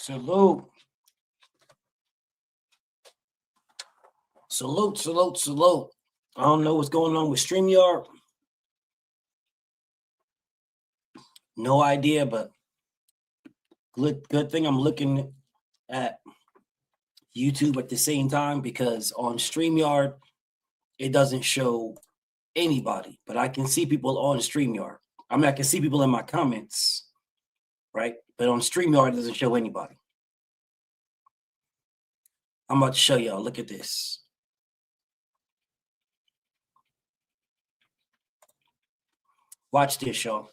Salute. Salute, salute, salute. I don't know what's going on with Streamyard. No idea, but good thing I'm looking at YouTube at the same time, because on Streamyard, it doesn't show anybody, but I can see people on Streamyard. I mean, I can see people in my comments, right? But on Streamyard, it doesn't show anybody. I'm about to show y'all. Look at this. Watch this, y'all.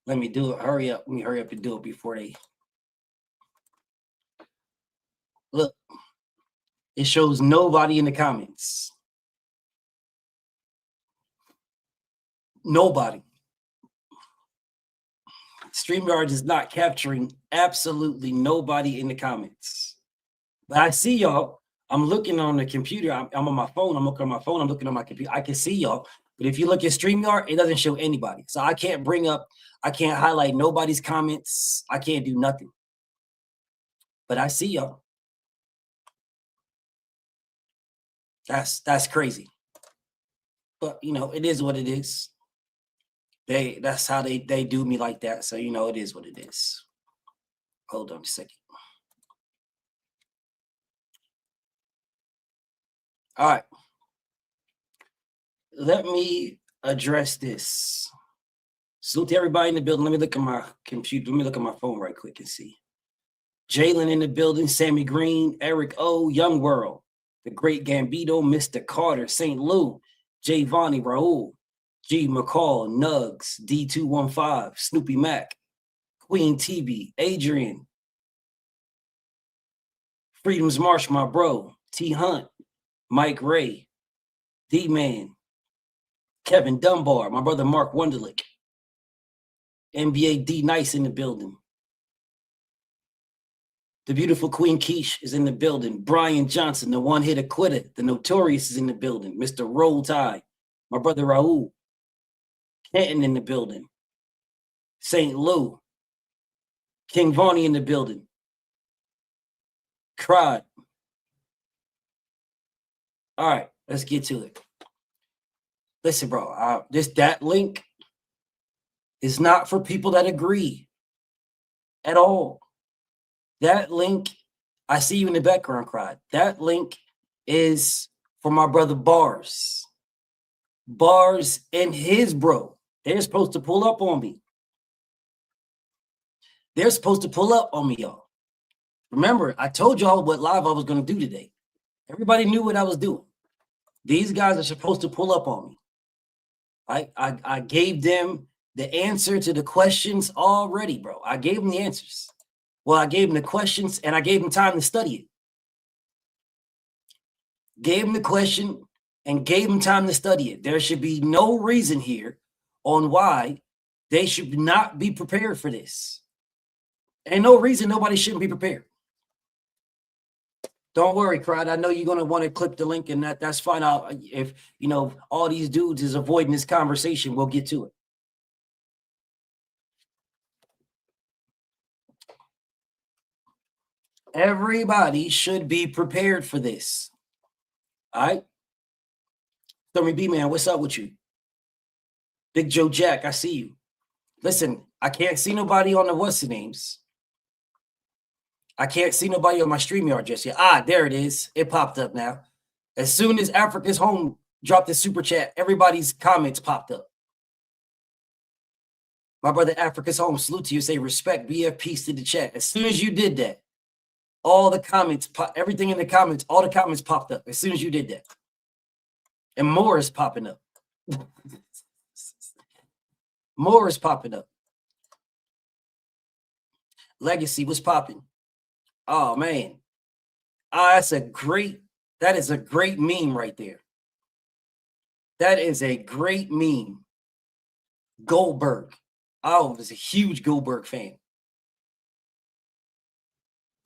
Let me do it. Hurry up. Let me hurry up and do it before they... Look. It shows nobody in the comments. Nobody. StreamYard is not capturing absolutely nobody in the comments. But I see y'all. I'm looking on the computer. I'm on my phone. I'm looking on my phone. I'm looking on my computer. I can see y'all. But if you look at StreamYard, it doesn't show anybody. So I can't I can't highlight nobody's comments. I can't do nothing. But I see y'all. That's crazy. But, you know, it is what it is. That's how they do me like that. So, you know, it is what it is. Hold on a second. All right. Let me address this. Salute to everybody in the building. Let me look at my computer. Let me look at my phone right quick and see. Jalen in the building, Sammy Green, Eric O, Young World, the Great Gambito, Mr. Carter, St. Lou, Javani, Raul, G. McCall, Nugs, D215, Snoopy Mac, Queen TB, Adrian, Freedom's March, my bro, T Hunt, Mike Ray, D-Man, Kevin Dunbar, my brother Mark Wunderlich, NBA D Nice in the building. The beautiful Queen Keish is in the building. Brian Johnson, the one-hitter quitter, the Notorious is in the building. Mr. Roll Tide, my brother Raul, Canton in the building. St. Lou, King Vonnie in the building. Cried. All right, let's get to it. Listen, bro, that link is not for people that agree at all. That link, I see you in the background, Cried. That link is for my brother Bars. Bars and his bro. They're supposed to pull up on me. They're supposed to pull up on me, y'all. Remember, I told y'all what live I was going to do today. Everybody knew what I was doing. These guys are supposed to pull up on me. I gave them the answer to the questions already, bro. I gave them the answers. Well, I gave them the questions and I gave them time to study it. Gave them the question and gave them time to study it. There should be no reason here on why they should not be prepared for this. And no reason nobody shouldn't be prepared. Don't worry, Cried. I know you're going to want to click the link, and that's fine. If, you know, all these dudes is avoiding this conversation, we'll get to it. Everybody should be prepared for this. All right? Stormy B, man, what's up with you? Big Joe Jack, I see you. Listen, I can't see nobody on the what's the names. I can't see nobody on my StreamYard just yet. Ah, there it is. It popped up now. As soon as Africa's Home dropped the super chat, everybody's comments popped up. My brother Africa's Home, salute to you. Say respect, BF, peace to the chat. As soon as you did that, all the comments, everything in the comments, all the comments popped up as soon as you did that. And more is popping up. More is popping up. Legacy, what's popping? Oh, man. That is a great meme right there. That is a great meme. Goldberg. I was a huge Goldberg fan.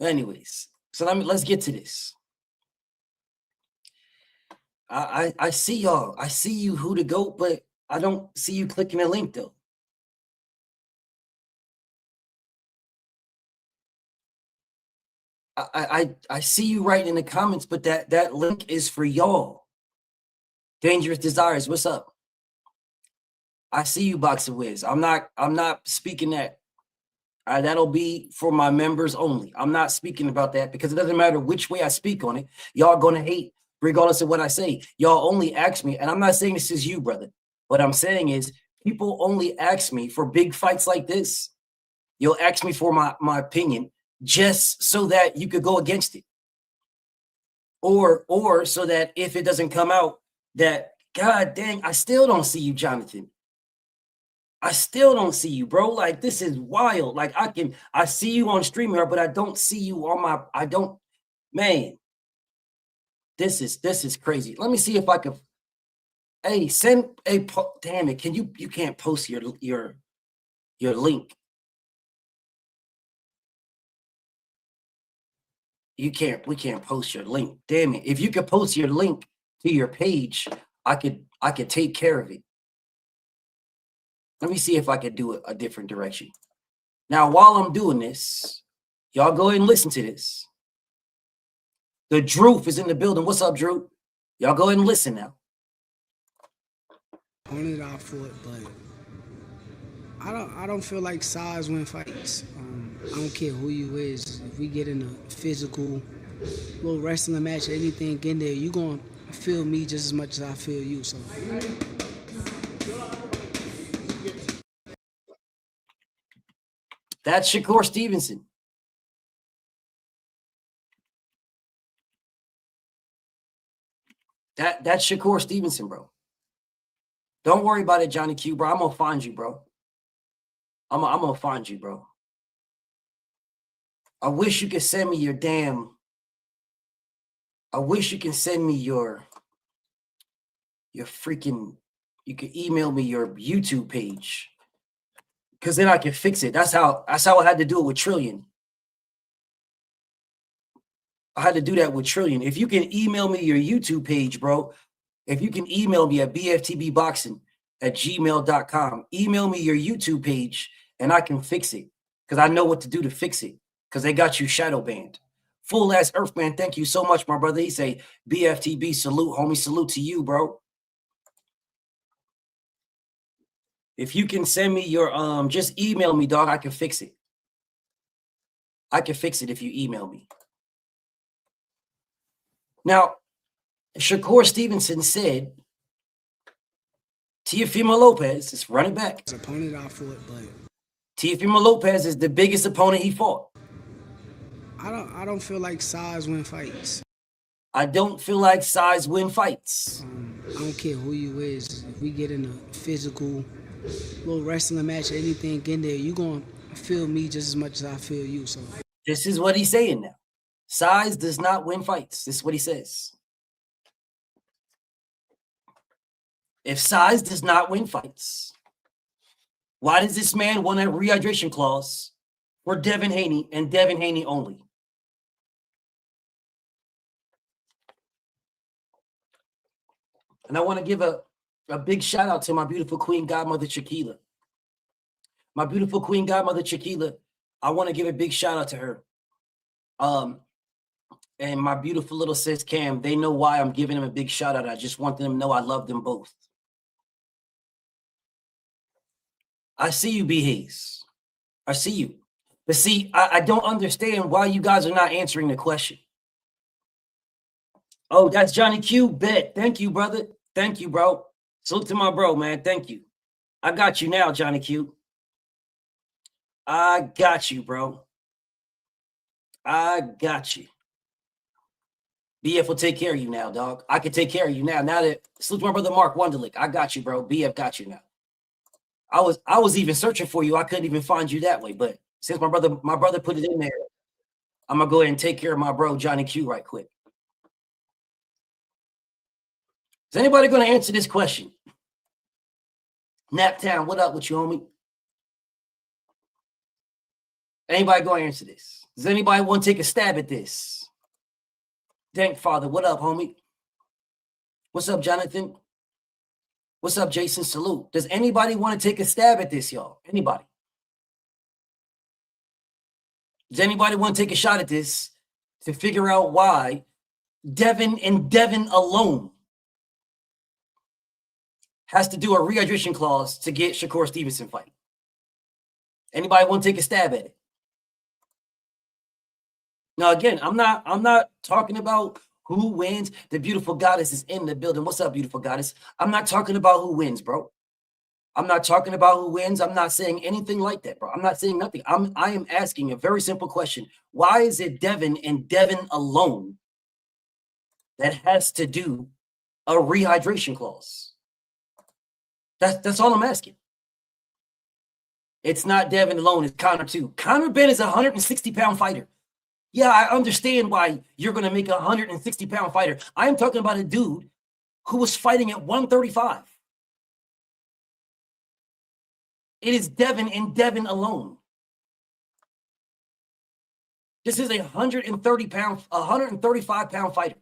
Anyways, so let's get to this. I see y'all. I see you who to go, but I don't see you clicking the link though. I see you writing in the comments, but that link is for y'all. Dangerous Desires, what's up? I see you, Boxer Wiz. I'm not speaking that. That'll be for my members only. I'm not speaking about that because it doesn't matter which way I speak on it. Y'all gonna hate regardless of what I say. Y'all only ask me, and I'm not saying this is you, brother. What I'm saying is people only ask me for big fights like this. You'll ask me for my opinion just so that you could go against it. Or so that if it doesn't come out, that God dang, I still don't see you, Jonathan. I still don't see you, bro. Like, this is wild. Like, I see you on Streamyard, but I don't see you on man. This is crazy. Let me see if I can. Hey, send a damn it. You can't post your link. We can't post your link. Damn it. If you could post your link to your page, I could take care of it. Let me see if I could do it a different direction. Now, while I'm doing this, y'all go ahead and listen to this. The Droof is in the building. What's up, Drew? Y'all go ahead and listen now. On it off for it, but I don't feel like size win fights. I don't care who you is. If we get in a physical little wrestling match or anything in there, you gonna feel me just as much as I feel you. So. That's Shakur Stevenson. That's Shakur Stevenson, bro. Don't worry about it, Johnny Q, bro. I'm gonna find you, bro. I'm gonna find you, bro. I wish you could send me your damn. I wish you can send me your freaking. You can email me your YouTube page. Because then I can fix it. That's how I had to do it with Trillion. I had to do that with Trillion. If you can email me your YouTube page, bro. If you can email me at bftbboxing@gmail.com. Email me your YouTube page and I can fix it. Because I know what to do to fix it. Because they got you shadow banned. Full ass Earthman, thank you so much, my brother. He say, BFTB, salute, homie, salute to you, bro. If you can send me your just email me, dog, I can fix it. I can fix it if you email me. Now, Shakur Stevenson said, Teofimo Lopez is running back. His opponent off for it, but Teofimo Lopez is the biggest opponent he fought. I don't feel like size win fights. I don't feel like size win fights. I don't care who you is. If we get in a physical little wrestling match or anything in there, you gonna feel me just as much as I feel you. So this is what he's saying now. Size does not win fights. This is what he says. If size does not win fights, why does this man want a rehydration clause for Devin Haney and Devin Haney only? And I want to give a big shout out to my beautiful queen godmother, Shaquila. My beautiful queen godmother, Shaquila. I want to give a big shout out to her. And my beautiful little sis, Cam, they know why I'm giving them a big shout out. I just want them to know I love them both. I see you, B. Hayes. I see you. But see, I don't understand why you guys are not answering the question. Oh, that's Johnny Q. Bet. Thank you, brother. Thank you, bro. Salute to my bro, man. Thank you. I got you now, Johnny Q. I got you, bro. I got you. BF will take care of you now, dog. I can take care of you now. Now that salute to my brother Mark Wonderlick. I got you, bro. BF got you now. I was even searching for you. I couldn't even find you that way. But since my brother put it in there, I'm gonna go ahead and take care of my bro Johnny Q right quick. Is anybody gonna answer this question? Naptown, what up with you, homie? Anybody gonna answer this? Does anybody want to take a stab at this? Dank Father, what up, homie? What's up, Jonathan? What's up, Jason? Salute. Does anybody want to take a stab at this, y'all? Anybody? Does anybody want to take a shot at this? to figure out why Devin and Devin alone has to do a rehydration clause to get Shakur Stevenson fight. Anybody want to take a stab at it? Now, again, I'm not talking about who wins. The beautiful goddess is in the building. What's up, beautiful goddess? I'm not talking about who wins, bro. I'm not talking about who wins. I'm not saying anything like that, bro. I'm not saying nothing. I am asking a very simple question. Why is it Devin and Devin alone that has to do a rehydration clause? That's all I'm asking. It's not Devin alone, it's Conor too. Conor Ben is a 160-pound fighter. Yeah, I understand why you're going to make a 160-pound fighter. I am talking about a dude who was fighting at 135. It is Devin and Devin alone. This is a 135-pound fighter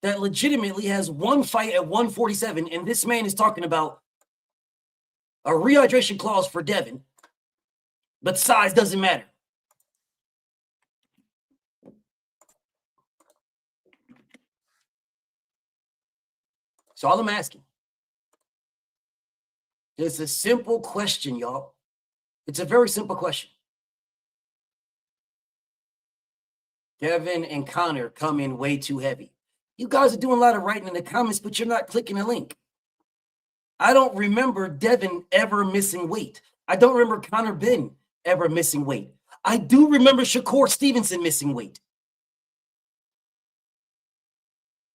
that legitimately has one fight at 147, and this man is talking about a rehydration clause for Devin, but size doesn't matter. So all I'm asking, it's a simple question, y'all. It's a very simple question. Devin and Conor come in way too heavy. You guys are doing a lot of writing in the comments, but you're not clicking the link. I don't remember Devin ever missing weight. I don't remember Conor Ben ever missing weight. I do remember Shakur Stevenson missing weight.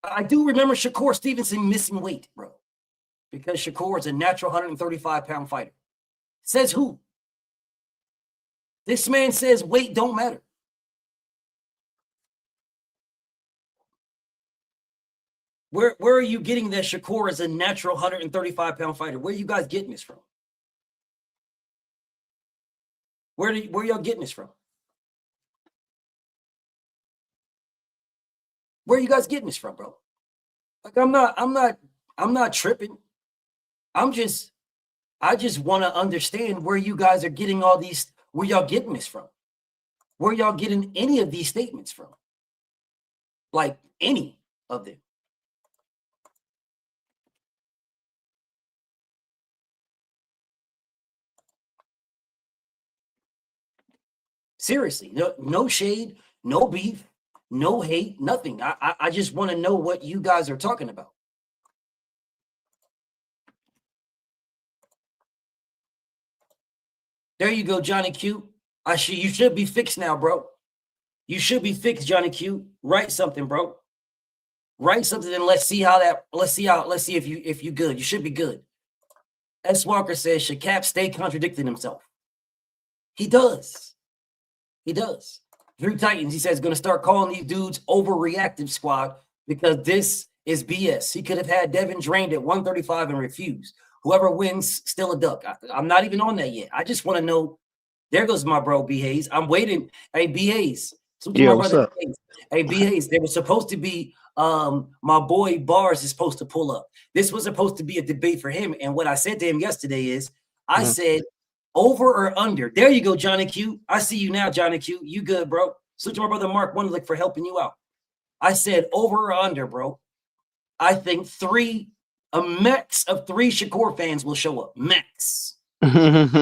I do remember Shakur Stevenson missing weight, bro, because Shakur is a natural 135-pound fighter. Says who? This man says weight don't matter. Where are you getting that Shakur is a natural 135-pound fighter? Where are you guys getting this from? Where y'all getting this from? Where are you guys getting this from, bro? Like I'm not tripping. I just want to understand where you guys are getting all these, where y'all getting this from? Where y'all getting any of these statements from? Like any of them. Seriously, no shade, no beef, no hate, nothing. I just want to know what you guys are talking about. There you go, Johnny Q. You should be fixed now, bro. You should be fixed, Johnny Q. Write something, bro. Write something and let's see if you good. You should be good. S. Walker says, should Cap stay contradicting himself? He does. He does. Drew Titans, he says, going to start calling these dudes overreactive squad because this is BS. He could have had Devin drained at 135 and refused. Whoever wins, still a duck. I'm not even on that yet. I just want to know. There goes my bro, B. Hayes. I'm waiting. Hey, B. Hayes. Yeah, what's up? Hey, B. Hayes, there was supposed to be my boy Bars is supposed to pull up. This was supposed to be a debate for him. And what I said to him yesterday is, I said, over or under. There you go, Johnny Q. I see you now, Johnny Q. You good, bro. Salute to my brother Mark Wonderlick for helping you out. I said over or under, bro. I think a max of 3 Shakur fans will show up. Max. Max.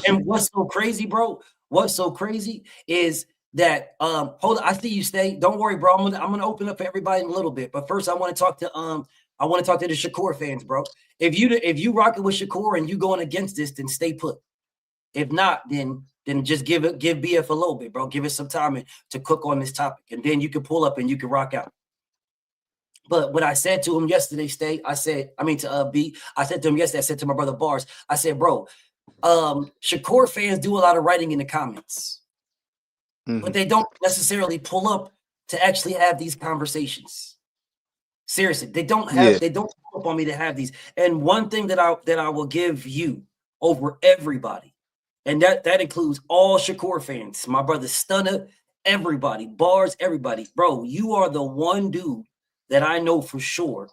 And what's so crazy, bro? What's so crazy is that hold on, I see you stay. Don't worry, bro. I'm gonna open up for everybody in a little bit. But first I want to talk to the Shakur fans, bro. If you rocking with Shakur and you going against this, then stay put. If not, then just give BF a little bit, bro. Give it some time to cook on this topic, and then you can pull up and you can rock out. But what I said to him yesterday, I said to him yesterday, I said to my brother Bars, I said, bro, Shakur fans do a lot of writing in the comments, but they don't necessarily pull up to actually have these conversations. Seriously, they don't pull up on me to have these. And one thing that I will give you over everybody, and that includes all Shakur fans, my brother Stunner, everybody, Bars, everybody, bro, you are the one dude that I know for sure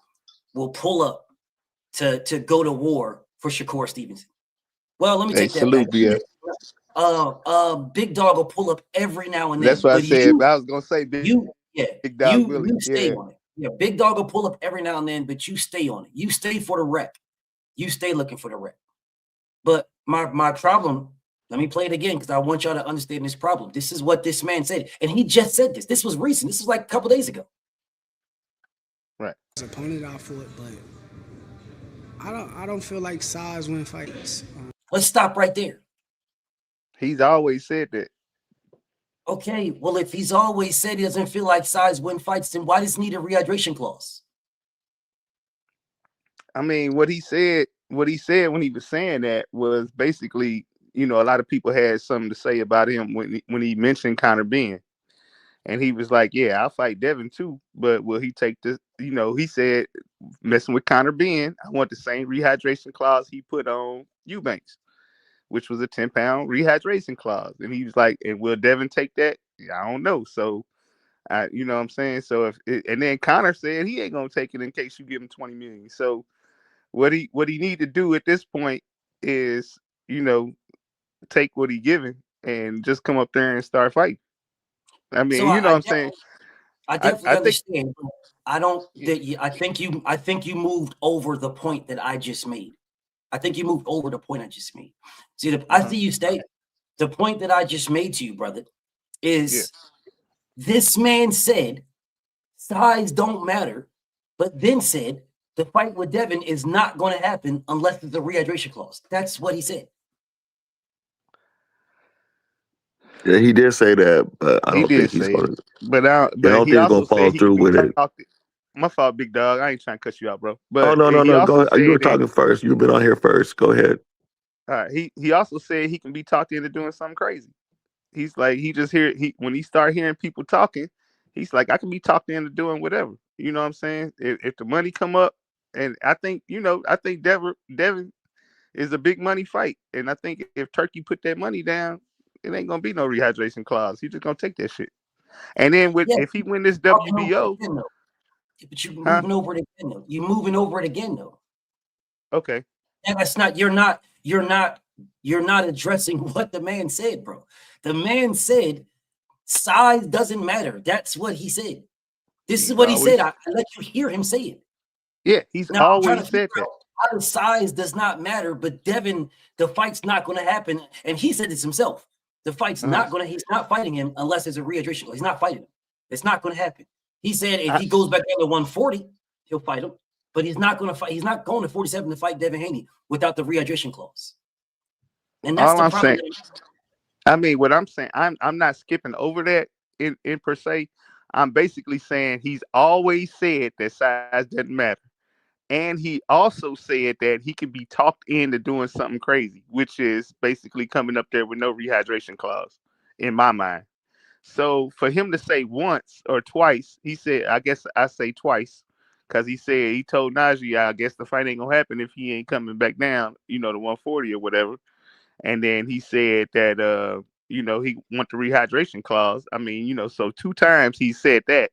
will pull up to go to war for Shakur Stevenson. Well, let me take that back. Big Dog will pull up every now and That's then. what I But said. But I was gonna say you, Big Dog Willie. you stay on it. Yeah, Big Dog will pull up every now and then, but you stay on it. You stay for the wreck. You stay looking for the wreck. But my problem, let me play it again because I want y'all to understand this problem. This is what this man said. And he just said this. This was recent. This was like a couple days ago. Right. His opponent out for it, but I don't feel like size win fights. Let's stop right there. He's always said that. Okay, well, if he's always said he doesn't feel like size win fights, then why does he need a rehydration clause? I mean, what he said when he was saying that was basically, a lot of people had something to say about him when he mentioned Conor Benn. And he was like, yeah, I'll fight Devin too, but will he take this? He said, messing with Conor Benn, I want the same rehydration clause he put on Eubanks, which was a 10-pound rehydration clause. And he was like, and will Devin take that? I don't know. So, you know what I'm saying? So and then Conor said he ain't gonna take it in case you give him 20 million. So what he need to do at this point is, take what he given and just come up there and start fighting. I mean, So what I'm saying? I definitely understand. I don't. I think you moved over the point that I just made. I think you moved over the point I just made. See, I see you stay. The point that I just made to you, brother, is this man said size don't matter, but then said the fight with Devin is not going to happen unless there's a rehydration clause. That's what he said. Yeah, he did say that, but I don't think he's going to. But I don't think he's going to follow through with it. My fault, Big Dog. I ain't trying to cut you out, bro. But no. Go ahead. You were talking first. You've been on here first. Go ahead. All right. He also said he can be talked into doing something crazy. He's like, when he start hearing people talking, he's like, I can be talked into doing whatever. You know what I'm saying? If the money come up, and I think Devin is a big money fight, and I think if Turkey put that money down, it ain't gonna be no rehydration clause. He's just gonna take that shit. And then if he win this WBO, but you're moving over it again though. You're moving over it again though. Okay. And that's not. You're not addressing what the man said, bro. The man said size doesn't matter. That's what he said. This is what he said. I let you hear him say it. Yeah, he's always said that. How the size does not matter, but Devin, the fight's not going to happen. And he said this himself. The fight's not going to, he's not fighting him unless there's a rehydration clause. He's not fighting him. It's not going to happen. He said if he goes back down to 140, he'll fight him. But he's not going to fight. He's not going to 47 to fight Devin Haney without the rehydration clause. And that's the problem. I mean, what I'm saying, I'm not skipping over that in per se. I'm basically saying he's always said that size doesn't matter. And he also said that he can be talked into doing something crazy, which is basically coming up there with no rehydration clause, in my mind. So for him to say once or twice, he said, I guess I say twice, because he told Najee, I guess the fight ain't gonna happen if he ain't coming back down, to 140 or whatever. And then he said that he want the rehydration clause. I mean, so 2 times he said that.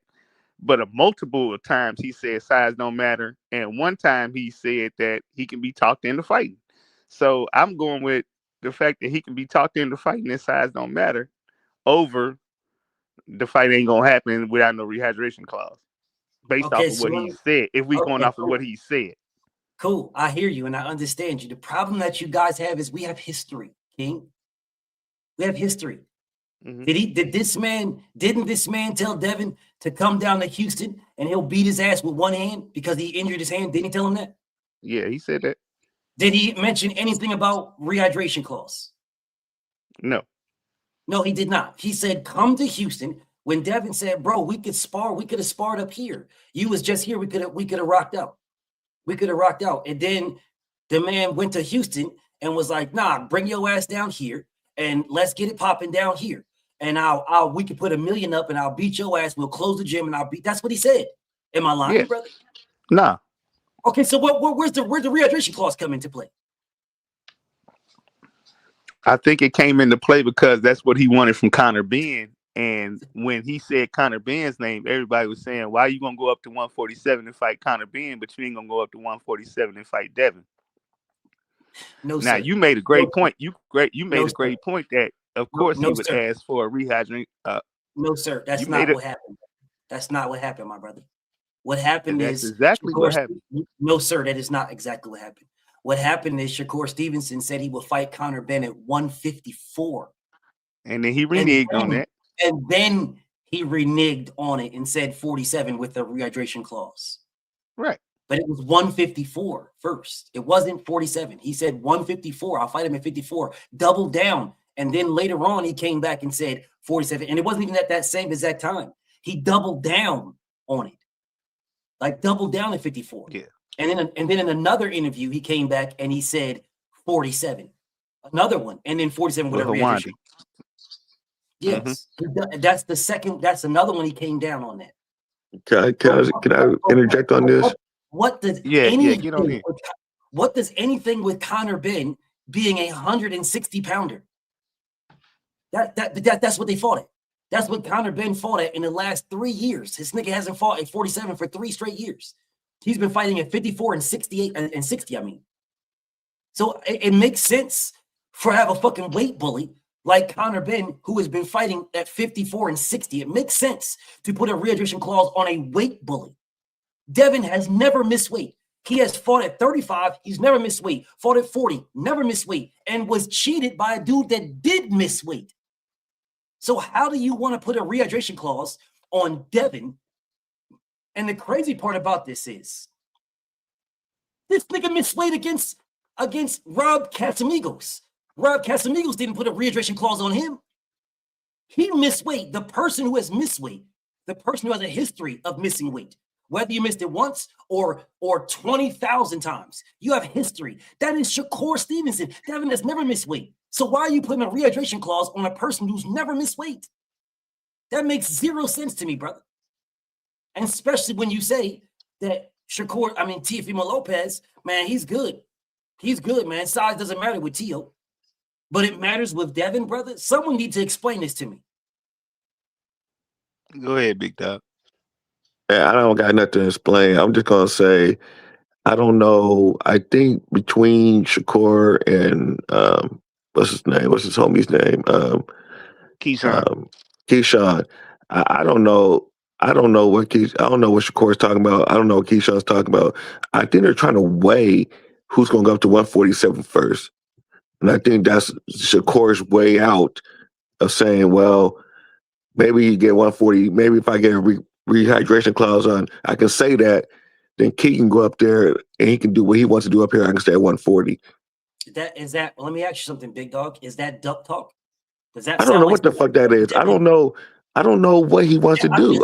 But a multiple of times he said size don't matter. And 1 time he said that he can be talked into fighting. So I'm going with the fact that he can be talked into fighting and size don't matter over the fight ain't going to happen without no rehydration clause. Based off of what he said. If we going off of what he said. Cool. I hear you and I understand you. The problem that you guys have is we have history, King. We have history. Mm-hmm. Didn't this man tell Devin to come down to Houston and he'll beat his ass with one hand because he injured his hand? Didn't he tell him that? Yeah, he said that. Did he mention anything about rehydration clause? No. No, he did not. He said, come to Houston. When Devin said, bro, we could spar, we could have sparred up here. You was just here, we could have rocked out. We could have rocked out. And then the man went to Houston and was like, nah, bring your ass down here and let's get it popping down here. And we could put $1 million up and I'll beat your ass. We'll close the gym and that's what he said. Am I lying, brother? Nah. Okay, so where's the rehydration clause come into play? I think it came into play because that's what he wanted from Conor Benn. And when he said Conor Benn's name, everybody was saying, why are you going to go up to 147 and fight Conor Benn, but you ain't going to go up to 147 and fight Devin? No, Now sir. you made a great point. You made No, a great point that of No, course no, he would sir. ask for a rehydrating. No, sir. That's You not made it. what happened. That's not what happened, my brother. What happened That's is, exactly what Shakur, happened. no, sir, that is not exactly what happened. What happened is Shakur Stevenson said he would fight Conor Benn at 154. And then he reneged on that. And then he reneged on it and said 47 with the rehydration clause. Right. But it was 154 first. It wasn't 47. He said 154. I'll fight him at 54. Doubled down. And then later on, he came back and said 47. And it wasn't even at that same exact time. He doubled down on it. Like doubled down at 54. Yeah. And then in another interview, he came back and he said 47. Another one. And then 47 with a rehydration. Yes. That's the second. That's another one he came down on that. Can I interject on this? What does get on in. What does anything with Conor Benn being a 160 pounder? That's what they fought at. That's what Conor Benn fought at in the last 3 years. His nigga hasn't fought at 47 for 3 straight years. He's been fighting at 54 and 68 and 60. I mean, so it makes sense for have a fucking weight bully like Conor Benn, who has been fighting at 54 and 60. It makes sense to put a rehydration clause on a weight bully. Devin has never missed weight. He has fought at 35. He's never missed weight. Fought at 40, never missed weight, and was cheated by a dude that did miss weight. So how do you want to put a rehydration clause on Devin? And the crazy part about this is this nigga missed weight against Rob Casamigos. Rob Casamigos didn't put a rehydration clause on him. He missed weight. The person who has missed weight, the person who has a history of missing weight, whether you missed it once or 20,000 times, you have history. That is Shakur Stevenson. Devin has never missed weight. So why are you putting a rehydration clause on a person who's never missed weight? That makes zero sense to me, brother. And especially when you say that Teofimo Lopez, man, he's good. He's good, man. Size doesn't matter with Teo. But it matters with Devin, brother. Someone needs to explain this to me. Go ahead, big dog. I don't got nothing to explain. I'm just gonna say, I don't know. I think between Shakur and what's his name? What's his homie's name? Keyshawn. I don't know. I don't know what Shakur's talking about. I don't know what Keyshawn's talking about. I think they're trying to weigh who's going to go up to 147 first. And I think that's Shakur's way out of saying, well, maybe you get 140. Maybe if I get a rehydration clause on, I can say that. Then Key can go up there and he can do what he wants to do up here. I can stay at 140. Let me ask you something, big dog. Is that duck talk? Does that? I don't know what the fuck that is. I don't know. I don't know what he wants to do.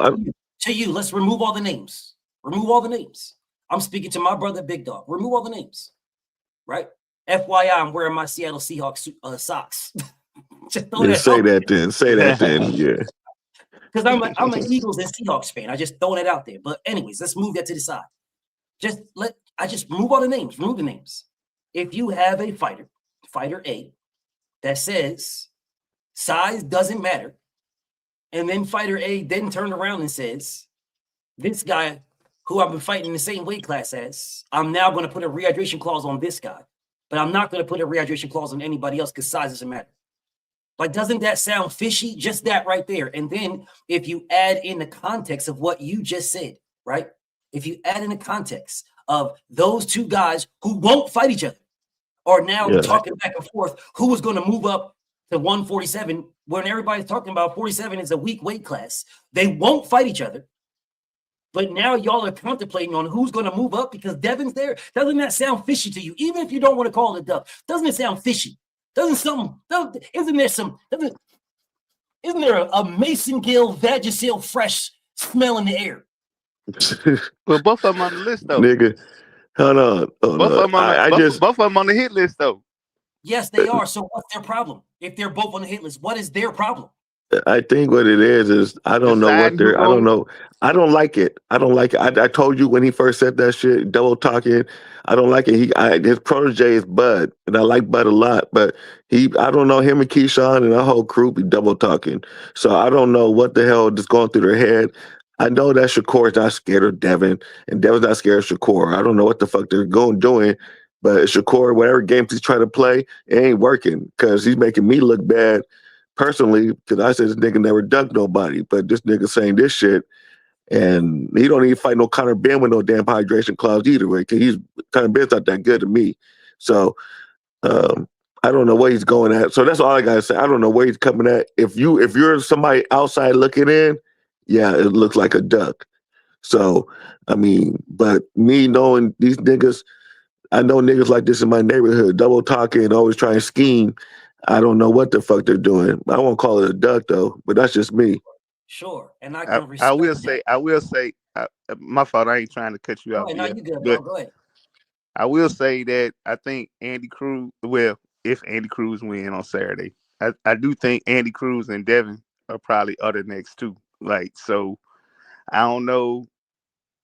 To you, let's remove all the names. Remove all the names. I'm speaking to my brother, Big Dog. Remove all the names. Right? FYI, I'm wearing my Seattle Seahawks socks. Say that then. Yeah. Because I'm an Eagles and Seahawks fan. I just throwing it out there. But anyways, let's move that to the side. Just remove all the names. Remove the names. If you have a fighter A, that says size doesn't matter, and then fighter A then turned around and says, this guy who I've been fighting in the same weight class as, I'm now going to put a rehydration clause on this guy, but I'm not going to put a rehydration clause on anybody else because size doesn't matter. Like, doesn't that sound fishy? Just that right there. And then if you add in the context of what you just said, right? If you add in the context of those two guys who won't fight each other are now talking back and forth, who was going to move up to 147 when everybody's talking about 47 is a weak weight class. They won't fight each other. But now y'all are contemplating on who's going to move up because Devin's there. Doesn't that sound fishy to you? Even if you don't want to call it a duck, doesn't it sound isn't there a Mason Gill Vagisil fresh smell in the air? Well, both of them on the list though. Nigga, hold on. Both of them on the hit list though. Yes, they are. So what's their problem? If they're both on the hit list, what is their problem? I think what it is I don't know what they're. I don't know. I don't like it. I don't like it. I told you when he first said that shit, double talking. I don't like it. His protege is Bud, and I like Bud a lot. But I don't know, him and Keyshawn and the whole crew be double talking. So I don't know what the hell is going through their head. I know that Shakur's not scared of Devin, and Devin's not scared of Shakur. I don't know what the fuck they're doing. But Shakur, whatever games he's trying to play, it ain't working because he's making me look bad personally because I said this nigga never dunked nobody. But this nigga saying this shit, and he don't even fight no Conor Ben with no damn hydration clause either way because he's Conor Ben's not that good to me. So I don't know where he's going at. So that's all I gotta say. I don't know where he's coming at. If you're somebody outside looking in, yeah, it looks like a duck. So I mean, but me knowing these niggas, I know niggas like this in my neighborhood, double talking and always trying to scheme. I don't know what the fuck they're doing. I won't call it a duck though, but that's just me. Sure, and I can respect I will that. say, my fault. I ain't trying to cut you Go off ahead, no, yet, you good, bro. but Go ahead. I will say that I think Andy Cruz. Well, if Andy Cruz win on Saturday, I do think Andy Cruz and Devin are probably other next too. Like, so I don't know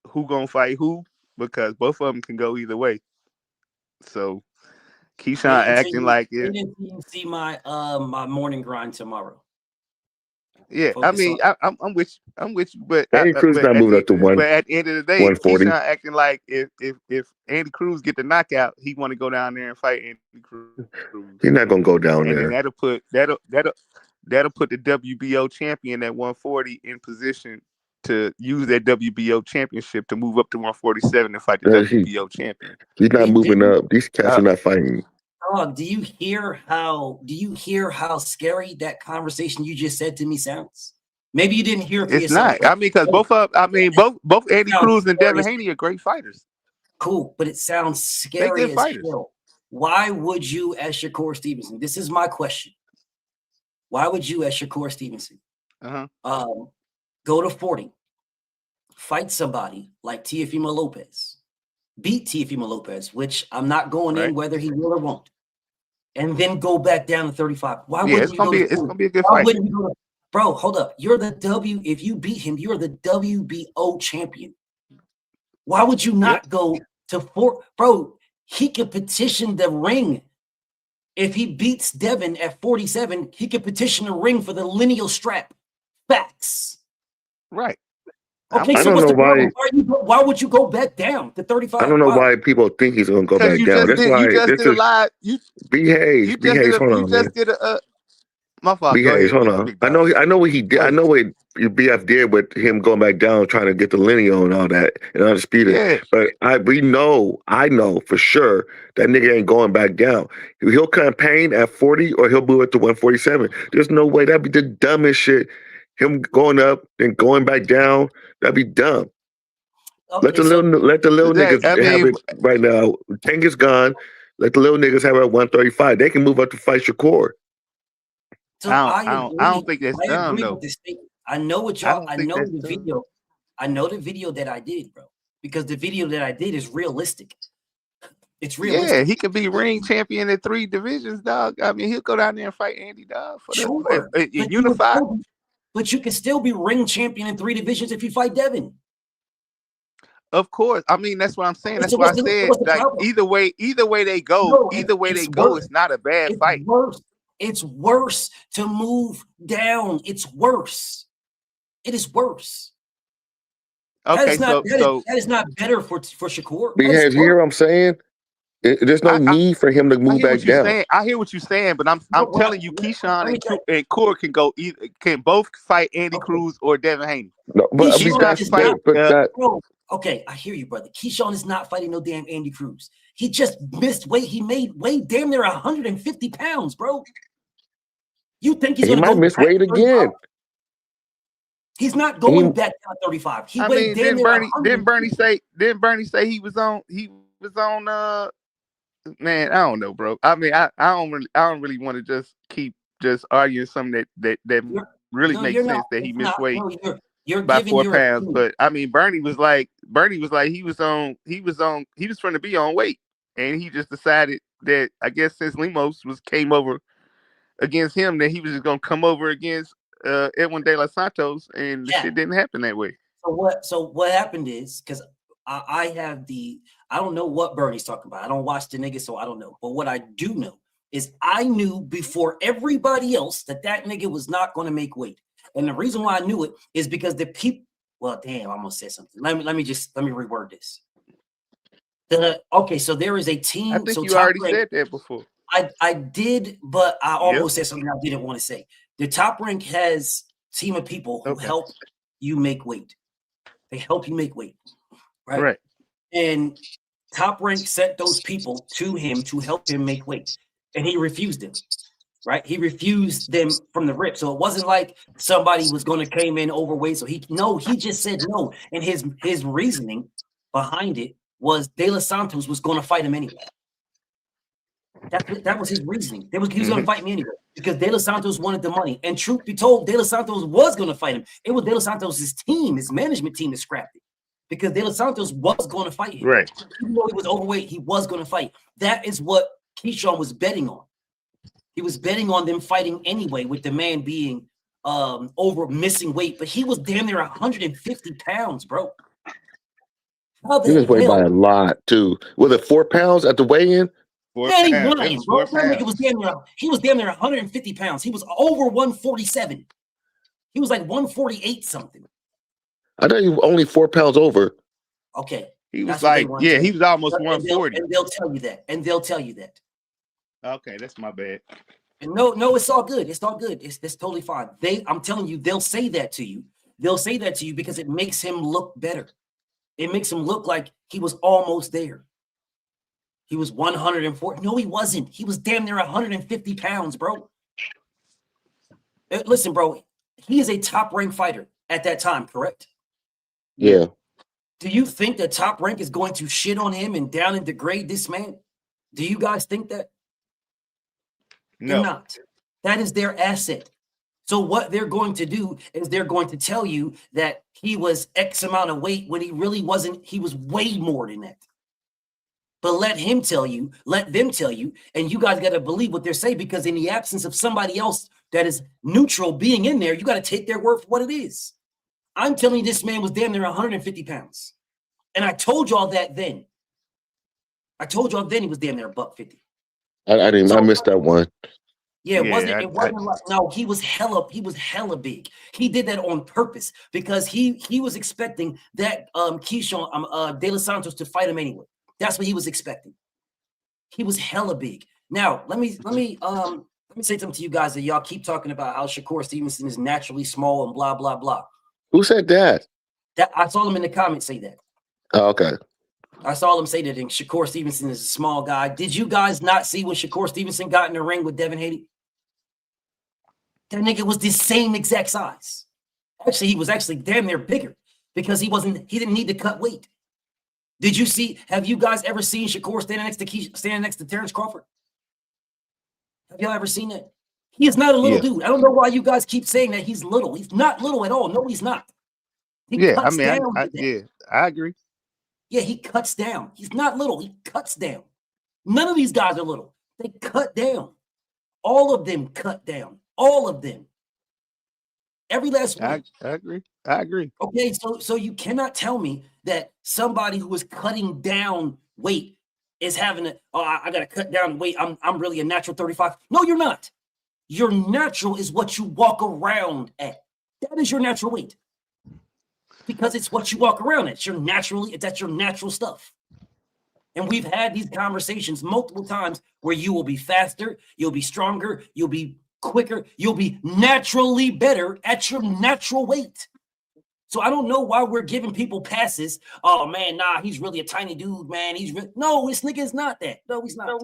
who gonna fight who because both of them can go either way. So Keyshawn acting like it. wait until you see my my morning grind tomorrow. Yeah, I Focus mean, on I'm with you, but Andy Cruz not moving up to but at the end of the day, 140. Keyshawn acting like if Andy Cruz get the knockout, he want to go down there and fight Andy Cruz. He's not gonna go down And there. then that'll put the WBO champion at 140 in position to use that WBO championship to move up to 147 and fight the WBO champion. He's not moving up. These cats are not fighting. Do you hear how scary that conversation you just said to me sounds? Maybe you didn't hear it for It's yourself. not. I mean, because both Andy Cruz and Devin Haney are great fighters. Cool, but it sounds They scary good as fighters. hell. Why would you, as Shakur Stevenson? This is my question. Why would you, as Shakur Stevenson, go to 40, fight somebody like Teofimo Lopez, beat Teofimo Lopez, which I'm not going in whether he will or won't, and then go back down to 35? Why wouldn't you go to 40? It's gonna be a good Why fight. wouldn't you go to, bro, hold up. You're the if you beat him, you're the WBO champion. Why would you not go to 4? Bro, he could petition the ring. If he beats Devin at 47, he could petition the ring for the lineal strap. Facts. Right. Okay, so what's the problem? Why would you go back down to 35? I don't know why people think he's gonna go back down. That's why you just did a live. B-Hayes. Hold on, man. My fault. B-Hayes, hold on. I know what he did. I know what BF did with him going back down, trying to get the lineal and all that, and undisputed. Yeah. But I know for sure that nigga ain't going back down. He'll campaign at 40 or he'll move it to 147. There's no way. That'd be the dumbest shit. Him going up and going back down, that'd be dumb. Okay, let the little niggas have it right now. Tank is gone. Let the little niggas have it at 135. They can move up to fight Shakur. So I don't think that's dumb though. I know what y'all. I know the video. I know the video that I did, bro. Because the video that I did is realistic. It's realistic. Yeah, he could be ring champion in 3 divisions, dog. I mean, he'll go down there and fight Andy, dog. Sure. Unified. But you can still be ring champion in 3 divisions if you fight Devin. Of course. I mean, that's what I'm saying. That's why I said, like, either way they go, it's not a bad fight. It's worse to move down. It's worse. It is worse. Okay, that is not better for Shakur. Because you hear what I'm saying? There's no need for him to move back down. I hear what you're saying, but I'm telling you, Keyshawn and Core can both fight Andy Cruz or Devin Haney. No, but okay, I hear you, brother. Keyshawn is not fighting no damn Andy Cruz. He just missed weight. He made weight damn near 150 pounds, bro. You think he's going to miss weight again? He's not going back down to 35. Didn't Bernie say he was on man, I don't know, bro. I mean, I don't really want to just keep arguing something that really makes sense that he missed weight by 4 pounds. But I mean, Bernie was like he was trying to be on weight, and he just decided that I guess since Lemos came over against him, that he was just gonna come over against Edwin De Los Santos, and the shit didn't happen that way. So what happened is, because I don't know what Bernie's talking about. I don't watch the nigga, so I don't know. But what I do know is I knew before everybody else that nigga was not going to make weight. And the reason why I knew it is because the people, well, damn, I almost said something. Let me reword this. Okay, so there is a I team. think So you Top already Rank, said that before. I did, but I Yep. almost said something I didn't want to say. The Top Rank has a team of people who Okay. help you make weight. They help you make weight, right? Right. And Top Rank sent those people to him to help him make weight, and he refused them. Right? He refused them from the rip. So it wasn't like somebody was going to came in overweight. So he just said no. And his reasoning behind it was De Los Santos was going to fight him anyway. That was his reasoning. He was going to fight me anyway because De Los Santos wanted the money. And truth be told, De Los Santos was going to fight him. It was De Los Santos' team, his management team that scrapped it because De Los Santos was going to fight him. Right. Even though he was overweight, he was going to fight. That is what Keyshawn was betting on. He was betting on them fighting anyway, with the man being over missing weight, but he was damn near 150 pounds, bro. How He the was weighed by a hell? lot too. Was it 4 pounds at the weigh-in? 4 Man, he pounds. It lying, was bro. 4 That nigga pounds. was damn near 150 pounds. He was over 147. He was like 148 something. I thought he was only 4 pounds over. Okay. He was that's what they like, want to yeah, tell he you. was almost And 140. they'll tell you that. And they'll tell you that. Okay, that's my bad. And no, it's all good. It's all good. It's totally fine. I'm telling you, they'll say that to you. They'll say that to you because it makes him look better. It makes him look like he was almost there. He was 140. No, he wasn't. He was damn near 150 pounds, bro. Listen, bro, he is a top-ranked fighter at that time, correct? Yeah. Do you think that Top Rank is going to shit on him and down and degrade this man? Do you guys think that? They're No. not. That is their asset. So what they're going to do is they're going to tell you that he was X amount of weight when he really wasn't. He was way more than that. But let them tell you, and you guys got to believe what they're saying, because in the absence of somebody else that is neutral being in there, you got to take their word for what it is. I'm telling you, this man was damn near 150 pounds. And I told y'all that then. I told y'all then he was damn near $150. I didn't. I missed that one. Yeah, it wasn't. Yeah, It wasn't like, no. He was hella big. He did that on purpose because he was expecting that Keyshawn De Los Santos to fight him anyway. That's what he was expecting. He was hella big. Now let me say something to you guys that y'all keep talking about how Shakur Stevenson is naturally small and blah blah blah. Who said that? That I saw him in the comments say that. Oh, okay. I saw him say that Shakur Stevenson is a small guy. Did you guys not see when Shakur Stevenson got in the ring with Devin Haney? That nigga was the same exact size. Actually, he was actually damn near bigger because he didn't need to cut weight. Have you guys ever seen Shakur standing next to Terrence Crawford? Have y'all ever seen that? He is not a little dude. I don't know why you guys keep saying that he's little. He's not little at all. No, he's not. He cuts down. I agree. Yeah, he cuts down. He's not little. He cuts down. None of these guys are little. They cut down. All of them cut down. All of them. Every last one. I agree. Okay, so you cannot tell me that somebody who is cutting down weight is having I got to cut down weight. I'm really a natural 35. No, you're not. Your natural is what you walk around at. That is your natural weight. Because it's what you walk around at. That's your natural stuff. And we've had these conversations multiple times where you will be faster, you'll be stronger, you'll be quicker, you'll be naturally better at your natural weight. So I don't know why we're giving people passes. Oh man, nah, he's really a tiny dude, man. No, this nigga is not that. No, he's not.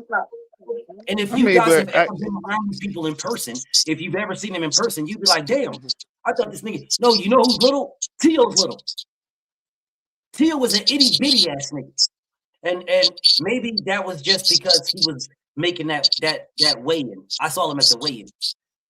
And if you guys have ever been around these people in person, if you've ever seen them in person, you'd be like, damn, I thought this nigga. No, you know who's little? TEO'S little. TEO was an itty bitty ass nigga. And maybe that was just because he was making that weigh-in. I saw him at the weigh-in.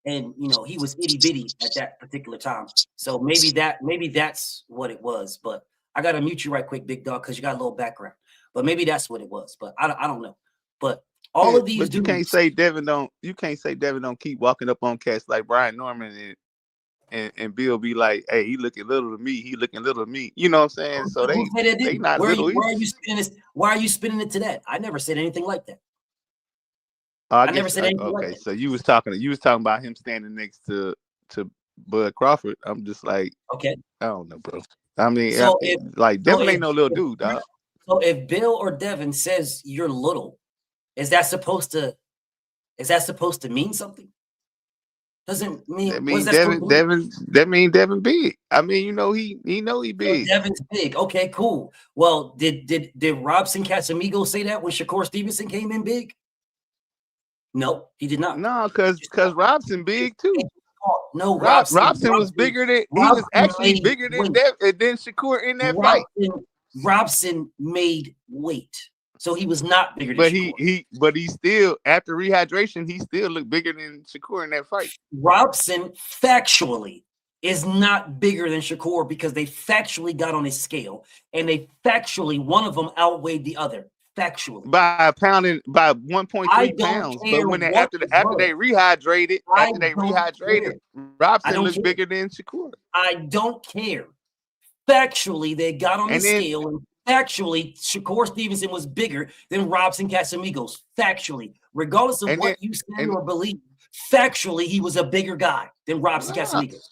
And he was itty bitty at that particular time. So maybe that's what it was. But I gotta mute you right quick, big dog, because you got a little background. But maybe that's what it was. But I don't know. But all of these dudes, you can't say Devin don't keep walking up on cats like Brian Norman and Bill be like, hey, he looking little to me, he looking little to me. You know what I'm saying? So they not little. Why are you spinning this? Why are you spinning it to that? I never said anything like that. I never said anything like that. Okay, so you was talking about him standing next to Bud Crawford. I'm just like, okay, I don't know, bro. I mean, So Devin ain't no little dude, dog. So if Bill or Devin says you're little, is that supposed to mean something? Doesn't mean That what's mean that supposed to mean? Devin big. I mean, he So big. Devin's big. Okay, cool. Well, did Robson Casamigos say that when Shakur Stevenson came in big? No, he did not. No, because Robson big too. No, Robson was bigger than he was actually bigger than Shakur in that fight. Robson made weight, so he was not bigger than But Shakur. but he still, after rehydration, he still looked bigger than Shakur in that fight. Robson factually is not bigger than Shakur because they factually got on his scale and they factually, one of them outweighed the other. Factually. By 1.3 pounds. But when after they rehydrated, Robson looked bigger than Shakur. I don't care. Factually, they got on the scale, and factually, Shakur Stevenson was bigger than Robson Casamigos. Factually, regardless of what you say or believe, factually, he was a bigger guy than Robson Casamigos.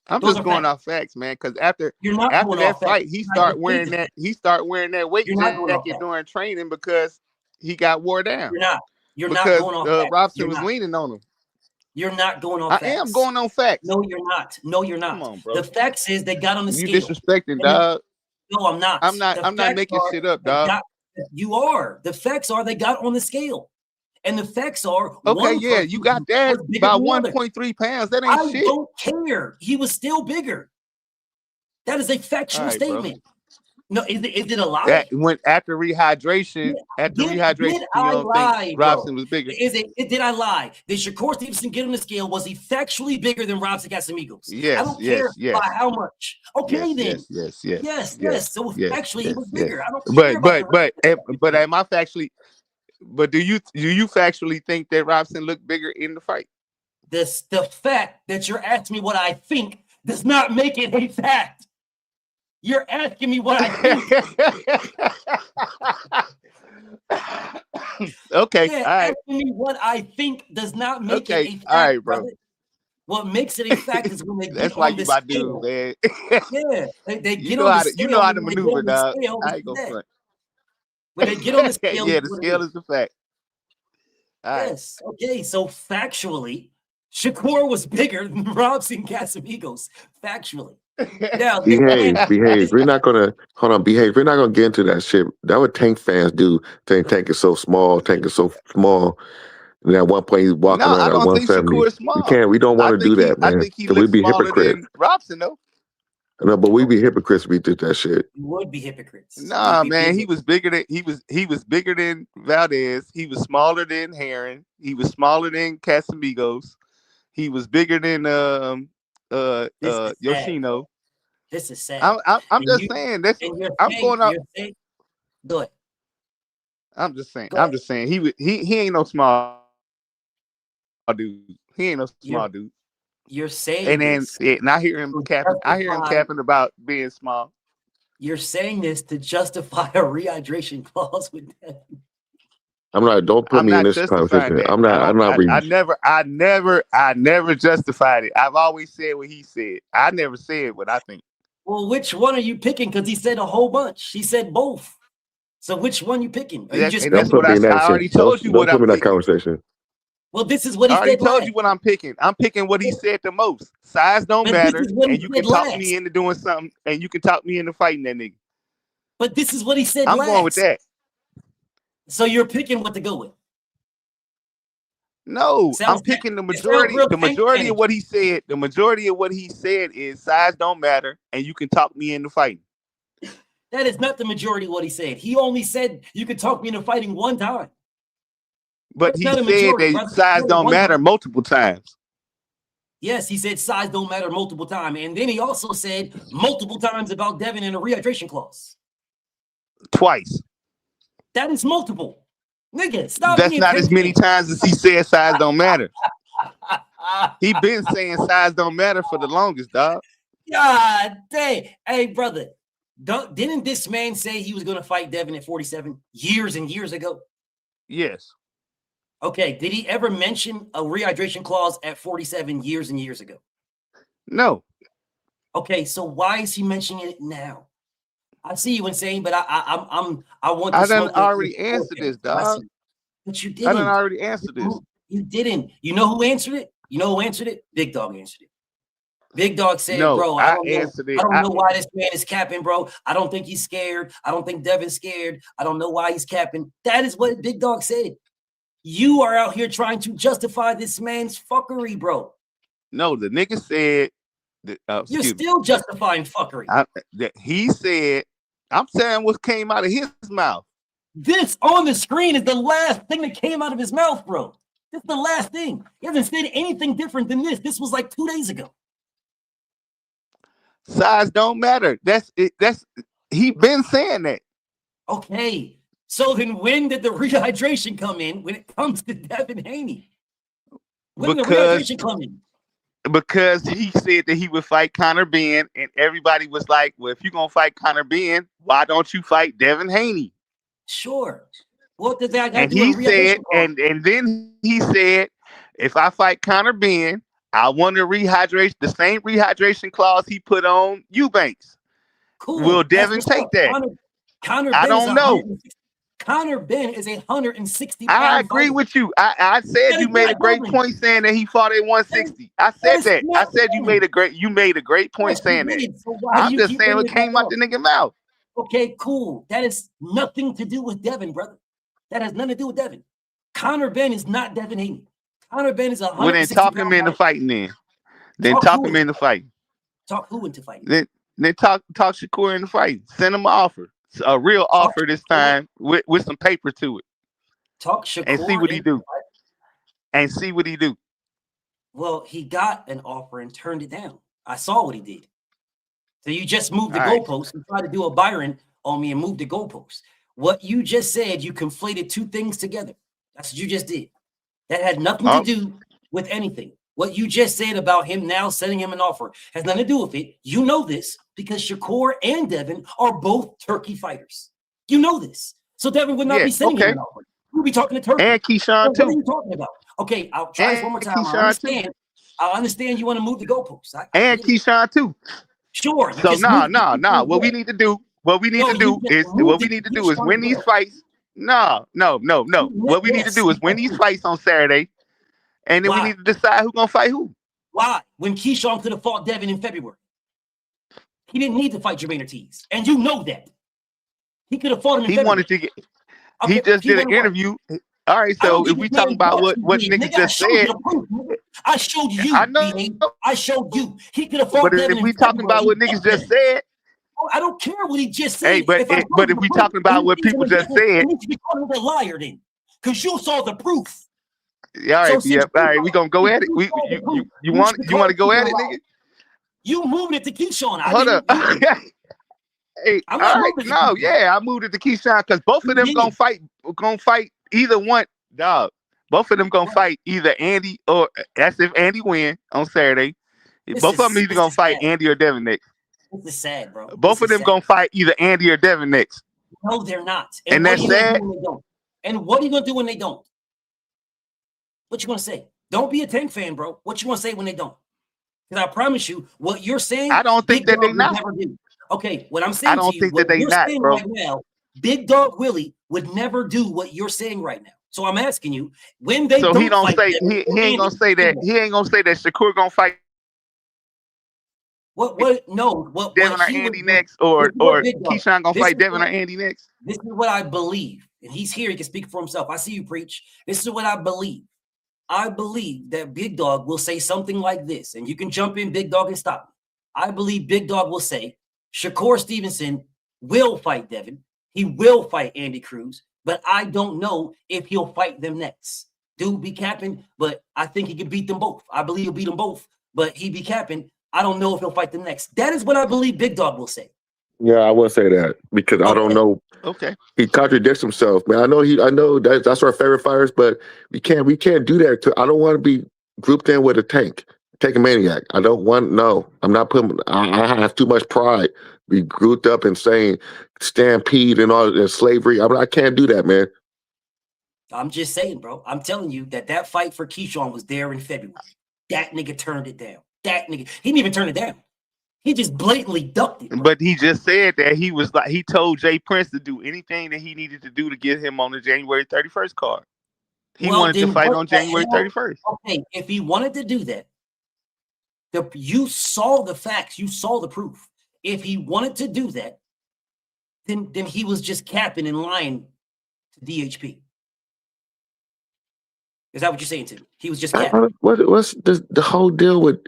I'm just going off facts, man. Because after that fight, he start wearing that weight jacket during training because he got wore down. You're not going off facts. Robson was leaning on him. You're not going on facts. I am going on facts. No, you're not. No, you're not. Come on, bro. The facts is they got on the scale. You disrespecting, dog. No, I'm not. I'm not making shit up, dog. You are. The facts are they got on the scale. And the facts are okay, yeah, you got that by 1.3 pounds. That ain't shit. I don't care. He was still bigger. That is a factual statement. Bro. No, is it a lie? That went after rehydration. Did I lie, Robson was bigger. Did I lie? Did Shakur Stevenson get on the scale? Was he factually bigger than Robson Casamigos? Yes. I don't care by how much. Okay, yes, then. Yes. So factually, he was bigger. I don't care. But am I factually? But do you factually think that Robson looked bigger in the fight? The fact that you're asking me what I think does not make it a fact. You're asking me what I think. Okay, yeah, all right. Asking me what I think does not make it a fact. All right, bro. Brother. What makes it a fact is when they get That's on like the my scale. dude, man. Yeah, they get on the scale. You know how to maneuver, dog. I ain't gonna front. When they get on the scale, yeah, the scale is the fact. All yes. Right. Okay. So factually, Shakur was bigger than Robson Casamigos. Factually. Now, behave. We're not gonna behave. We're not gonna get into that shit. That what Tank fans do. Tank is so small. Tank is so small. And at one point he's walking around at 170. We don't want to do that, man. I think he looks be smaller hypocrites. than Robson, though. No, but we'd be hypocrites if we did that shit. You would be hypocrites. Nah, man, he was bigger than bigger than Valdez. He was smaller than Heron. He was smaller than Casamigos. He was bigger than Yoshino. This is sad. I'm just saying. I'm going out. Go ahead. I'm just saying. He ain't no small dude. He ain't no small dude. You're saying, and I hear him capping. I hear him capping about being small. You're saying this to justify a rehydration clause with Devin. I'm not. Don't put me in this conversation. I'm not. I never justified it. I've always said what he said. I never said what I think. Well, which one are you picking? Because he said a whole bunch. He said both. So which one you picking? That's what I already told you. What I'm picking. Conversation. Well, this is what he said. I already told you what I'm picking. I'm picking what he said the most. Size don't matter, and you can talk me into doing something, and you can talk me into fighting that nigga. But this is what he said. I'm going with that. So you're picking what to go with? No, I'm picking the majority. The majority of what he said. The majority of what he said is size don't matter, and you can talk me into fighting. That is not the majority of what he said. He only said you could talk me into fighting one time. But he said that size don't matter multiple times. Yes, he said size don't matter multiple times. And then he also said multiple times about Devin in a rehydration clause. Twice. That is multiple. Nigga, stop. That's not as many times as he said size don't matter. He been saying size don't matter for the longest, dog. God dang. Hey, brother, didn't this man say he was going to fight Devin at 47 years and years ago? Yes. Okay, did he ever mention a rehydration clause at 47 years and years ago? No. Okay, so why is he mentioning it now? I see you insane, but I want I to done smoke. already answered this, dog. But you I done didn't. already answered this. You didn't. You know who answered it? You know who answered it? Big Dog answered it. Big Dog said, No, bro, I answered it. I don't know why this man is capping, bro. I don't think he's scared. I don't think Devin's scared. I don't know why he's capping. That is what Big Dog said. You are out here trying to justify this man's fuckery, bro. No, the nigga said you're still justifying fuckery. He said, I'm saying what came out of his mouth. This on the screen is the last thing that came out of his mouth, bro. This is the last thing. He hasn't said anything different than this. This was like 2 days ago. Size don't matter. That's it. He been saying that. Okay. So then when did the rehydration come in when it comes to Devin Haney? When did the rehydration come in? Because he said that he would fight Conor Benn, and everybody was like, well, if you're going to fight Conor Benn, why don't you fight Devin Haney? Sure. What did that and he said, and then he said, if I fight Conor Benn, I want to rehydrate the same rehydration clause he put on Eubanks. Cool. Will Devin take that? Conor I don't know. Conor Benn is 160 pound I agree fighter. With you. I said you made a great point saying that he fought at 160. I said that. I said you made a great point saying that. So I'm just saying what came out the nigga mouth. Okay, cool. That has nothing to do with Devin, brother. That has nothing to do with Devin. Conor Benn is not Devin Haney. Conor Benn is 160. Well, then talk him into fighting then. Then talk him into fighting. Talk who into fighting? Then talk Shakur into fighting. Send him an offer. A real offer this time with some paper to it. Talk Shakur and see what he do. And see what he do. Well, he got an offer and turned it down. I saw what he did. So you just moved the goalpost and tried to do a Byron on me and moved the goalpost. What you just said, you conflated two things together. That's what you just did. That had nothing to do with anything. What you just said about him now sending him an offer has nothing to do with it. You know this because Shakur and Devin are both Turkey fighters. You know this. So Devin would not be sending him an offer. We'll be talking to Turkey. And Keyshawn too. What are you talking about? Okay, I'll try this one more time. I understand you want to move the goalposts. And Keyshawn too. Sure. So no. What we need to do is win these fights. No. What we need to do is win these fights on Saturday. And then we need to decide who's going to fight who. Why? When Keyshawn could have fought Devin in February. He didn't need to fight Jermaine Ortiz. And you know that. He could have fought him in February. Wanted to get. He just did an interview. All right, so if we talk about what niggas just said. I showed you. I know. I showed you. He could have fought Devin in February. But if we talking about what niggas just said. I don't care what he just said. Hey, but if we talking about what people just said. You need to be calling him a liar then. Because you saw the proof. Yeah, all right, all right. We gonna go at it. You want to go at it, nigga? You moved it to Keyshawn. Hold up. Hey, all right, no, I moved it to Keyshawn because both of them gonna fight either one, dog. Both of them gonna fight either Andy or that's if Andy win on Saturday. Both of them either gonna fight Andy or Devin next. This is sad, bro. Both of them gonna fight either Andy or Devin next. No, they're not. And that's sad. And what are you gonna do when they don't? What you gonna say? Don't be a Tank fan, bro. What you gonna say when they don't? Because I promise you, what you're saying, I don't think that they not. Okay, what I'm saying, I don't think that they not, bro. Right now, Big Dog Willie would never do what you're saying right now. So I'm asking you, when they so he don't say he ain't gonna say that he ain't gonna say that Shakur gonna fight. What Devin or Andy next, or Keyshawn gonna fight Devin or Andy next? This is what I believe, and he's here. He can speak for himself. I see you preach. This is what I believe. I believe that Big Dog will say something like this, and you can jump in, Big Dog, and stop me. I believe Big Dog will say Shakur Stevenson will fight Devin. He will fight Andy Cruz, but I don't know if he'll fight them next. Dude be capping, but I think he can beat them both. I believe he'll beat them both, but he be capping. I don't know if he'll fight them next. That is what I believe Big Dog will say. Yeah, I will say that because I don't know. Okay. He contradicts himself, man. I know that's our favorite fighters, but we can't do that. I don't want to be grouped in with a Tank maniac. I don't want. No, I'm not putting. I have too much pride. Be grouped up and saying stampede and all and slavery. I can't do that, man. I'm just saying, bro. I'm telling you that fight for Keyshawn was there in February. That nigga turned it down. That nigga, he didn't even turn it down. He just blatantly ducked it. Bro. But he just said that he was like, he told Jay Prince to do anything that he needed to do to get him on the January 31st card. He wanted to fight on January 31st. Okay, if he wanted to do that, you saw the facts, you saw the proof. If he wanted to do that, then he was just capping and lying to DHP. Is that what you're saying to me? He was just capping. What's the whole deal with?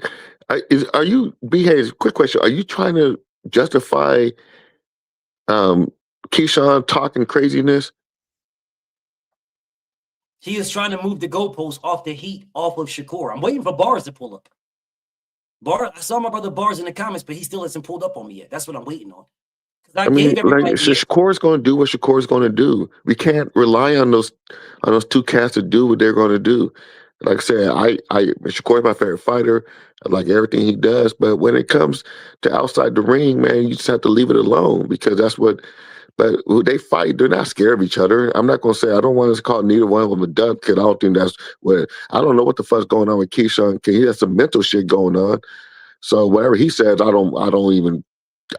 Are you B-Hayes? Quick question: are you trying to justify Keyshawn talking craziness? He is trying to move the goalposts off the heat off of Shakur. I'm waiting for Bars to pull up. I saw my brother Bars in the comments, but he still hasn't pulled up on me yet. That's what I'm waiting on. I mean, Shakur's going to do what Shakur's going to do. We can't rely on those two cats to do what they're going to do. Like I said, Shakur's my favorite fighter. I like everything he does, but when it comes to outside the ring, man, you just have to leave it alone because that's what. But they fight, they're not scared of each other. I'm not going to say I don't want to call neither one of them a duck because I don't think that's what. I don't know what the fuck's going on with Keyshawn. He has some mental shit going on. So whatever he says, I don't even.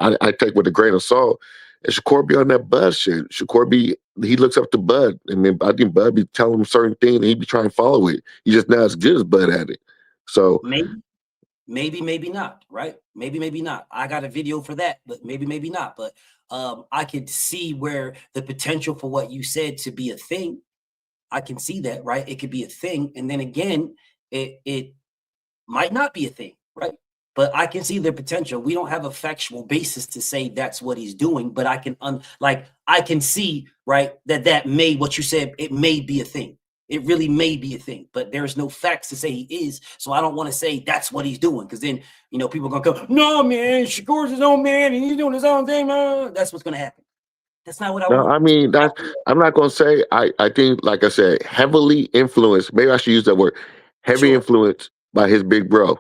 I take with a grain of salt. And Shakur be on that Bud shit. He looks up to Bud. I mean, I think Bud be telling him certain things and he be trying to follow it. He's just not as good as Bud at it. So maybe not, right? Maybe not. I got a video for that, but maybe not. But I could see where the potential for what you said to be a thing. I can see that, right? It could be a thing. And then again, it might not be a thing, right? But I can see the potential. We don't have a factual basis to say that's what he's doing, but I can I can see, right, that may, what you said, it may be a thing. It really may be a thing, but there's no facts to say he is. So I don't want to say that's what he's doing because then, people are going to go, no, man, Shakur's his own man and he's doing his own thing. That's what's going to happen. That's not what I want. I mean, I'm not going to say, I think, like I said, heavily influenced. Maybe I should use that word. Heavy influenced by his big bro.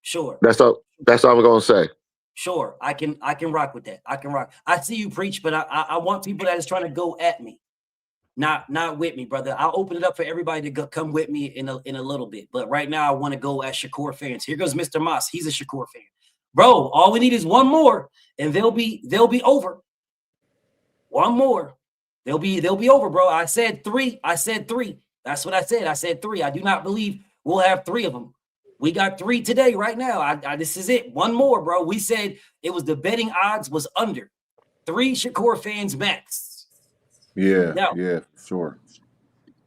Sure. That's all I'm gonna say. Sure. I can rock with that. I can rock. I see you preach, but I want people that is trying to go at me. Not with me, brother. I'll open it up for everybody to come with me in a little bit. But right now I want to go as Shakur fans. Here goes Mr. Moss. He's a Shakur fan. Bro, all we need is one more and they'll be over. One more. They'll be over, bro. I said three. That's what I said. I said three. I do not believe we'll have three of them. We got three today, right now. This is it. One more, bro. We said it was the betting odds was under 3 Shakur fans max. Yeah, sure.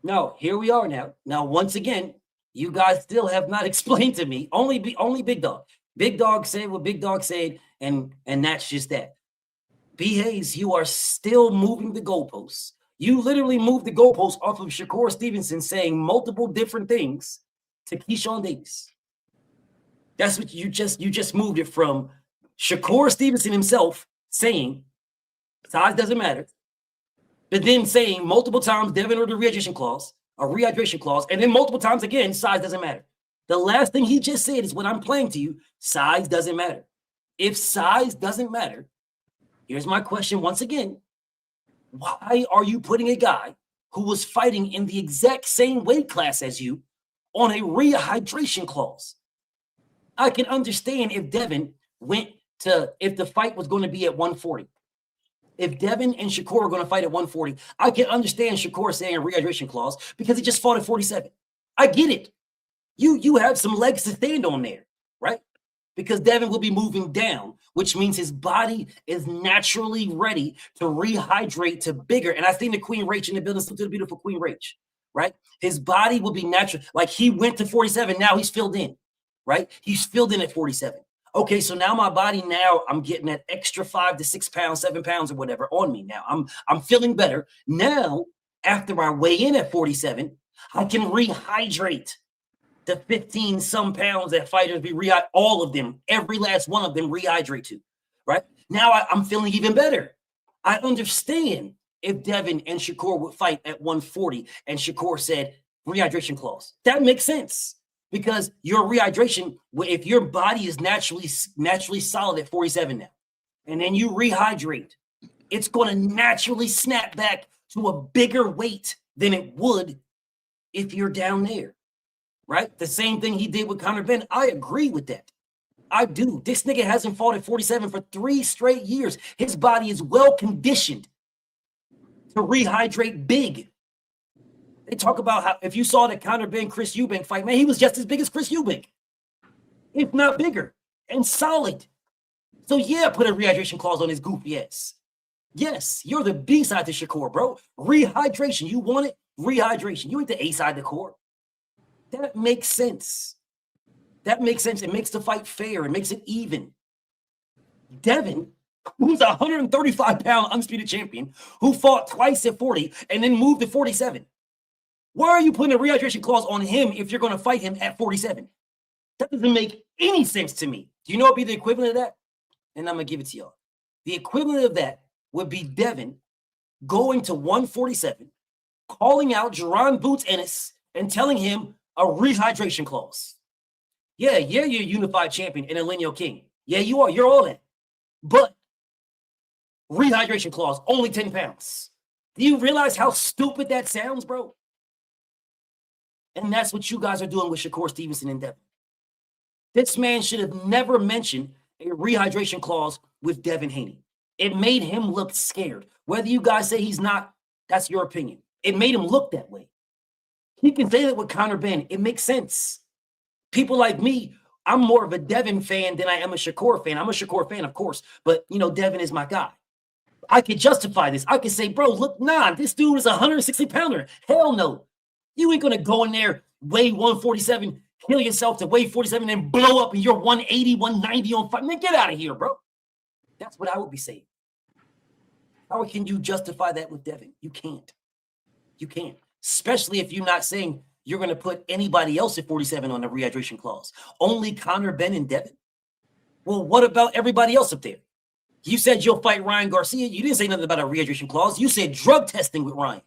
No, here we are now. Now, once again, you guys still have not explained to me. Only Big Dog. Big Dog said what Big Dog said, and that's just that. B. Hayes, you are still moving the goalposts. You literally moved the goalposts off of Shakur Stevenson saying multiple different things to Keyshawn Davis. That's what you just moved it from Shakur Stevenson himself saying size doesn't matter, but then saying multiple times Devin or the rehydration clause, and then multiple times again, size doesn't matter. The last thing he just said is what I'm playing to you, size doesn't matter. If size doesn't matter, here's my question once again. Why are you putting a guy who was fighting in the exact same weight class as you on a rehydration clause? I can understand if Devin if the fight was going to be at 140. If Devin and Shakur are going to fight at 140, I can understand Shakur saying a rehydration clause because he just fought at 47. I get it. You have some legs to stand on there, right? Because Devin will be moving down, which means his body is naturally ready to rehydrate to bigger. And I think the Queen Rach in the building, still to the beautiful Queen Rach, right? His body will be natural. Like he went to 47, now he's filled in. Right? He's filled in at 47. Okay, so now my body, I'm getting that extra 5 to 6 pounds, 7 pounds or whatever on me now. I'm feeling better. Now, after I weigh in at 47, I can rehydrate the 15 some pounds that fighters all of them, every last one of them rehydrate to, right? Now I'm feeling even better. I understand if Devin and Shakur would fight at 140 and Shakur said rehydration clause. That makes sense. Because your rehydration, if your body is naturally solid at 47 now, and then you rehydrate, it's going to naturally snap back to a bigger weight than it would if you're down there, right? The same thing he did with Conor Ben. I agree with that. I do. This nigga hasn't fought at 47 for 3 straight years. His body is well conditioned to rehydrate big. They talk about how if you saw the Conor Ben Chris Eubank fight, man, he was just as big as Chris Eubank, if not bigger, and solid. So yeah, put a rehydration clause on his goofy ass. Yes, you're the B side to Shakur, bro. Rehydration. You want it? Rehydration. You ain't the A side to core. That makes sense. That makes sense. It makes the fight fair. It makes it even. Devin, who's a 135-pound undisputed champion, who fought twice at 40 and then moved to 47. Why are you putting a rehydration clause on him if you're going to fight him at 47? That doesn't make any sense to me. Do you know what would be the equivalent of that? And I'm going to give it to y'all. The equivalent of that would be Devin going to 147, calling out Jerron Boots Ennis and telling him a rehydration clause. Yeah, you're a unified champion and a lineal king. Yeah, you are. You're all that. But rehydration clause, only 10 pounds. Do you realize how stupid that sounds, bro? And that's what you guys are doing with Shakur Stevenson and Devin. This man should have never mentioned a rehydration clause with Devin Haney. It made him look scared. Whether you guys say he's not, that's your opinion. It made him look that way. He can say that with Conor Ben. It makes sense. People like me, I'm more of a Devin fan than I am a Shakur fan. I'm a Shakur fan, of course, but, you know, Devin is my guy. I could justify this. I could say, bro, look, nah, this dude is a 160-pounder. Hell no. You ain't going to go in there, weigh 147, kill yourself to weigh 47 and blow up and you're 180, 190 on fight. Man, get out of here, bro. That's what I would be saying. How can you justify that with Devin? You can't. You can't. Especially if you're not saying you're going to put anybody else at 47 on the rehydration clause. Only Conor Ben and Devin? Well, what about everybody else up there? You said you'll fight Ryan Garcia. You didn't say nothing about a rehydration clause. You said drug testing with Ryan.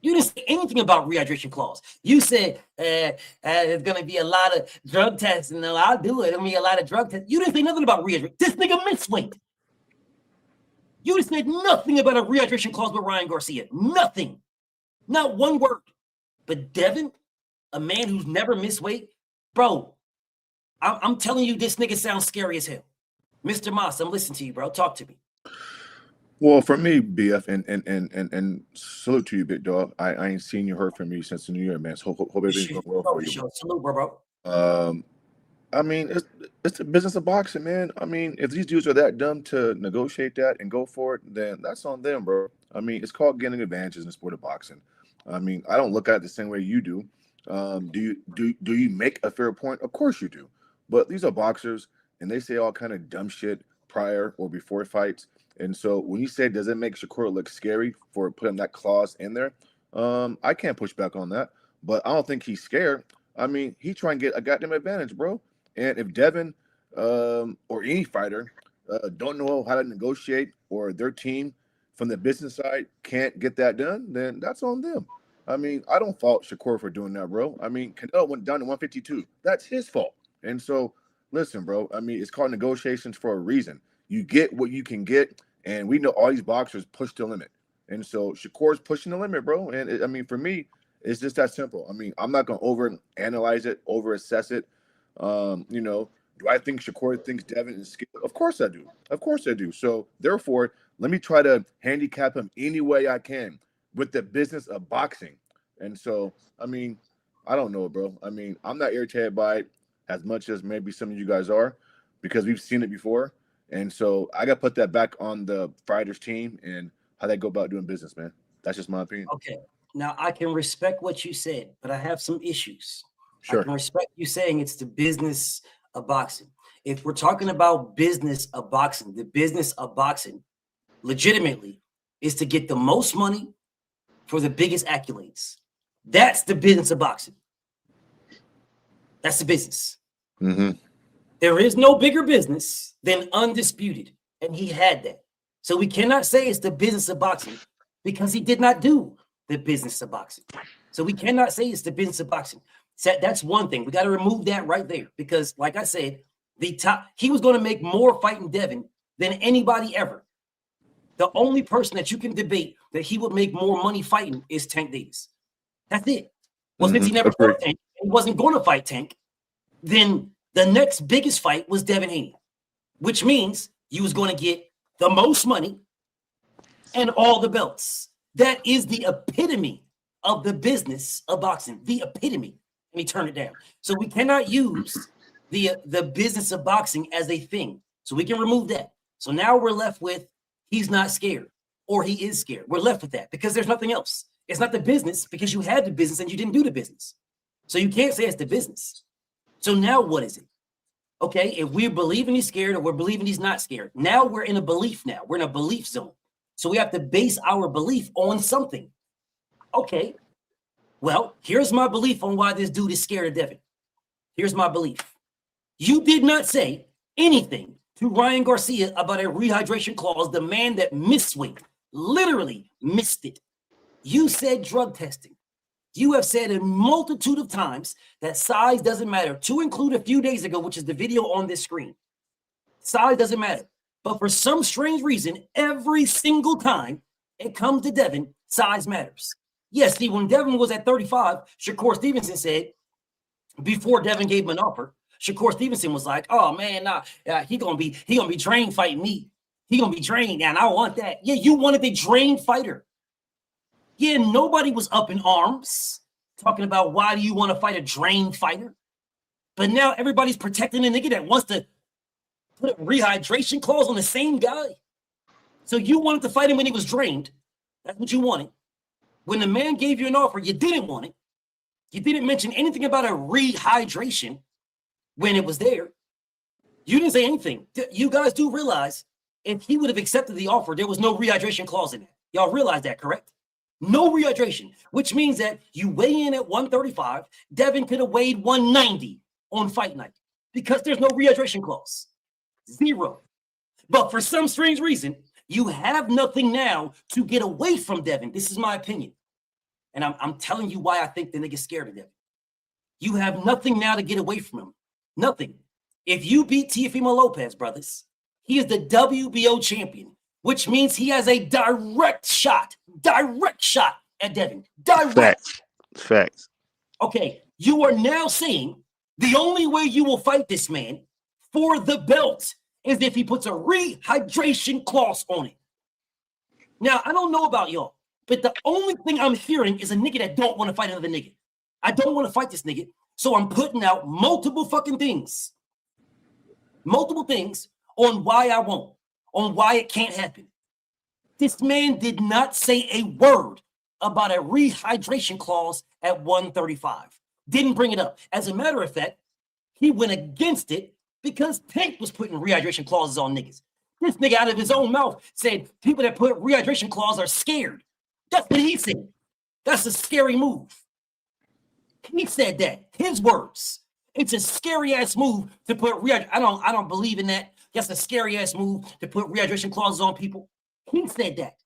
You didn't say anything about rehydration clause. You said there's going to be a lot of drug tests. No, I'll do it. There'll be a lot of drug tests. You didn't say nothing about rehydration. This nigga missed weight. You said nothing about a rehydration clause with Ryan Garcia. Nothing. Not one word. But Devin, a man who's never missed weight, bro, I'm telling you, this nigga sounds scary as hell. Mr. Moss, I'm listening to you, bro. Talk to me. Well, for me, BF, and salute to you, big dog. I ain't seen you, heard from you since the New Year, man. So hope everything's going well for you. Salute, bro. I mean, it's the business of boxing, man. I mean, if these dudes are that dumb to negotiate that and go for it, then that's on them, bro. I mean, it's called getting advantages in the sport of boxing. I mean, I don't look at it the same way you do. Do you make a fair point? Of course you do. But these are boxers, and they say all kind of dumb shit prior or before fights. And so when you say, does it make Shakur look scary for putting that clause in there? I can't push back on that. But I don't think he's scared. I mean, he trying to get a goddamn advantage, bro. And if Devin or any fighter don't know how to negotiate, or their team from the business side can't get that done, then that's on them. I mean, I don't fault Shakur for doing that, bro. I mean, Canelo went down to 152. That's his fault. And so, listen, bro, I mean, it's called negotiations for a reason. You get what you can get, and we know all these boxers push the limit. And so Shakur's pushing the limit, bro. And I mean, for me, it's just that simple. I mean, I'm not going to over-analyze it, over-assess it. You know, do I think Shakur thinks Devin is skilled? Of course I do. Of course I do. So, therefore, let me try to handicap him any way I can with the business of boxing. And so, I mean, I don't know, bro. I mean, I'm not irritated by it as much as maybe some of you guys are, because we've seen it before. And so I got to put that back on the fighters team and how they go about doing business, man. That's just my opinion. Okay. Now, I can respect what you said, but I have some issues. Sure. I can respect you saying it's the business of boxing. If we're talking about business of boxing, the business of boxing legitimately is to get the most money for the biggest accolades. That's the business of boxing. That's the business. Mm-hmm. There is no bigger business than undisputed, and he had that. So we cannot say it's the business of boxing because he did not do the business of boxing. So we cannot say it's the business of boxing. So that's one thing. We got to remove that right there because, like I said, he was going to make more fighting Devin than anybody ever. The only person that you can debate that he would make more money fighting is Tank Davis. That's it. Well, since he never fought Tank, he wasn't going to fight Tank, then The next biggest fight was Devin Haney, which means you was going to get the most money and all the belts. That is the epitome of the business of boxing. The epitome. Let me turn it down. So we cannot use the business of boxing as a thing. So we can remove that. So now we're left with he's not scared or he is scared. We're left with that because there's nothing else. It's not the business because you had the business and you didn't do the business. So you can't say it's the business. So now what is it? Okay, if we're believing he's scared or we're believing he's not scared, now we're in a belief now. We're in a belief zone. So we have to base our belief on something. Okay, well, here's my belief on why this dude is scared of Devin. Here's my belief. You did not say anything to Ryan Garcia about a rehydration clause, the man that missed weight, literally missed it. You said drug testing. You have said a multitude of times that size doesn't matter, to include a few days ago, which is the video on this screen. Size doesn't matter. But for some strange reason, every single time it comes to Devin, size matters. Yes, see, when Devin was at 35, Shakur Stevenson said, before Devin gave him an offer, Shakur Stevenson was like, oh man, nah, he gonna be trained fighting me. He gonna be trained, and I want that. Yeah, you wanted the trained fighter. Yeah, nobody was up in arms talking about why do you want to fight a drained fighter? But now everybody's protecting a nigga that wants to put a rehydration clause on the same guy. So you wanted to fight him when he was drained. That's what you wanted. When the man gave you an offer, you didn't want it. You didn't mention anything about a rehydration when it was there. You didn't say anything. You guys do realize if he would have accepted the offer, there was no rehydration clause in it. Y'all realize that, correct? No rehydration, which means that you weigh in at 135. Devin could have weighed 190 on fight night because there's no rehydration clause. Zero. But for some strange reason, you have nothing now to get away from Devin. This is my opinion. And I'm telling you why I think the nigga's scared of Devin. You have nothing now to get away from him. Nothing. If you beat Teofimo Lopez, brothers, he is the WBO champion, which means he has a direct shot at Devin. Direct. Facts. Okay, you are now saying the only way you will fight this man for the belt is if he puts a rehydration clause on it. Now, I don't know about y'all, but the only thing I'm hearing is a nigga that don't want to fight another nigga. I don't want to fight this nigga, so I'm putting out multiple things on why I won't, on why it can't happen. This man did not say a word about a rehydration clause at 135. Didn't bring it up. As a matter of fact, he went against it because Tank was putting rehydration clauses on niggas. This nigga out of his own mouth said people that put rehydration clause are scared. That's what he said. That's a scary move. He said that. His words. It's a scary ass move to put rehydration. I don't believe in that. That's a scary ass move to put rehydration clauses on people. He said that.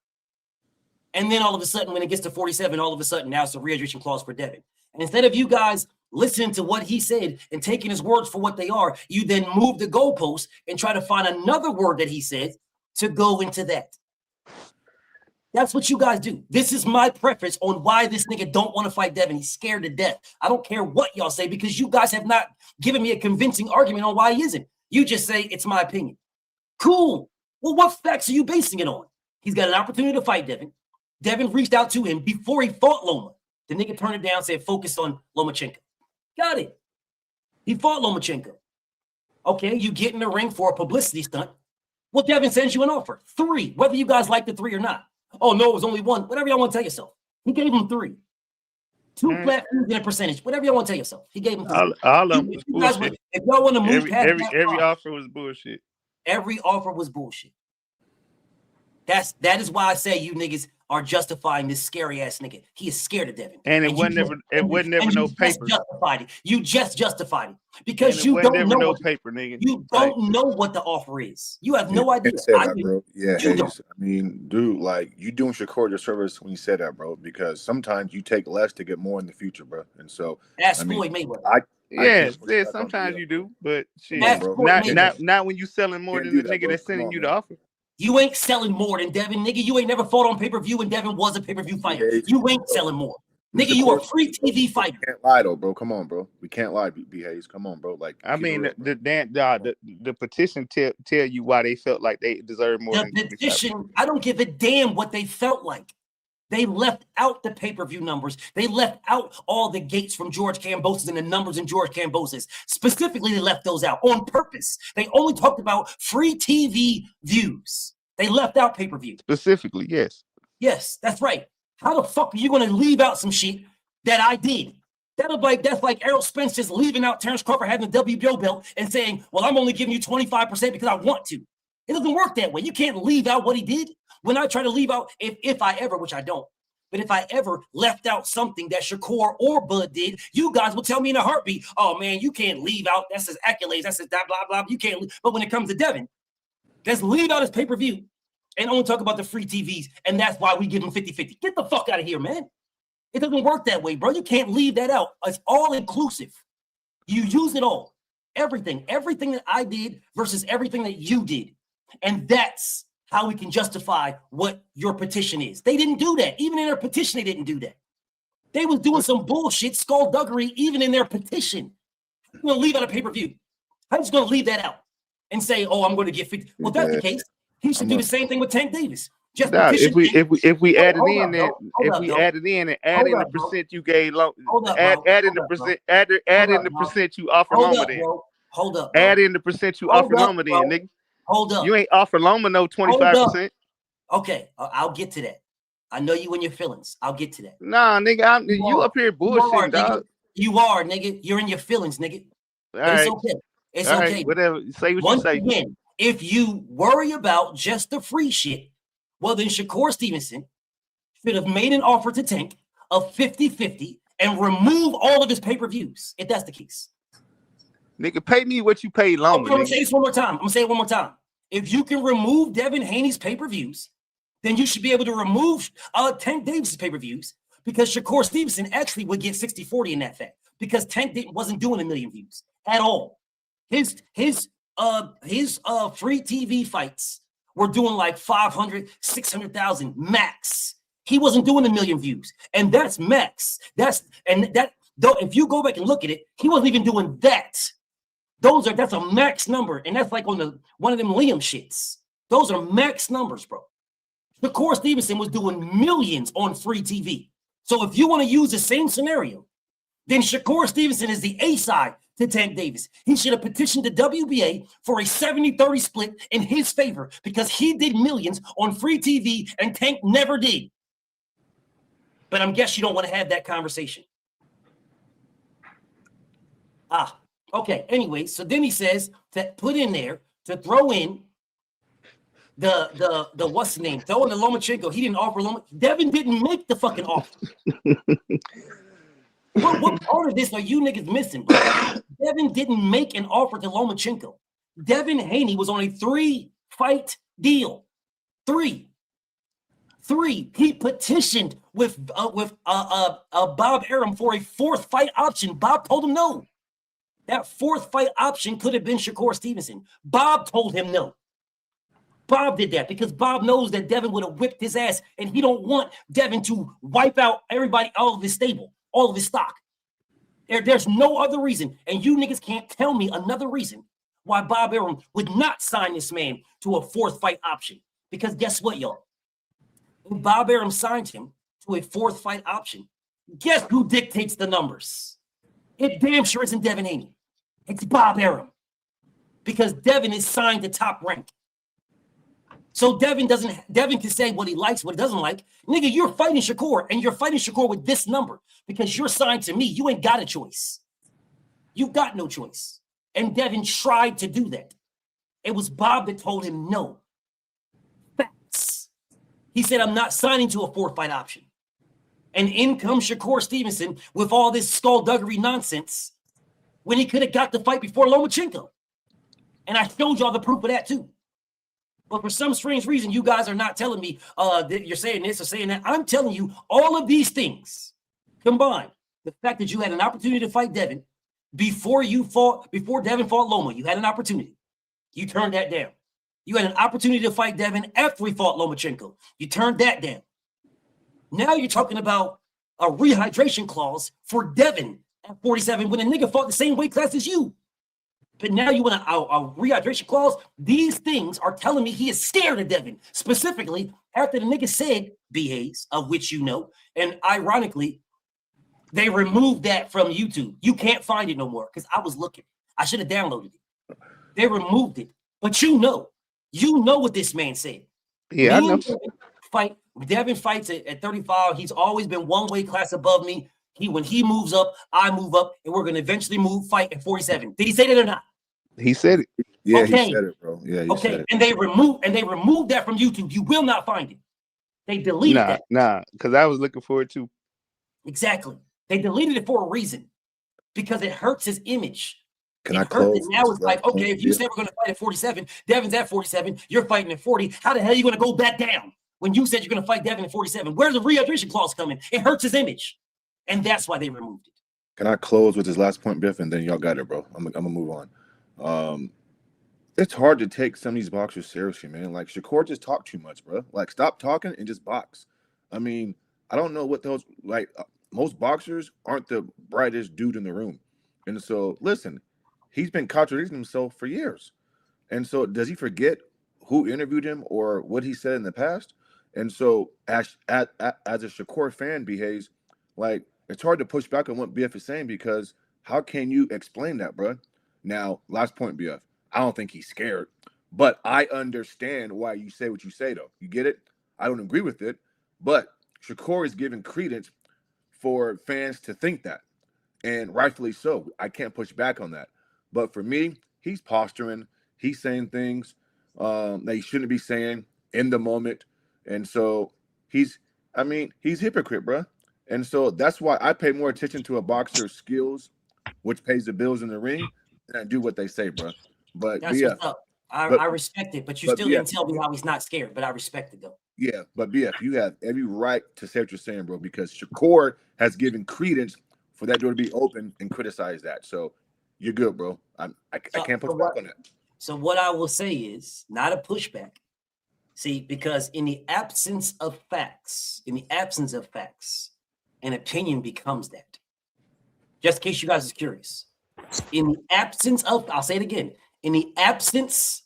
And then all of a sudden, when it gets to 47, all of a sudden now it's a rehydration clause for Devin. And instead of you guys listening to what he said and taking his words for what they are, you then move the goalpost and try to find another word that he said to go into that. That's what you guys do. This is my preference on why this nigga don't want to fight Devin. He's scared to death. I don't care what y'all say because you guys have not given me a convincing argument on why he isn't. You just say it's my opinion. Cool. Well, what facts are you basing it on? He's got an opportunity to fight Devin. Devin reached out to him before he fought Loma. The nigga turned it down, said focus on Lomachenko. Got it. He fought Lomachenko. Okay, you get in the ring for a publicity stunt. Well, Devin sends you an offer. 3, whether you guys like the 3 or not. Oh, no, it was only 1. Whatever y'all want to tell yourself. He gave him 3. 2 flat fees and a percentage. Whatever y'all want to tell yourself. He gave him 3. All of them was bullshit. If y'all want to move past every offer was bullshit. Every offer was bullshit. That is why I say you niggas are justifying this scary ass nigga. He is scared of Devin. And it wasn't never no paper. You just justified it because you don't know no paper, nigga. You don't know what the offer is. You have no idea. Bro. Yeah, I mean, dude, like you doing Shakur your service when you said that, bro. Because sometimes you take less to get more in the future, bro. And so that's Floyd Mayweather. Yeah, sometimes you do, but shit, not when you selling more than the nigga that's sending you the offer. You ain't selling more than Devin, nigga. You ain't never fought on pay-per-view and Devin was a pay-per-view fighter. You ain't selling more. Nigga, you are a free TV fighter. We can't lie though, bro. Come on, bro. We can't lie, B Hayes. Come on, bro. Like, I mean, real, the petition tell you why they felt like they deserve more than the petition. I don't give a damn what they felt like. They left out the pay-per-view numbers. They left out all the gates from George Kambosos and the numbers in George Kambosos. Specifically, they left those out on purpose. They only talked about free TV views. They left out pay-per-view. Specifically, yes. Yes, that's right. How the fuck are you going to leave out some shit that I did? That's like Errol Spence just leaving out Terrence Crawford having the WBO belt and saying, well, I'm only giving you 25% because I want to. It doesn't work that way. You can't leave out what he did. When I try to leave out, if I ever, which I don't, but if I ever left out something that Shakur or Bud did, you guys will tell me in a heartbeat, oh man, you can't leave out, that's his accolades, that's his blah, blah, blah. You can't leave. But when it comes to Devin, just leave out his pay-per-view and only talk about the free TVs, and that's why we give him 50-50. Get the fuck out of here, man. It doesn't work that way, bro. You can't leave that out. It's all inclusive. You use it all. Everything that I did versus everything that you did. And that's how we can justify what your petition is. They didn't do that. Even in their petition, they didn't do that. They was doing some bullshit, skullduggery, even in their petition. I'm going to leave out a pay-per-view. I'm just going to leave that out and say, oh, I'm going to get 50. Well, if that's the case, he should do the same thing with Tank Davis. Just if we add it in and add in the percent you gave add in the percent you offer Loma then. Hold up. Add in the percent you offer Loma then, nigga. Hold up. You ain't offer Loma no 25%. Okay, I'll get to that. I know you and your feelings. I'll get to that. Nah, nigga, you up here bullshitting, dog. You are, nigga. You're in your feelings, nigga. It's okay. It's all okay. Right, whatever. Say what Once you say. Again, if you worry about just the free shit, well, then Shakur Stevenson should have made an offer to Tank of 50-50 and remove all of his pay-per-views, if that's the case. Nigga, pay me what you paid Loma. I'm going to say this one more time. I'm going to say it one more time. If you can remove Devin Haney's pay-per-views, then you should be able to remove Tank Davis's pay-per-views, because Shakur Stevenson actually would get 60-40 in that fact, because Tank wasn't doing 1 million views at all. His free TV fights were doing like 500, 600,000 max. He wasn't doing 1 million views, and that's max. Though if you go back and look at it, he wasn't even doing that. That's a max number, and that's like on one of them Liam shits. Those are max numbers, bro. Shakur Stevenson was doing millions on free TV. So if you want to use the same scenario, then Shakur Stevenson is the A side to Tank Davis. He should have petitioned the WBA for a 70-30 split in his favor, because he did millions on free TV and Tank never did. But I guess you don't want to have that conversation. Okay. Anyway, so then he says to put in there, to throw in the what's the name? Throw in the Lomachenko. He didn't offer Loma. Devin didn't make the fucking offer. What part of this are you niggas missing, bro? Devin didn't make an offer to Lomachenko. Devin Haney was on a 3-fight deal. Three. He petitioned with Bob Arum for a 4th fight option. Bob told him no. That 4th fight option could have been Shakur Stevenson. Bob told him no. Bob did that because Bob knows that Devin would have whipped his ass, and he don't want Devin to wipe out everybody, all of his stable, all of his stock. There's no other reason, and you niggas can't tell me another reason why Bob Arum would not sign this man to a 4th fight option. Because guess what, y'all? When Bob Arum signed him to a 4th fight option, guess who dictates the numbers? It damn sure isn't Devin Haney. It's Bob Arum. Because Devin is signed to Top Rank. So Devin can say what he likes, what he doesn't like. Nigga, you're fighting Shakur, and you're fighting Shakur with this number because you're signed to me. You ain't got a choice. You got no choice. And Devin tried to do that. It was Bob that told him no. Facts. He said, I'm not signing to a 4th fight option. And in comes Shakur Stevenson with all this skullduggery nonsense when he could have got the fight before Lomachenko. And I showed y'all the proof of that too. But for some strange reason, you guys are not telling me that you're saying this or saying that. I'm telling you all of these things combined. The fact that you had an opportunity to fight Devin before Devin fought Loma, you had an opportunity. You turned that down. You had an opportunity to fight Devin after he fought Lomachenko. You turned that down. Now you're talking about a rehydration clause for Devin at 47 when a nigga fought the same weight class as you. But now you want a rehydration clause? These things are telling me he is scared of Devin, specifically after the nigga said B-Hayes, of which you know. And ironically, they removed that from YouTube. You can't find it no more because I was looking. I should have downloaded it. They removed it. But you know what this man said. Yeah, I know. Devin fights at 35. He's always been one weight class above me. When he moves up, I move up, and we're gonna eventually fight at 47. Did he say that or not? He said it. Yeah, Okay. he said it, bro. Yeah, he said it. And they removed that from YouTube. You will not find it. They deleted that. Nah, because I was looking for it too. Exactly. They deleted it for a reason because it hurts his image. Can I close? Now it's like, okay, if you say we're going to fight at 47, Devin's at 47, you're fighting at 40. How the hell are you going to go back down when you said you're going to fight Devin at 47? Where's the rehydration clause coming? It hurts his image. And that's why they removed it. Can I close with this last point, Biff? And then y'all got it, bro. I'm going to move on. It's hard to take some of these boxers seriously, man. Like, Shakur just talked too much, bro. Like, stop talking and just box. I mean, I don't know what those, like, most boxers aren't the brightest dude in the room. And so, listen, he's been contradicting himself for years. And so, does he forget who interviewed him or what he said in the past? And so, as a Shakur fan behaves, like, it's hard to push back on what BF is saying because how can you explain that, bro? Now, last point, BF. I don't think he's scared, but I understand why you say what you say, though. You get it? I don't agree with it, but Shakur is giving credence for fans to think that, and rightfully so. I can't push back on that. But for me, he's posturing. He's saying things that he shouldn't be saying in the moment. And so he's hypocrite, bro. And so that's why I pay more attention to a boxer's skills, which pays the bills in the ring, than I do what they say, bro. But that's BF, what's up. I respect it, but you still didn't tell me how he's not scared, but I respect it, though. Yeah, but BF, you have every right to say what you're saying, bro, because Shakur has given credence for that door to be open and criticize that. So you're good, bro. I can't push back on that. So what I will say is not a pushback. See, because in the absence of facts, an opinion becomes that. Just in case you guys are curious. In the absence of, I'll say it again, in the absence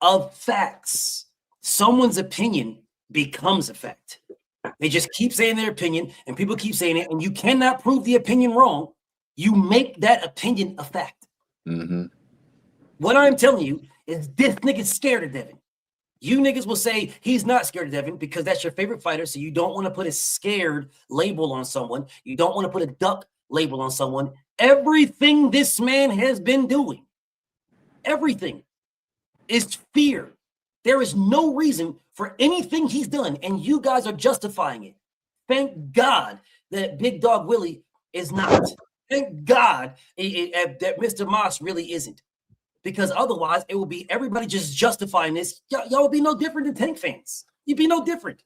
of facts, someone's opinion becomes a fact. They just keep saying their opinion, and people keep saying it, and you cannot prove the opinion wrong. You make that opinion a fact. Mm-hmm. What I'm telling you is this nigga's scared of Devin. You niggas will say he's not scared of Devin because that's your favorite fighter, so you don't want to put a scared label on someone. You don't want to put a duck label on someone. Everything this man has been doing, everything is fear. There is no reason for anything he's done, and you guys are justifying it. Thank God that Big Dog Willie is not. Thank God that Mr. Moss really isn't. Because otherwise, it will be everybody just justifying this. Y'all would be no different than Tank fans. You'd be no different.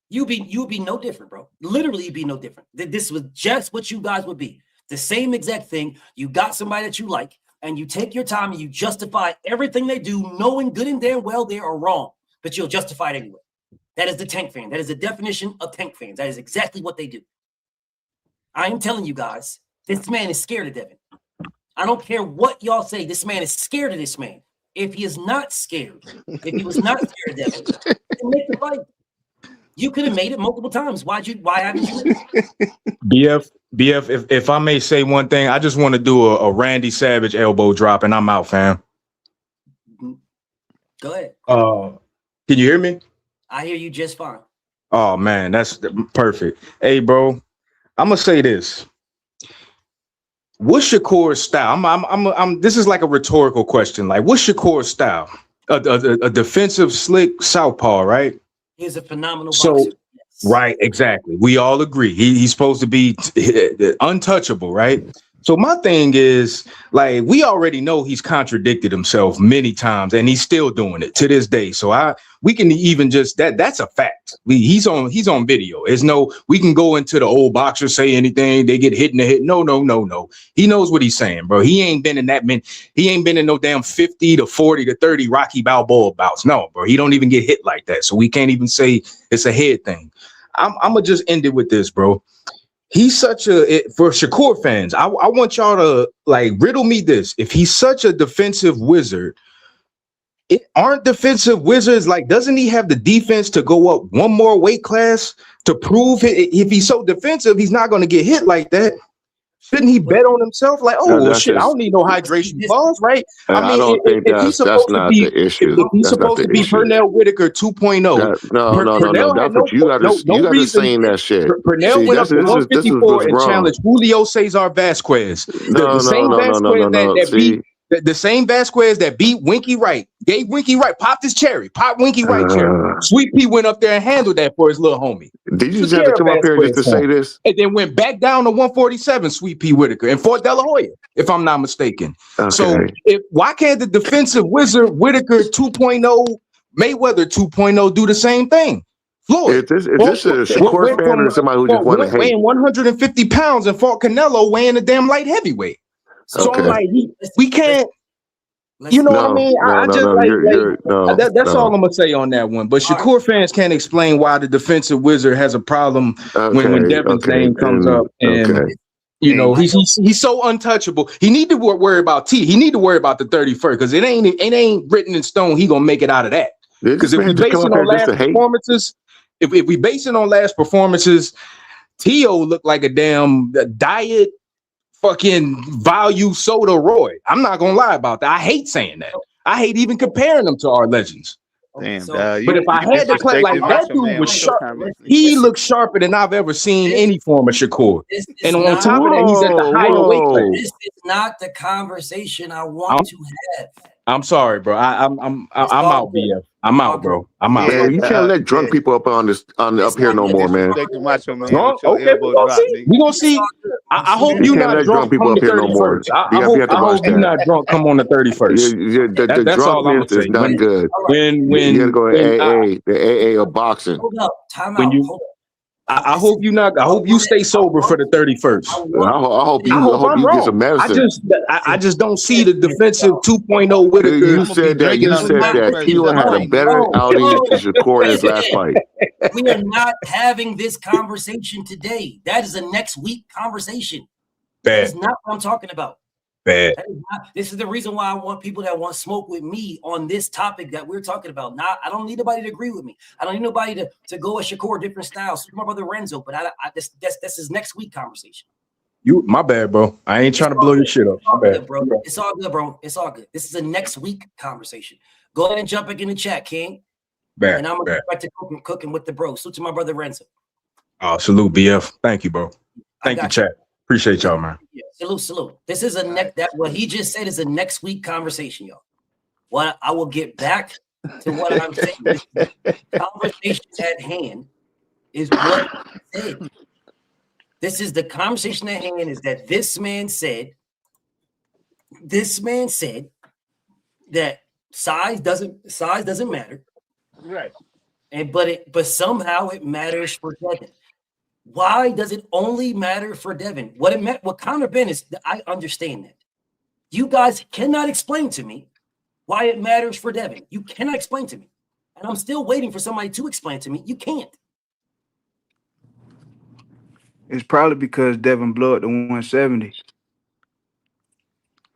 You'd be no different, bro. Literally, you'd be no different. This was just what you guys would be. The same exact thing. You got somebody that you like, and you take your time and you justify everything they do, knowing good and damn well they are wrong, but you'll justify it anyway. That is the Tank fan. That is the definition of Tank fans. That is exactly what they do. I am telling you guys, this man is scared of Devin. I don't care what y'all say. This man is scared of this man. If he is not scared, if he was not scared of Devin, then make the fight. You could have made it multiple times. Why haven't you? BF, if I may say one thing, I just want to do a Randy Savage elbow drop, and I'm out, fam. Go ahead. Can you hear me? I hear you just fine. Oh man, that's perfect. Hey, bro, I'm gonna say this. What's Shakur's style? This is like a rhetorical question. Like, what's Shakur's style? A defensive, slick southpaw, right? He's a phenomenal boxer. Yes. Right, exactly. We all agree. He's supposed to be untouchable, right? So my thing is, like, we already know he's contradicted himself many times, and he's still doing it to this day. So we can even just that's a fact. He's on video. We can go into the old boxer, say anything, they get hit in the head. No. He knows what he's saying, bro. He ain't been in that many. He ain't been in no damn 50 to 40 to 30 Rocky Balboa bouts. No, bro. He don't even get hit like that. So we can't even say it's a head thing. I'm gonna just end it with this, bro. He's such for Shakur fans. I want y'all to like riddle me this. If he's such a defensive wizard, aren't defensive wizards like? Doesn't he have the defense to go up one more weight class to prove it? If he's so defensive, he's not going to get hit like that. Shouldn't he bet on himself? Like, oh well, shit, I don't need no hydration balls, right? I mean, don't think if he's supposed to be, if he's supposed to be Pernell Whitaker 2.0, no. That's what you got to saying that shit. Pernell went up to 154 and challenged Julio Cesar Vasquez. The same Vasquez that beat. The same Vasquez that beat Winky Wright, gave Winky Wright, popped his cherry, popped Winky Wright cherry. Sweet Pea went up there and handled that for his little homie. Did you just have to come up here just to say this? And then went back down to 147, Sweet Pea Whitaker, and fought De La Hoya, if I'm not mistaken. Okay. So why can't the defensive wizard Whitaker 2.0, Mayweather 2.0 do the same thing? Floyd. Is this a Shakur fan or somebody who just want to hate? Weighing 150 pounds and fought Canelo weighing a damn light heavyweight. So I'm like, we can't, you know what I mean? That's all I'm gonna say on that one. But Shakur fans can't explain why the defensive wizard has a problem when Devin's name comes up, and you know he's so untouchable. He need to worry about He need to worry about the 31st because it ain't written in stone. He gonna make it out of that. Because if we base it on last performances, if we base it on last performances, T.O. looked like a damn diet. Fucking value soda Roy. I'm not gonna lie about that. I hate saying that. I hate even comparing them to our legends. Damn, but if I had to play like that dude was sharp, he looks sharper than I've ever seen any form of Shakur. And on top of that, he's at the higher weight class. This is not the conversation I want to have. I'm sorry, bro. I'm out, BF. I'm out, bro. I'm out. Man, you can't let drunk people up on up here no more, man. Drunk? Okay, we gonna see. I hope you're not drunk people up here no more. I hope you're not drunk. Come on the 31st. The drunkenness is not good. When you gotta go to AA, the AA of boxing. Hold up, time out. I hope you not. I hope you stay sober for the 31st. I hope you get some medicine. I just don't see the defensive 2.0 Whitaker. You said that Tio had a better outing than Shakur in his last fight. We are not having this conversation today. That is a next week conversation. That is not what I'm talking about. Bad. This is the reason why I want people that want smoke with me on this topic that we're talking about. Now, I don't need nobody to agree with me. I don't need nobody to go with Shakur different styles. So my brother Renzo, but that's his next week conversation. My bad, bro. I ain't trying to blow your shit up. My bad, bro. It's all good, bro. It's all good. This is a next week conversation. Go ahead and jump back in the chat, King. Bad. And I'm gonna get back to cooking with the bro. Salute to my brother Renzo. Oh, salute, BF. Thank you, bro. Thank you, chat. Appreciate y'all, man. Yeah, salute. This is what he just said is a next week conversation, y'all. What I will get back to what I'm saying. The conversation at hand is what he said. This is the conversation at hand is that this man said that size doesn't matter. Right. But somehow it matters for Devin. Why does it only matter for Devin? What Conor Ben is, I understand that. You guys cannot explain to me why it matters for Devin. You cannot explain to me. And I'm still waiting for somebody to explain to me. You can't. It's probably because Devin blew up to 170.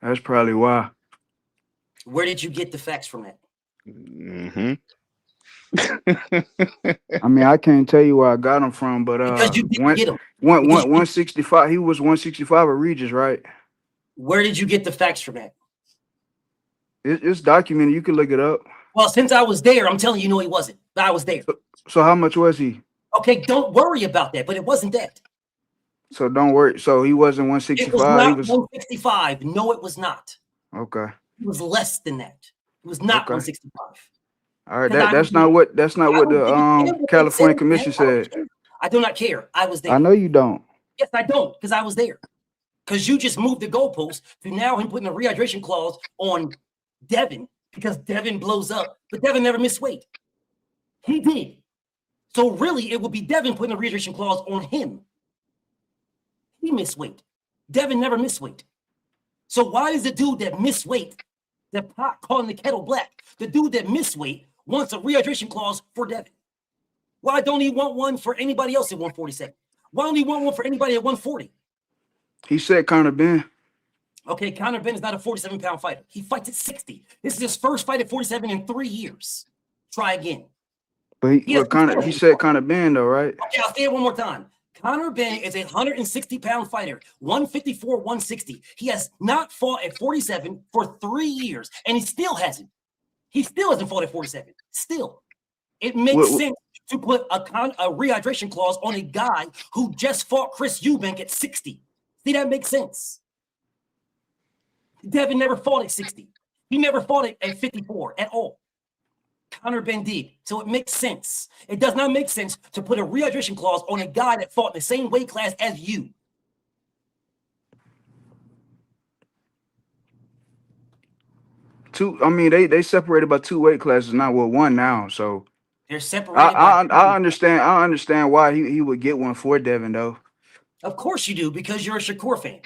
That's probably why. Where did you get the facts from that? Mm-hmm. I mean, I can't tell you where I got him from, but because you didn't get him. 165. He was 165 at Regis, right? Where did you get the facts from that? It's documented. You can look it up. Well, since I was there, I'm telling you, no, he wasn't. But I was there. So how much was he? Okay, don't worry about that. But it wasn't that. So don't worry. So he wasn't 165. It was not 165. No, it was not. Okay. It was less than that. It was not 165. All right, that's not what the California Commission said. I do not care. I was there. I know you don't. Yes, I don't, because I was there. Because you just moved the goalpost to now him putting a rehydration clause on Devin because Devin blows up, but Devin never missed weight. He did. So really, it would be Devin putting a rehydration clause on him. He missed weight. Devin never missed weight. So why is the dude that missed weight, the pot calling the kettle black, the dude that missed weight, wants a rehydration clause for Devin? Why don't he want one for anybody else at 147? Why don't he want one for anybody at 140? He said Conor Ben. Okay, Conor Ben is not a 47-pound fighter. He fights at 60. This is his first fight at 47 in 3 years. Try again. But he said Conor Ben though, right? Okay, I'll say it one more time. Conor Ben is a 160-pound fighter, 154, 160. He has not fought at 47 for 3 years, and he still hasn't. He still hasn't fought at 47. Still. It makes sense to put a rehydration clause on a guy who just fought Chris Eubank at 60. See, that makes sense. Devin never fought at 60. He never fought at 54 at all. Conor Ben did. So it makes sense. It does not make sense to put a rehydration clause on a guy that fought in the same weight class as you. I mean, they separated by 2 weight classes, not with 1 now. So they're separated. I understand. I understand why he would get one for Devin though. Of course you do, because you're a Shakur fan.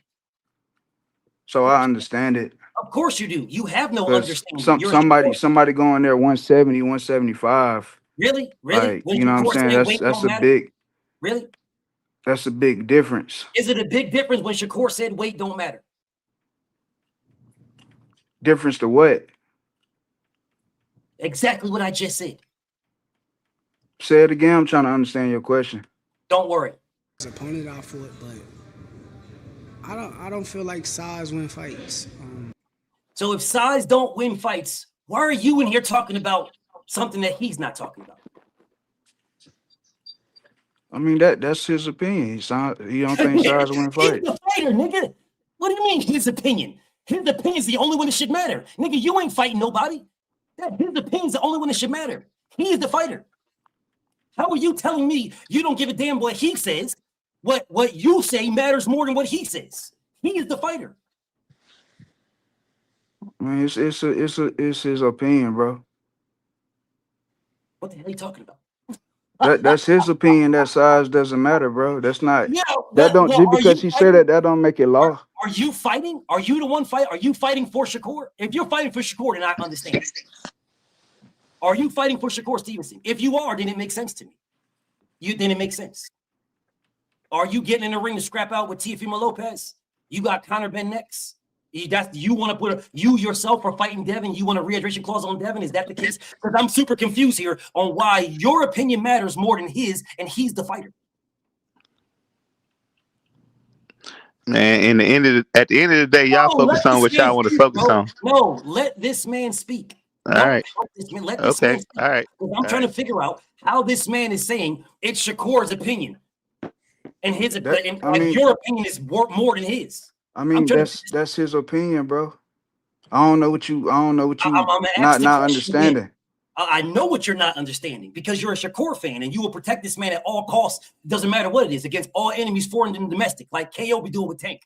So I understand it. Of course you do. You have no understanding. Somebody going there 170, 175. Really? Like, you know what I'm saying? That's a big. Really? That's a big difference. Is it a big difference when Shakur said weight don't matter? Difference to what? Exactly what I just said. Say it again. I'm trying to understand your question. Don't worry. His opponent out for it, but I don't feel like size win fights. So if size don't win fights, why are you in here talking about something that he's not talking about? I mean, that's his opinion. He don't think size win fights. He's the fighter, nigga. What do you mean his opinion? His opinion is the only one that should matter. Nigga, you ain't fighting nobody. His opinion is the only one that should matter. He is the fighter. How are you telling me you don't give a damn what he says? What you say matters more than what he says. He is the fighter. I mean, it's his opinion, bro. What the hell are you talking about? That's his opinion. That size doesn't matter, bro. That's not. Yeah, Just because he said that don't make it law. Are you fighting? Are you the one fight? Are you fighting for Shakur? If you're fighting for Shakur, then I understand. Are you fighting for Shakur Stevenson? If you are, then it makes sense to me. Then it makes sense. Are you getting in the ring to scrap out with Teofimo Lopez? You got Conor Ben next. You want to put you yourself are fighting Devin? You want a rehydration clause on Devin? Is that the case? Because I'm super confused here on why your opinion matters more than his, and he's the fighter. Man, at the end of the day, y'all focus on what y'all want to focus on. No, let this man speak. All right. Let this man speak. All right. I'm trying to figure out how this man is saying it's Shakur's opinion, and your opinion is more than his. I mean, that's his opinion, bro. I don't know what you not understanding. I know what you're not understanding because you're a Shakur fan and you will protect this man at all costs. It doesn't matter what it is, against all enemies, foreign and domestic, like KO be doing with Tank.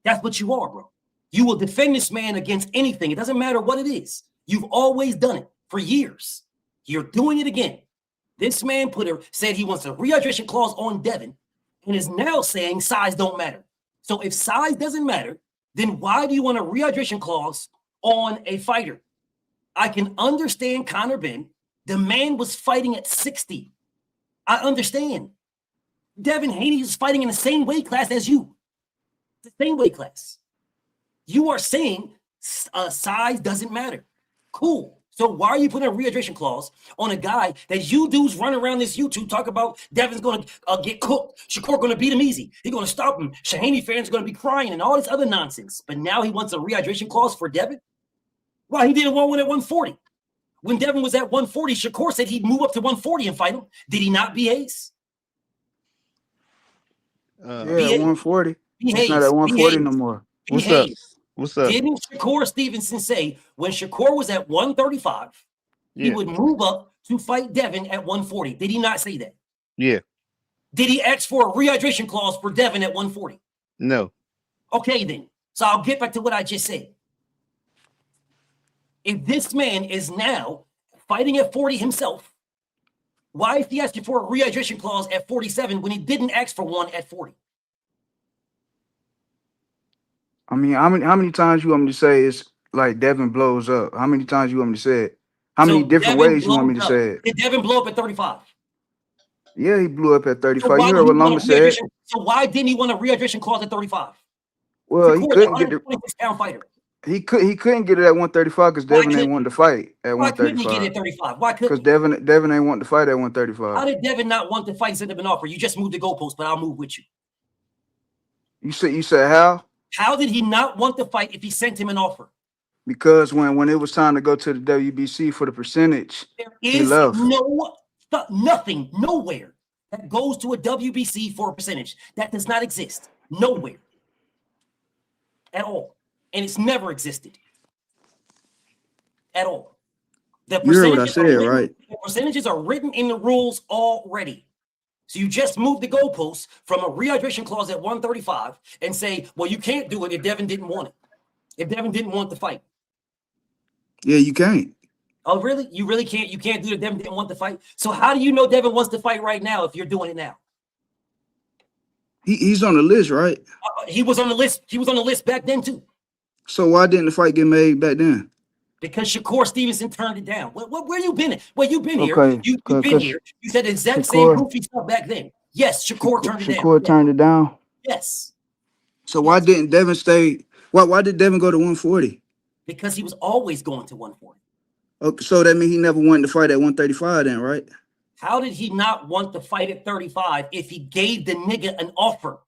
That's what you are, bro. You will defend this man against anything. It doesn't matter what it is. You've always done it for years. You're doing it again. This man said he wants a rehydration clause on Devin and is now saying size don't matter. So if size doesn't matter, then why do you want a rehydration clause on a fighter? I can understand Conor Ben. The man was fighting at 60. I understand. Devin Haney is fighting in the same weight class as you. The same weight class. You are saying size doesn't matter. Cool. So why are you putting a rehydration clause on a guy that you dudes run around this YouTube talk about Devin's going to get cooked. Shakur going to beat him easy. He's going to stop him. Shahaney fans are going to be crying and all this other nonsense. But now he wants a rehydration clause for Devin? Why he didn't want one at 140? When Devin was at 140, Shakur said he'd move up to 140 and fight him. Did he not, B-Hayes? Yeah, 140. He's not at 140 no more. What's up? Didn't Shakur Stevenson say when Shakur was at 135, he would move up to fight Devin at 140? Did he not say that? Yeah. Did he ask for a rehydration clause for Devin at 140? No. Okay, then. So I'll get back to what I just said. If this man is now fighting at 40 himself, why is he asking for a rehydration clause at 47 when he didn't ask for one at 40? I mean, how many times you want me to say it's like Devin blows up? How many times you want me to say it? How many different ways you want me to say it? Did Devin blow up at 35? Yeah, he blew up at So 35. why You would heard he what want Loma a said. rehydration? So why didn't he want a rehydration clause at 35? Well, he Shakur is a couldn't get it. 126-pound fighter. He couldn't get it at 135 because Why Devin ain't couldn't wanting to fight at Why couldn't he get it 135. at 35? Why Because couldn't he? Devin ain't wanting to fight at How 135. did Devin not want to fight instead of an offer? You just moved the goalpost, but I'll move with you. You said how? How did he not want to fight if he sent him an offer? Because when it was time to go to the WBC for the percentage, There he is left. nothing, nowhere that goes to a WBC for a percentage. That does not exist. Nowhere. At all. And it's never existed. At all. The You heard what I percentages, said, right? the percentages are written in the rules already. So you just move the goalposts from a rehydration clause at 135 and say, well, you can't do it if Devin didn't want it. If Devin didn't want the fight. Yeah, you can't. Oh, really? You really can't? You can't do it if Devin didn't want the fight? So how do you know Devin wants to fight right now if you're doing it now? He's on the list, right? He was on the list. He was on the list back then too. So why didn't the fight get made back then? Because Shakur Stevenson turned it down. Where you been? Well, you've been here. Okay, You've been here. You said the exact same goofy stuff back then. Yes, Shakur turned it down. Shakur turned it down. Yes. So why didn't Devin stay? Why did Devin go to 140? Because he was always going to 140. Okay, so that means he never wanted to fight at 135 then, right? How did he not want to fight at 35 if he gave the nigga an offer?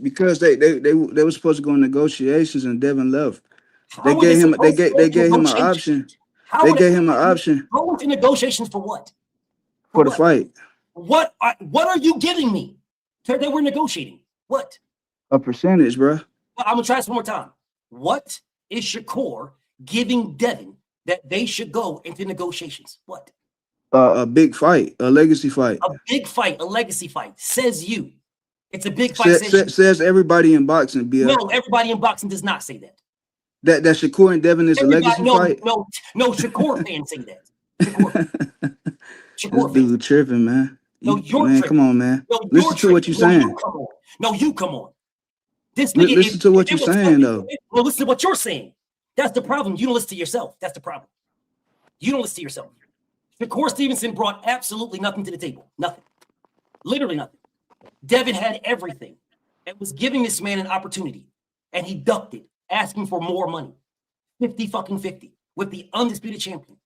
Because they were supposed to go in negotiations and Devin left. How They were gave him supposed to go they into gave him an negotiations? option. How They would gave him an option go into negotiations for what? for the what? fight. What are you giving me? They were negotiating. What? A percentage, bro. I'm gonna try this one more time. What is Shakur giving Devin that they should go into negotiations? What? A big fight, a legacy fight. A big fight, a legacy fight. Says you. It's a big fight. Says everybody in boxing, BF. No, everybody in boxing does not say that. That Shakur and Devin is a legacy fight. No, Shakur fans say that. Shakur This dude tripping, man. No, you're man, tripping. come on, man. No, Listen to what you're saying. You come on. This nigga. Listen to what you're saying, though. Well, listen to what you're saying. That's the problem. You don't listen to yourself. That's the problem. You don't listen to yourself. Shakur Stevenson brought absolutely nothing to the table. Nothing. Literally nothing. Devin had everything and was giving this man an opportunity, and he ducked it, asking for more money. 50-50 with the undisputed champion.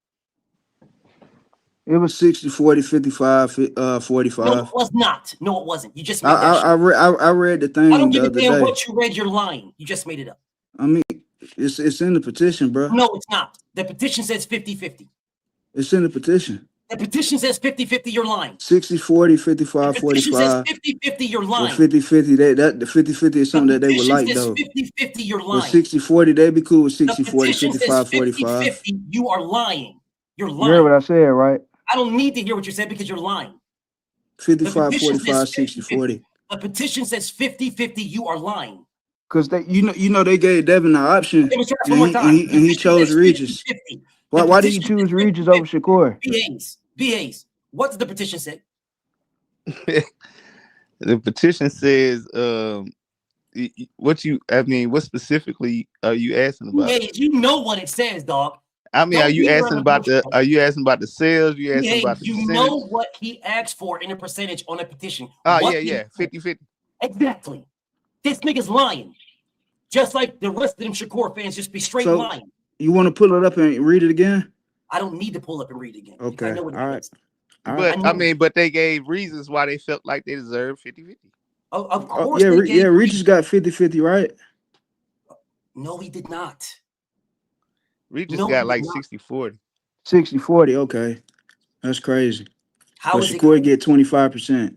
It was 60, 40, 55, 45. No, it was not. No, it wasn't. You just made that shit. I read the thing. I don't give a the damn other day. what you read. You're lying. You just made it up. I mean, it's in the petition, bro. No, it's not. The petition says 50-50. It's in the petition. The petition says 50-50. You're lying. 60, 40, 55, The petition 45. says 50-50. You're lying. 50-50. That the 50-50 is something that they would like, says though. 50-50. You're With lying. 60-40, they'd be cool with 60, The 40, petition 55, says 45. 50-50. You are lying. You're You lying. heard what I said, right? I don't need to hear what you said because you're lying. 55, petition 45, says 60, 40. The petition says 50-50. You are lying. Because they, you know, they gave Devin the option, Let me try this one more time. and he chose Regis. 50-50. Why did he choose Regis over Shakur? BAs. What does the petition say? The petition says, what specifically are you asking about? Hey, you know what it says, dog. I mean, are you asking about the sales? You asking about the you percentage? know what he asked for in a percentage on a petition. Oh, What yeah, 50-50. Exactly. This nigga's lying. Just like the rest of them Shakur fans just be straight So, lying. You want to pull it up and read it again? I don't need to pull up and read it again. Okay. I know what it All right. is. But they gave reasons why they felt like they deserved 50-50. Of course. Regis got 50-50, right? No, he did not. Regis No, got he like did not. 60-40. 60-40, okay. That's crazy. How But is it? Shakur get 25%.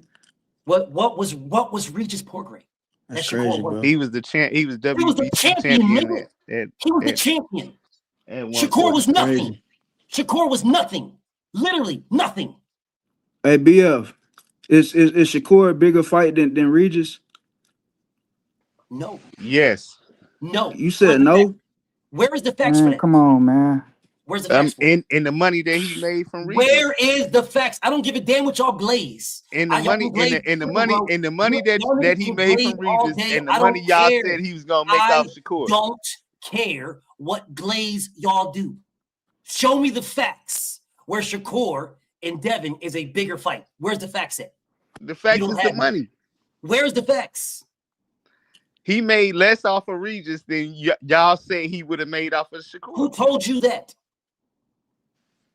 What was Regis Porgray? That's Shakur crazy, was. bro. He was the champ. He was He was the WBC champion, nigga. He was the at champion. at Shakur was 140. nothing. Crazy. Shakur was nothing. Literally nothing. Hey, BF, is Shakur a bigger fight than Regis? No. Yes. No. You said no? Where is the facts for Man, that? come on, man. Where's the facts for it? In the money that he made from Regis. Where is the facts? I don't give a damn what y'all glaze. In the Y'all money, can glaze in the too, money, bro. in the money Y'all that he can made glaze from all Regis, day. and the I money don't y'all care. said he was gonna make I off Shakur. don't care what glaze y'all do. Show me the facts where Shakur and Devin is a bigger fight. Where's the facts at? The fact is the money. Where's the facts? He made less off of Regis than y'all said he would have made off of Shakur. Who told you that?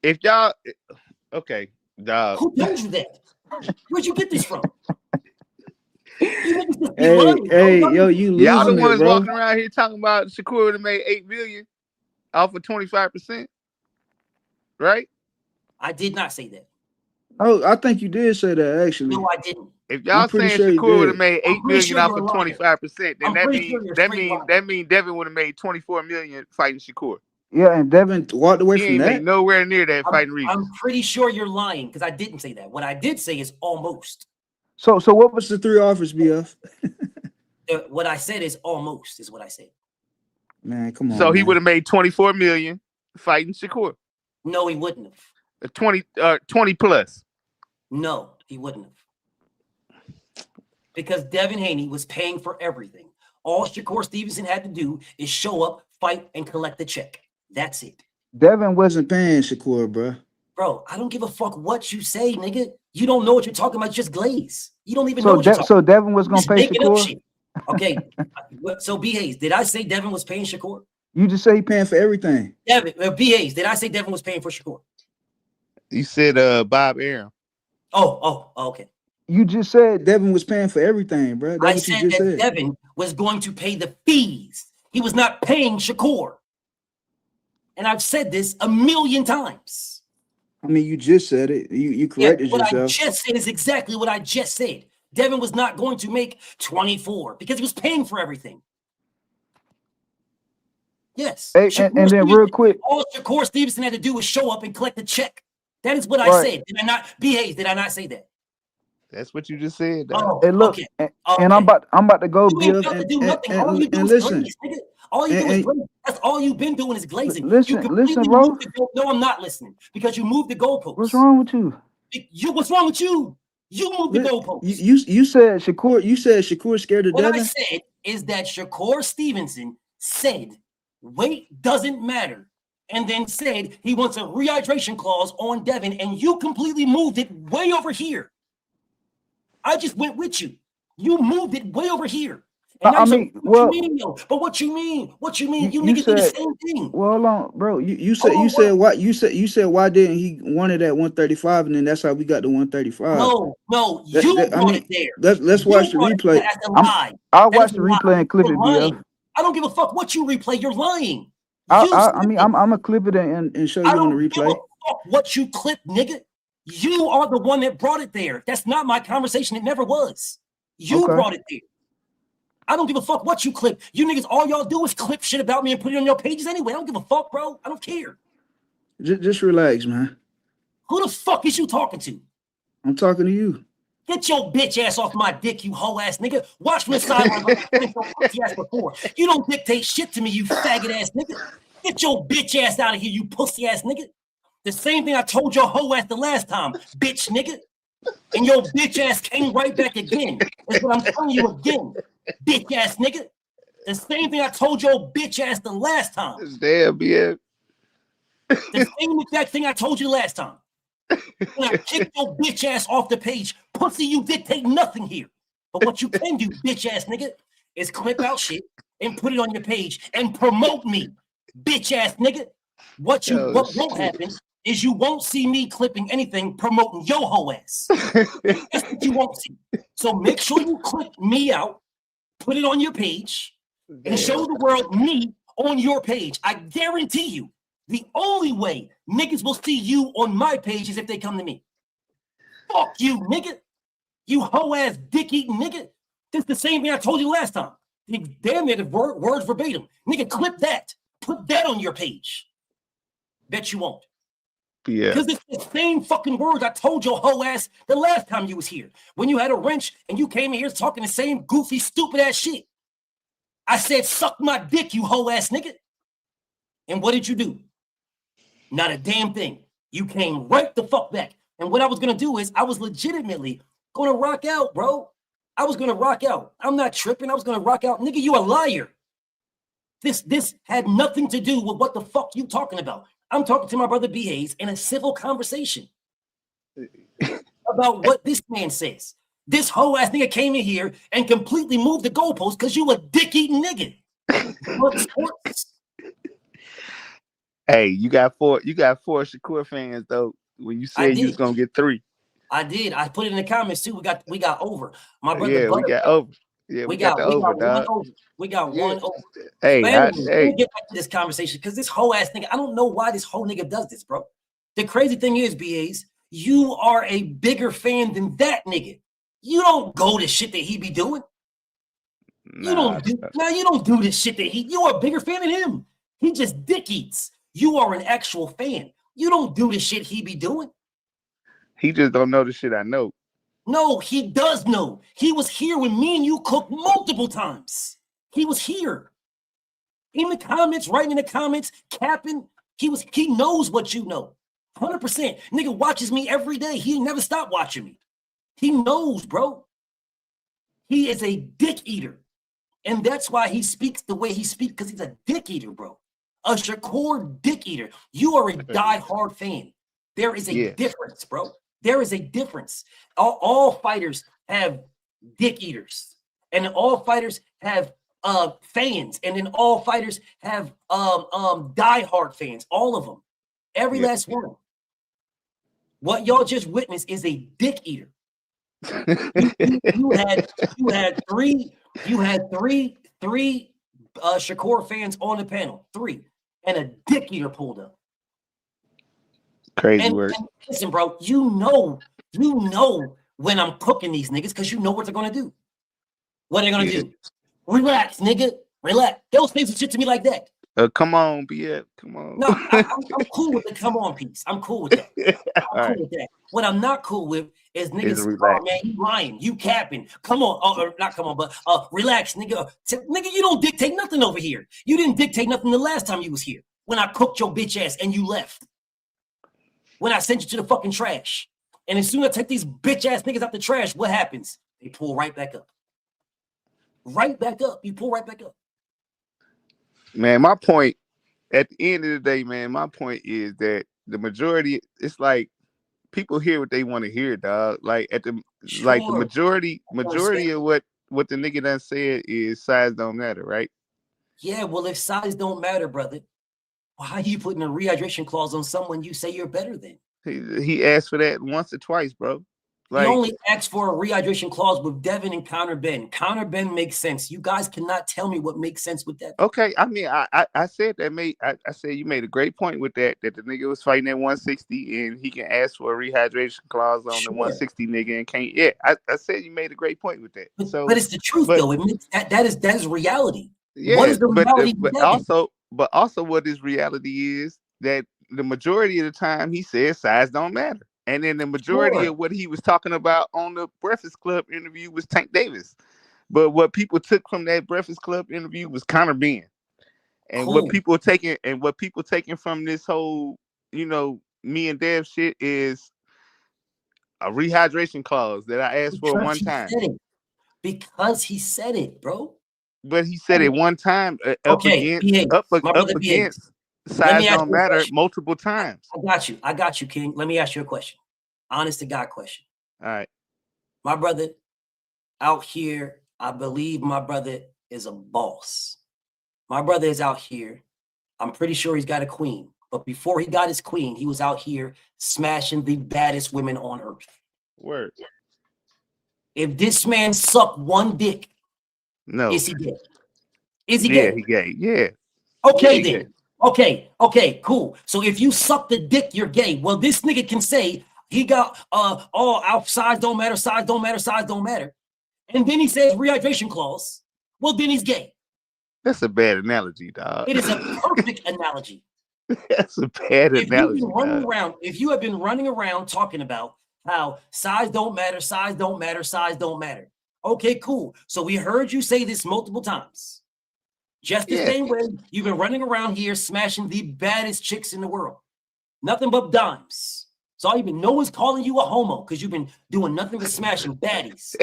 If y'all, okay, dog. Who told you that? Where'd you get this from? Hey, yo, you losing y'all the ones bro. walking around here talking about Shakur would have made $8 million off of 25%, right? I did not say that. Oh, I think you did say that actually. No, I didn't. If y'all saying sure Shakur would have made $8 million off of 25%, then that means Devin would have made $24 million fighting Shakur. Yeah, and Devin walked away from that. He ain't nowhere near that fighting Regis. I'm pretty sure you're lying because I didn't say that. What I did say is almost. So what was the 3 offers, BF? What I said is almost is what I said. Man, come on. So he would have made $24 million fighting Shakur. No, he wouldn't have. 20 plus. No, he wouldn't have. Because Devin Haney was paying for everything. All Shakur Stevenson had to do is show up, fight, and collect the check. That's it. Devin wasn't paying Shakur, bro. Bro, I don't give a fuck what you say, nigga. You don't know what you're talking about. Just glaze. You don't even know what you're talking about. So Devin was going to pay Shakur? Okay. So B. Hayes, did I say Devin was paying Shakur? You just say he paying for everything. Devin, B. Hayes, did I say Devin was paying for Shakur? You said Bob Arum. Oh, okay. You just said Devin was paying for everything, bro. I said that Devin was going to pay the fees. He was not paying Shakur. And I've said this a million times. I mean, you just said it. You corrected yourself. What I just said is exactly what I just said. Devin was not going to make 24 because he was paying for everything. Yes. Hey, and then real quick. All Shakur Stevenson had to do was show up and collect the check. That is what I said. Did I not? B. Hayes, did I not say that? That's what you just said. Oh, hey, look, okay. and I'm about to go, Bill, and listen. All you do is glaze. That's all you've been doing is glazing. Listen, bro. No, I'm not listening because you moved the goalposts. What's wrong with you? What's wrong with you? You moved the goalposts. You said Shakur. You said Shakur scared of Devin. What I said is that Shakur Stevenson said weight doesn't matter, and then said he wants a rehydration clause on Devin, and you completely moved it way over here. I just went with you. You moved it way over here. And I mean, what you mean, yo? But what you mean? What you mean? You niggas do the same thing. Well, hold on, bro. You said why didn't he want it at 135, and then that's how we got to 135. No, you brought it there. Let's watch the replay. I'll watch the replay and clip it, BF. I don't give a fuck what you replay. You're lying. I'm gonna clip it and show you on the replay. I don't give a fuck what you clip, nigga. You are the one that brought it there. That's not my conversation. It never was. You brought it there. I don't give a fuck what you clip. You niggas, all y'all do is clip shit about me and put it on your pages anyway. I don't give a fuck, bro. I don't care. Just relax, man. Who the fuck is you talking to? I'm talking to you. Get your bitch ass off my dick, you hoe ass nigga. Watch me sideline ass before. You don't dictate shit to me, you faggot ass nigga. Get your bitch ass out of here, you pussy ass nigga. The same thing I told your hoe ass the last time, bitch nigga. And your bitch ass came right back again. That's what I'm telling you again. Bitch ass nigga. The same thing I told your bitch ass the last time. Damn, BF. The same exact thing I told you last time. When I kicked your bitch ass off the page, pussy, you dictate nothing here. But what you can do, bitch ass nigga, is clip out shit and put it on your page and promote me, bitch ass nigga. What won't happen is you won't see me clipping anything promoting your hoe ass. That's what you won't see. So make sure you clip me out, put it on your page, and show the world me on your page. I guarantee you, the only way niggas will see you on my page is if they come to me. Fuck you, nigga. You hoe-ass dick-eating nigga. This is the same thing I told you last time. Damn near the words verbatim. Nigga, clip that. Put that on your page. Bet you won't. Yeah. Because it's the same fucking words I told your hoe ass the last time you was here. When you had a wrench and you came in here talking the same goofy, stupid ass shit. I said, suck my dick, you hoe ass nigga. And what did you do? Not a damn thing. You came right the fuck back. And what I was going to do is I was legitimately going to rock out, bro. I was going to rock out. I'm not tripping. I was going to rock out. Nigga, you a liar. This had nothing to do with what the fuck you talking about. I'm talking to my brother B. Hayes in a civil conversation about what this man says. This whole ass nigga came in here and completely moved the goalpost because you a dick-eating nigga. Hey, you got four Shakur fans though. When you said you was gonna get 3. I did. I put it in the comments too. We got over. My brother. Yeah, we got over. Yeah, we got the over, dog. We got one over. Hey, let me get back to this conversation because this whole ass nigga, I don't know why this whole nigga does this, bro. The crazy thing is, BAs, you are a bigger fan than that nigga. You don't go to shit that he be doing. You don't do this shit that you are a bigger fan than him. He just dick eats. You are an actual fan. You don't do the shit he be doing. He just don't know the shit I know. No, he does know. He was here when me and you cooked multiple times. He was here. In the comments, writing in the comments, capping. He knows what you know. 100%. Nigga watches me every day. He never stopped watching me. He knows, bro. He is a dick eater. And that's why he speaks the way he speaks, because he's a dick eater, bro. A Shakur dick eater. You are a die-hard fan. There is a difference, bro. There is a difference. All fighters have dick eaters. And all fighters have fans. And then all fighters have die-hard fans. All of them. Every last one. What y'all just witnessed is a dick eater. You had three Shakur fans on the panel, 3, and a dick eater pulled up. Crazy word. And listen, bro, you know when I'm cooking these niggas because you know what they're gonna do. What they're gonna do? Relax, nigga. Relax. They'll say some shit to me like that. Come on, BF. Come on. No, I'm cool with the come on piece. I'm cool with that. I'm cool with that. What I'm not cool with is niggas, oh, man, you lying, you capping. Come on, not come on, but relax, nigga. Nigga, you don't dictate nothing over here. You didn't dictate nothing the last time you was here. When I cooked your bitch ass and you left. When I sent you to the fucking trash. And as soon as I take these bitch ass niggas out the trash, what happens? They pull right back up. Right back up. You pull right back up. Man, my point at the end of the day, man, my point is that the majority, it's like people hear what they want to hear, dog. Like the majority of what the nigga done said is size don't matter, right? Yeah, well, if size don't matter, brother, why are you putting a rehydration clause on someone you say you're better than? He asked for that once or twice, bro. Like, he only asked for a rehydration clause with Devin and Conor Ben. Conor Ben makes sense. You guys cannot tell me what makes sense with that. Okay, I mean, I said that I said you made a great point with that the nigga was fighting at 160 and he can ask for a rehydration clause on the 160 nigga and can't. Yeah, I said you made a great point with that. But it's the truth though. It makes that is reality. Yeah, what is the reality? But also what is reality is that the majority of the time he says size don't matter. And then the majority of what he was talking about on the Breakfast Club interview was Tank Davis. But what people took from that Breakfast Club interview was Conor Ben. And what people taking from this whole, me and Dev shit is a rehydration clause that I asked for one time. Because he said it, bro. But he said it one time up against size don't matter multiple times. I got you, King. Let me ask you a question. Honest to God question. All right. My brother out here, I believe my brother is a boss. My brother is out here. I'm pretty sure he's got a queen. But before he got his queen, he was out here smashing the baddest women on earth. Word. If this man sucked one dick, no. Is he gay? Is he gay? Yeah, he gay. Yeah. Okay, then. Gay. Okay, cool. So if you suck the dick, you're gay. Well, this nigga can say he got size don't matter, size don't matter, size don't matter. And then he says rehydration clause. Well, then he's gay. That's a bad analogy, dog. It is a perfect analogy. That's a bad analogy. If you have been running around talking about how size don't matter, size don't matter, size don't matter. Okay, cool. So we heard you say this multiple times. Just the same way you've been running around here smashing the baddest chicks in the world. Nothing but dimes. So I even know is calling you a homo because you've been doing nothing but smashing baddies.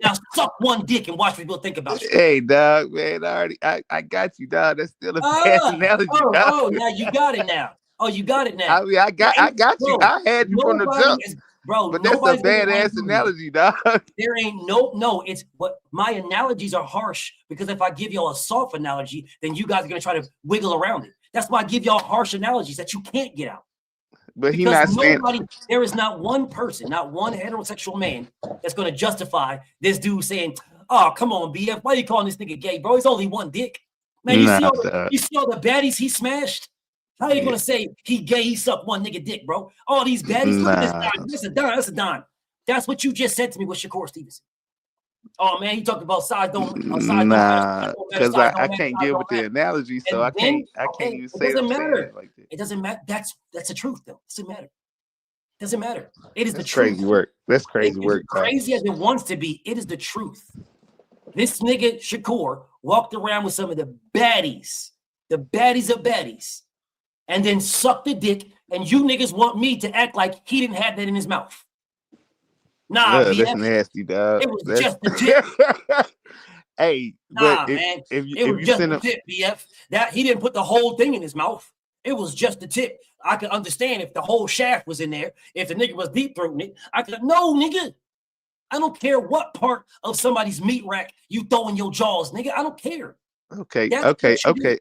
Now suck one dick and watch what people think about you. Hey, dog, man, I got you, dog. That's still a bad analogy, dog. Now you got it now. Oh, you got it now. I mean, I got you. I had you from the jump. bro. But that's a badass analogy, dog. There ain't no. It's but my analogies are harsh because if I give y'all a soft analogy, then you guys are gonna try to wiggle around it. That's why I give y'all harsh analogies that you can't get out. But he not saying there is not one person, not one heterosexual man that's gonna justify this dude saying, "Oh, come on, BF, why are you calling this nigga gay, bro? He's only one dick." Man, you see all the baddies he smashed? How are you gonna say he gay? He sucked one nigga dick, bro. All these baddies. Look at this guy. That's a dime. That's what you just said to me with Shakur Stevenson. Oh man, he talked about size don't. Because I can't give with the analogy, so I can't even say it. Doesn't matter. Like that. It doesn't matter. That's the truth, though. It doesn't matter. It doesn't matter. It is the truth. Crazy work. That's crazy work. Crazy as it wants to be, it is the truth. This nigga Shakur walked around with some of the baddies of baddies, and then sucked the dick, and you niggas want me to act like he didn't have that in his mouth. Nah, that's nasty, dog. It was just the tip. Hey, nah, but man. If it was just the tip, BF. That he didn't put the whole thing in his mouth. It was just the tip. I could understand if the whole shaft was in there. If the nigga was deep throating it, I could. No, nigga. I don't care what part of somebody's meat rack you throw in your jaws, nigga. I don't care. Okay.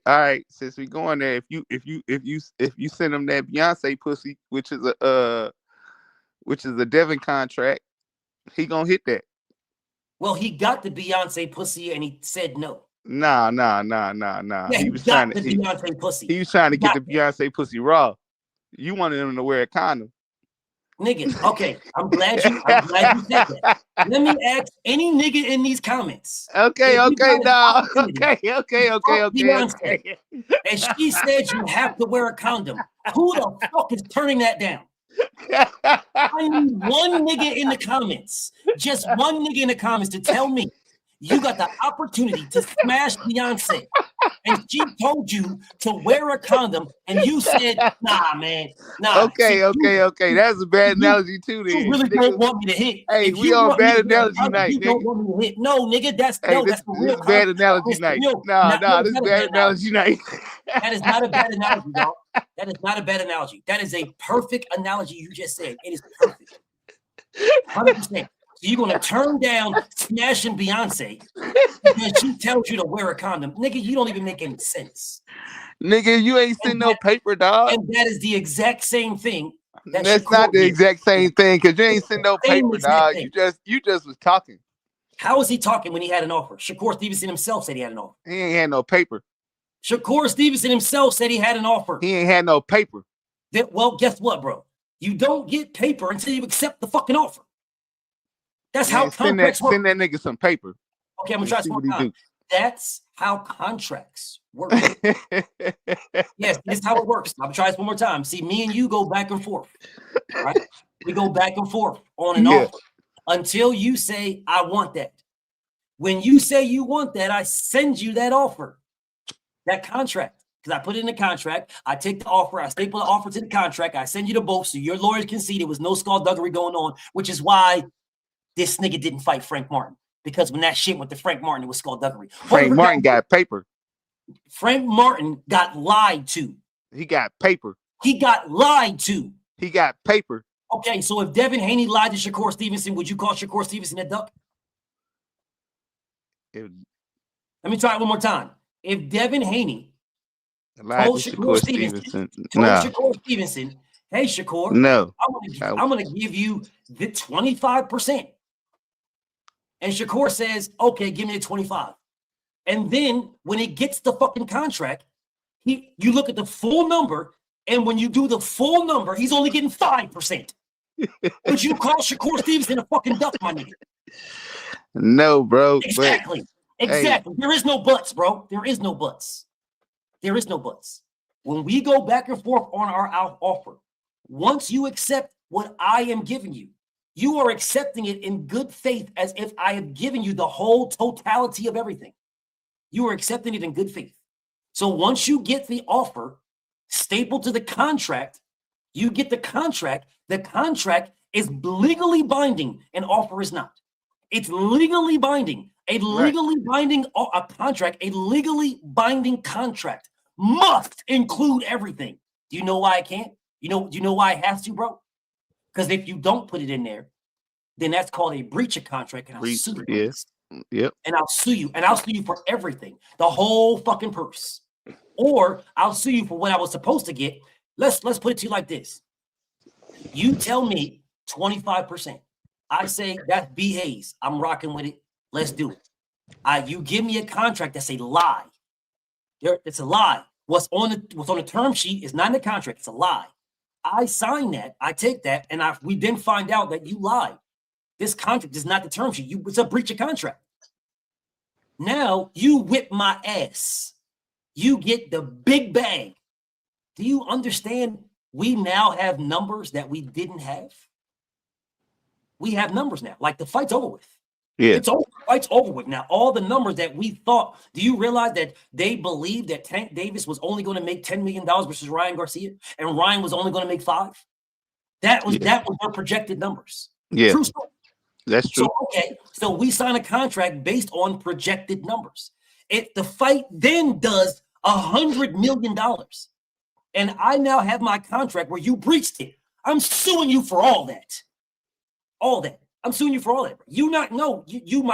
All right. Since we going there, if you send him that Beyonce pussy, which is a Devin contract, he gonna hit that. Well, he got the Beyonce pussy and he said no. Nah. Yeah, he was trying to Beyonce pussy. He was trying to get the Beyonce pussy raw. You wanted him to wear a condom. Nigga, okay. I'm glad you said that. Let me ask any nigga in these comments. Okay, dog. Okay. Beyonce, and she said you have to wear a condom. Who the fuck is turning that down? I need one nigga in the comments, just one nigga in the comments to tell me you got the opportunity to smash Beyonce and she told you to wear a condom and you said, nah, man, nah. Okay. That's a bad analogy too. Then you really don't want me to hit. Hey, we on bad analogy night, you don't want me to hit. No, nigga, that's the real bad analogy night. Nah, this is bad analogy night. That is not a bad analogy, dog. That is not a bad analogy. That is a perfect analogy you just said. It is perfect. 100%. So you're going to turn down smashing Beyonce because she tells you to wear a condom. Nigga, you don't even make any sense. Nigga, you ain't seen no paper, dog. And that is the exact same thing. That's not the exact same thing because you ain't seen no paper, dog. You just was talking. How was he talking when he had an offer? Shakur Stevenson himself said he had an offer. He ain't had no paper. Shakur Stevenson himself said he had an offer. He ain't had no paper. Well, guess what, bro? You don't get paper until you accept the fucking offer. That's how contracts work. Send that nigga some paper. Okay, I'm gonna try some more. That's how contracts work. Yes, this is how it works. I'm gonna try this one more time. See, me and you go back and forth. Right? We go back and forth on and off until you say, I want that. When you say you want that, I send you that offer, that contract. Because I put it in the contract. I take the offer, I staple the offer to the contract, I send you to both so your lawyers can see there was no skullduggery going on, which is why this nigga didn't fight Frank Martin. Because when that shit went to Frank Martin, it was skullduggery. Frank Martin got paper. Frank Martin got lied to. He got paper. He got lied to. He got paper. Okay, so if Devin Haney lied to Shakur Stevenson, would you call Shakur Stevenson a duck? Let me try it one more time. If Devin Haney told Shakur Stevenson, hey, Shakur, no, I'm gonna give you the 25%. And Shakur says, okay, give me the 25. And then when it gets the fucking contract, you look at the full number, and when you do the full number, he's only getting 5%. Would you call Shakur Stevenson a fucking duck, my nigga? No, bro. Exactly. Exactly. Hey. There is no buts, bro. There is no buts. There is no buts. When we go back and forth on our offer, once you accept what I am giving you, you are accepting it in good faith as if I have given you the whole totality of everything. You are accepting it in good faith. So once you get the offer stapled to the contract, you get the contract. The contract is legally binding. An offer is not. It's legally binding. A legally binding contract, a legally binding contract must include everything. Do you know why I can't? Do you know why it has to, bro? Because if you don't put it in there, then that's called a breach of contract, and I'll sue you. Yes. Yep. And I'll sue you, and I'll sue you for everything, the whole fucking purse. Or I'll sue you for what I was supposed to get. Let's put it to you like this. You tell me 25%. I say that's B. Hayes. I'm rocking with it. Let's do it. You give me a contract that's a lie. It's a lie. What's on the term sheet is not in the contract. It's a lie. I sign that. I take that, and we then find out that you lied. This contract is not the term sheet. It's a breach of contract. Now you whip my ass. You get the big bag. Do you understand? We now have numbers that we didn't have. We have numbers now. Like the fight's over with. Yeah. It's over. The fight's over with. Now, all the numbers that we thought, do you realize that they believed that Tank Davis was only going to make $10 million versus Ryan Garcia, and Ryan was only going to make $5 million? That was their projected numbers. Yeah. True story. That's true. So, okay, so we sign a contract based on projected numbers. The fight then does $100 million. And I now have my contract where you breached it. I'm suing you for all that. All that. I'm suing you for all that. You not know. It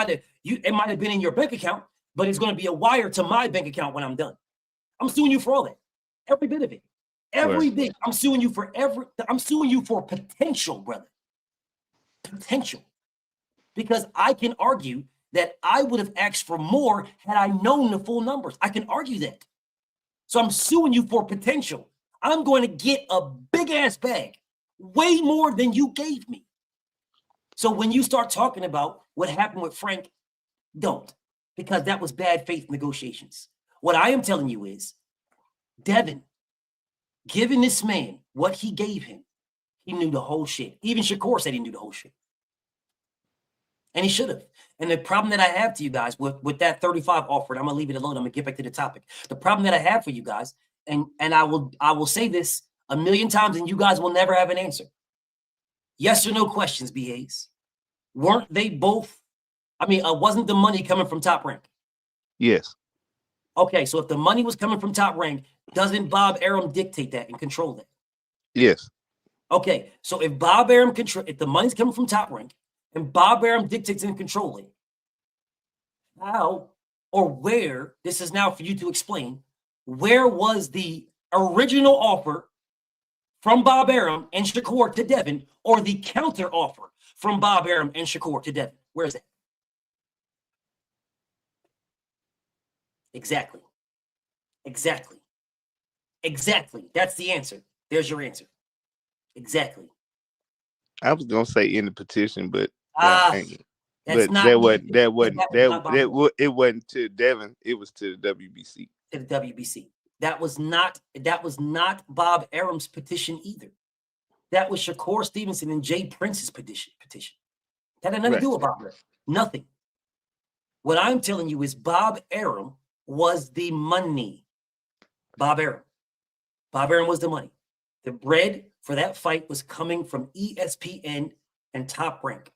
might have been in your bank account, but it's going to be a wire to my bank account when I'm done. I'm suing you for all that. Every bit of it. Every bit. I'm suing you for potential, brother. Potential. Because I can argue that I would have asked for more had I known the full numbers. I can argue that. So I'm suing you for potential. I'm going to get a big ass bag, way more than you gave me. So when you start talking about what happened with Frank, don't, because that was bad faith negotiations. What I am telling you is, Devin, giving this man what he gave him, he knew the whole shit. Even Shakur said he knew the whole shit. And he should have. And the problem that I have to you guys with that 35 offer, and I'm going to leave it alone. I'm going to get back to the topic. The problem that I have for you guys, and I will say this a million times, and you guys will never have an answer. Yes or no questions, BAs. Weren't they both? Wasn't the money coming from Top Rank? Yes. Okay, so if the money was coming from Top Rank, doesn't Bob Arum dictate that and control that? Yes. Okay, so if Bob Arum if the money's coming from Top Rank, and Bob Arum dictates and controlling, how or where, this is now for you to explain, where was the original offer from Bob Arum and Shakur to Devin, or the counter offer from Bob Arum and Shakur to Devin? Where is it? Exactly. That's the answer. There's your answer. Exactly. I was gonna say in the petition, but it wasn't to Devin. It was to the WBC. To the WBC. That was not Bob Arum's petition either. That was Shakur Stevenson and Jay Prince's petition. That had nothing to do with Bob Arum. Nothing. What I'm telling you is Bob Arum was the money. Bob Arum was the money. The bread for that fight was coming from ESPN and Top Rank.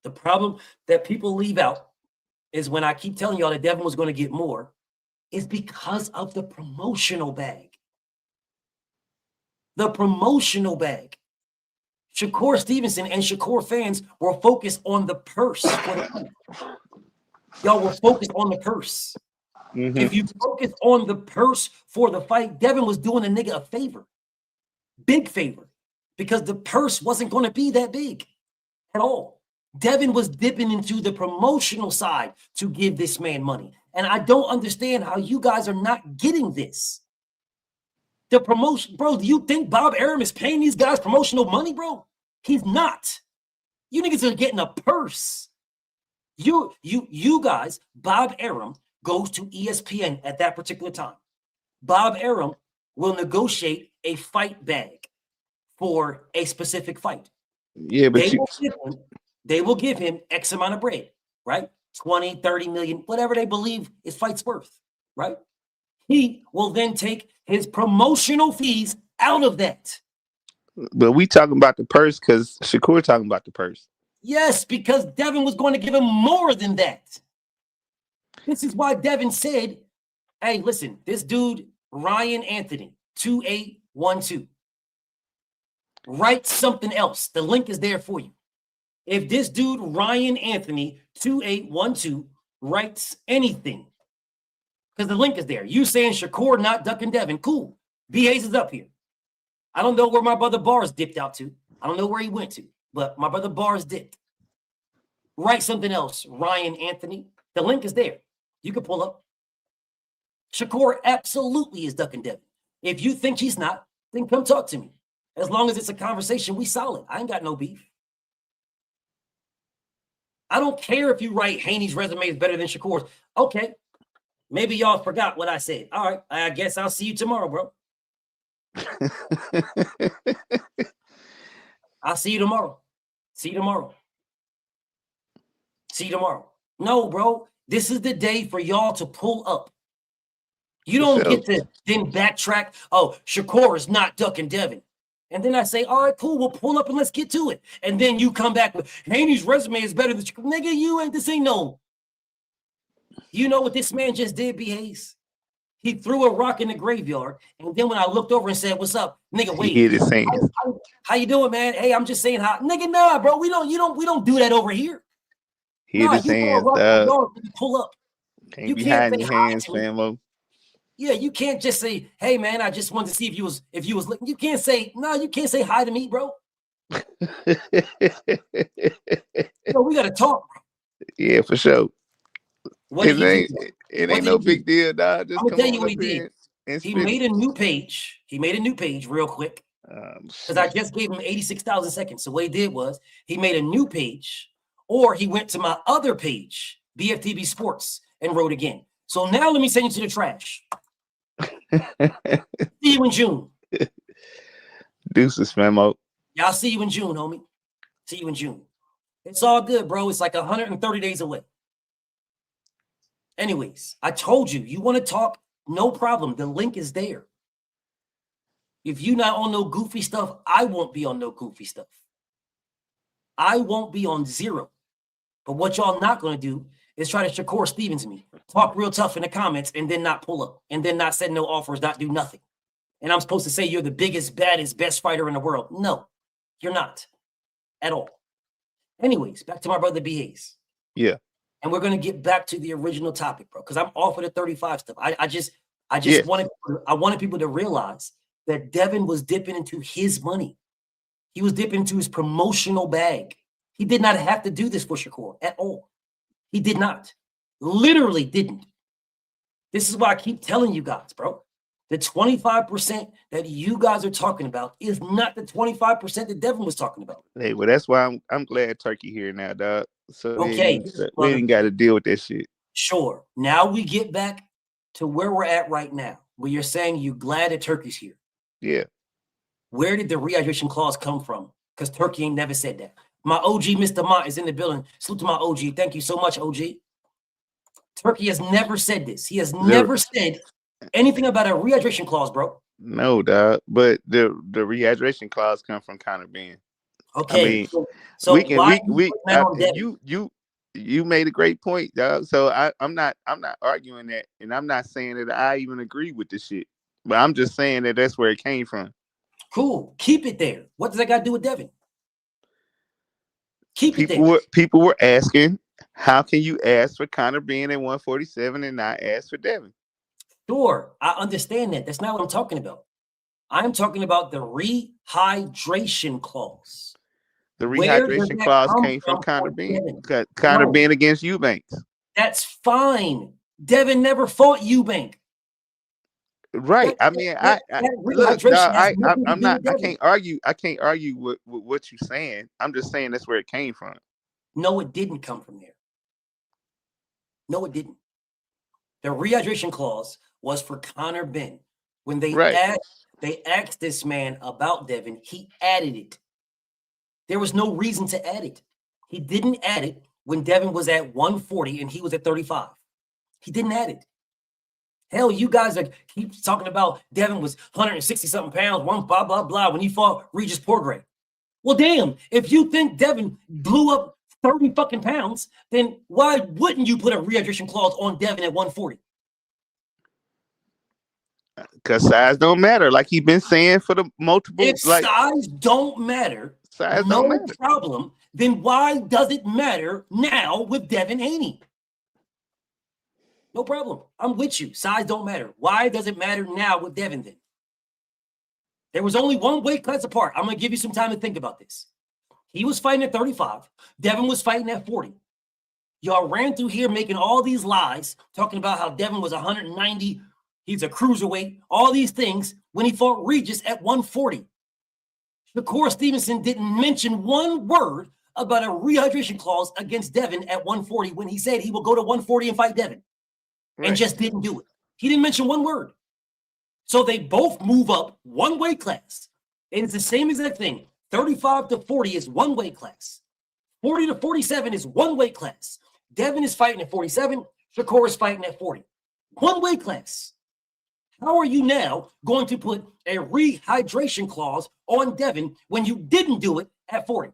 The problem that people leave out is when I keep telling y'all that Devin was going to get more, is because of the promotional bag. The promotional bag. Shakur Stevenson and Shakur fans were focused on the purse. Y'all were focused on the purse. Mm-hmm. If you focus on the purse for the fight, Devin was doing a nigga a favor. Big favor. Because the purse wasn't going to be that big at all. Devin was dipping into the promotional side to give this man money. And I don't understand how you guys are not getting this. The promotion, bro, do you think Bob Arum is paying these guys promotional money, bro? He's not. You niggas are getting a purse. You guys, Bob Arum goes to ESPN at that particular time. Bob Arum will negotiate a fight bag for a specific fight. Yeah, but they will give him X amount of bread, right? 20, 30 million, whatever they believe his fight's worth, right? He will then take his promotional fees out of that. But we talking about the purse because Shakur talking about the purse. Yes, because Devin was going to give him more than that. This is why Devin said, hey, listen, this dude, Ryan Anthony, 2812. write something else. The link is there for you. If this dude, Ryan Anthony 2812, writes anything, because the link is there. You saying Shakur not ducking Devin. Cool. B. Hayes is up here. I don't know where my brother Bars dipped out to. I don't know where he went to, but my brother Bars dipped. Write something else, Ryan Anthony. The link is there. You can pull up. Shakur absolutely is ducking Devin. If you think he's not, then come talk to me. As long as it's a conversation, we solid. I ain't got no beef. I don't care if you write Haney's resume is better than Shakur's. Okay. Maybe y'all forgot what I said. All right. I guess I'll see you tomorrow, bro. I'll see you tomorrow. See you tomorrow. See you tomorrow. No, bro. This is the day for y'all to pull up. You don't get to then backtrack. Oh, Shakur is not ducking Devin. And then I say, all right, cool, we'll pull up and let's get to it. And then you come back with Haney's resume is better than Shakur. Nigga, you ain't this ain't no. You know what this man just did, B. Hayes? He threw a rock in the graveyard. And then when I looked over and said, what's up? Nigga, wait. He hit his hands. How you doing, man? Hey, I'm just saying hi. Nigga, nah, bro. We don't do that over here. He hit his hands, dog. Pull up. Can't be hiding your hands, famo. Yeah, you can't just say, hey man, I just wanted to see if you was looking. You can't say, no, you can't say hi to me, bro. We gotta talk, bro. Yeah, for sure. It ain't no big deal, dog. Just I'm gonna tell you what he did. He made a new page. He made a new page real quick. Because I just gave him 86,000 seconds. So what he did was he made a new page, or he went to my other page, BFTB Sports, and wrote again. So now let me send you to the trash. See you in June. Deuces, famo. Yeah, I'll see you in June, homie. See you in June. It's all good, bro. It's like 130 days away. Anyways, I told you, you want to talk? No problem. The link is there. If you're not on no goofy stuff, I won't be on no goofy stuff. I won't be on zero. But what y'all not going to do is try to Shakur Stevens me, talk real tough in the comments, and then not pull up, and then not send no offers, not do nothing. And I'm supposed to say you're the biggest, baddest, best fighter in the world. No, you're not at all. Anyways, back to my brother B. Hayes. Yeah. And we're going to get back to the original topic, bro, because I'm off of the 35 stuff. I just wanted people to realize that Devin was dipping into his money. He was dipping into his promotional bag. He did not have to do this for Shakur at all. He did not. Literally didn't. This is why I keep telling you guys, bro. The 25% that you guys are talking about is not the 25% that Devin was talking about. Hey, well, that's why I'm glad Turkey here now, dog. So okay, we ain't got to deal with that shit. Sure. Now we get back to where we're at right now, where you're saying you're glad that Turkey's here. Yeah. Where did the rehydration clause come from? Because Turkey ain't never said that. My OG, Mr. Mott, is in the building. Salute to my OG. Thank you so much, OG. Turkey has never said this. He has never said anything about a rehydration clause, bro. No, dog. But the rehydration clause come from Conor Ben. Okay. I mean, so you made a great point, dog. So I'm not arguing that, and I'm not saying that I even agree with the shit. But I'm just saying that that's where it came from. Cool. Keep it there. What does that got to do with Devin? Keep it there. People were asking, how can you ask for Conor being at 147 and not ask for Devin? Sure, I understand that. That's not what I'm talking about. I'm talking about the rehydration clause. The rehydration clause came from Conor Ben. Conor Ben against Eubanks. That's fine. Devin never fought Eubank. Right. I mean, I can't argue with what you're saying. I'm just saying that's where it came from. No, it didn't come from there. No, it didn't. The rehydration clause was for Conor Ben. When they asked this man about Devin, he added it. There was no reason to add it. He didn't add it when Devin was at 140 and he was at 35. He didn't add it. Hell, you guys keep talking about Devin was 160-something pounds, blah, blah, blah, when he fought Regis Porgray. Well, damn, if you think Devin blew up 30 fucking pounds, then why wouldn't you put a rehydration clause on Devin at 140? Because size don't matter, like he been saying for the multiple. If size don't matter, size no don't matter. problem. Then why does it matter now with Devin Haney? No problem. I'm with you. Size don't matter. Why does it matter now with Devin then? There was only one weight class apart. I'm going to give you some time to think about this. He was fighting at 35. Devin was fighting at 40. Y'all ran through here making all these lies, talking about how Devin was 190. He's a cruiserweight, all these things when he fought Regis at 140. Shakur Stevenson didn't mention one word about a rehydration clause against Devin at 140 when he said he will go to 140 and fight Devin. And just didn't do it. He didn't mention one word. So they both move up one weight class. And it's the same exact thing. 35 to 40 is one weight class. 40 to 47 is one weight class. Devin is fighting at 47. Shakur is fighting at 40. One weight class. How are you now going to put a rehydration clause on Devin when you didn't do it at 40?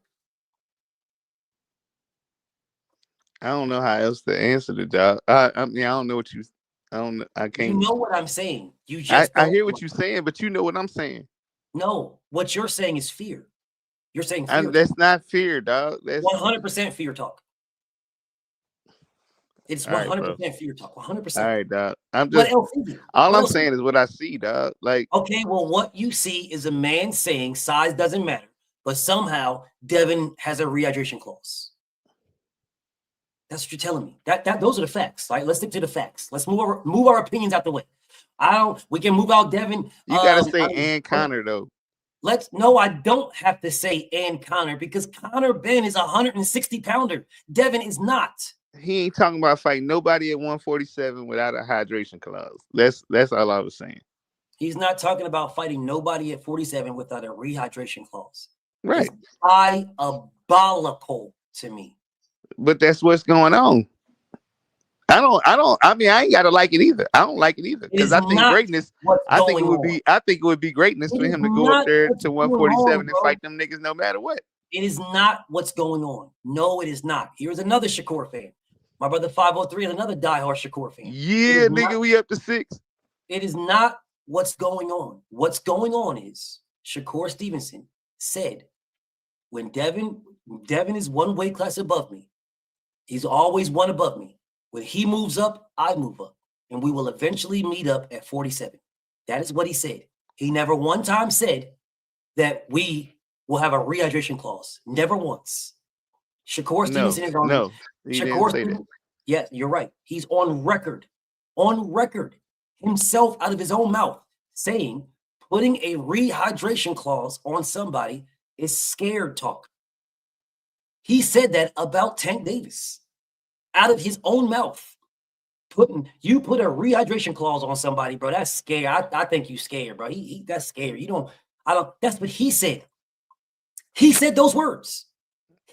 I don't know how else to answer the job. I mean, I don't know what you. I can't. You know what I'm saying. You just. I hear what you're saying, but you know what I'm saying. No, what you're saying is fear. You're saying fear. That's not fear, dog. That's 100% fear talk. It's 100% fear talk. 100%. All right, dog. I'm just. All I'm saying is what I see, dog. Like. Okay, well, what you see is a man saying size doesn't matter, but somehow Devin has a rehydration clause. That's what you're telling me. Those are the facts. Right? Let's stick to the facts. Let's move our opinions out the way. We can move out Devin. You gotta say and Connor though. No, I don't have to say and Connor because Connor Ben is a 160 pounder. Devin is not. He ain't talking about fighting nobody at 147 without a hydration clause. That's all I was saying. He's not talking about fighting nobody at 47 without a rehydration clause. Right. It's diabolical to me. But that's what's going on. I mean, I ain't gotta like it either. I don't like it either. Because I think greatness, I think it would be greatness for him to go up there to 147 and fight them niggas no matter what. It is not what's going on. No, it is not. Here's another Shakur fan. My brother 503 is another diehard Shakur fan. Yeah, nigga, we up to 6. It is not what's going on. What's going on is Shakur Stevenson said when Devin is one weight class above me. He's always one above me. When he moves up, I move up. And we will eventually meet up at 47. That is what he said. He never one time said that we will have a rehydration clause. Never once. Shakur Stevenson is on. No, he didn't say that. Yes, you're right. He's on record, himself out of his own mouth, saying putting a rehydration clause on somebody is scared talk. He said that about Tank Davis out of his own mouth. You put a rehydration clause on somebody, bro. That's scary. I think you scared, bro. That's scary. That's what he said. He said those words.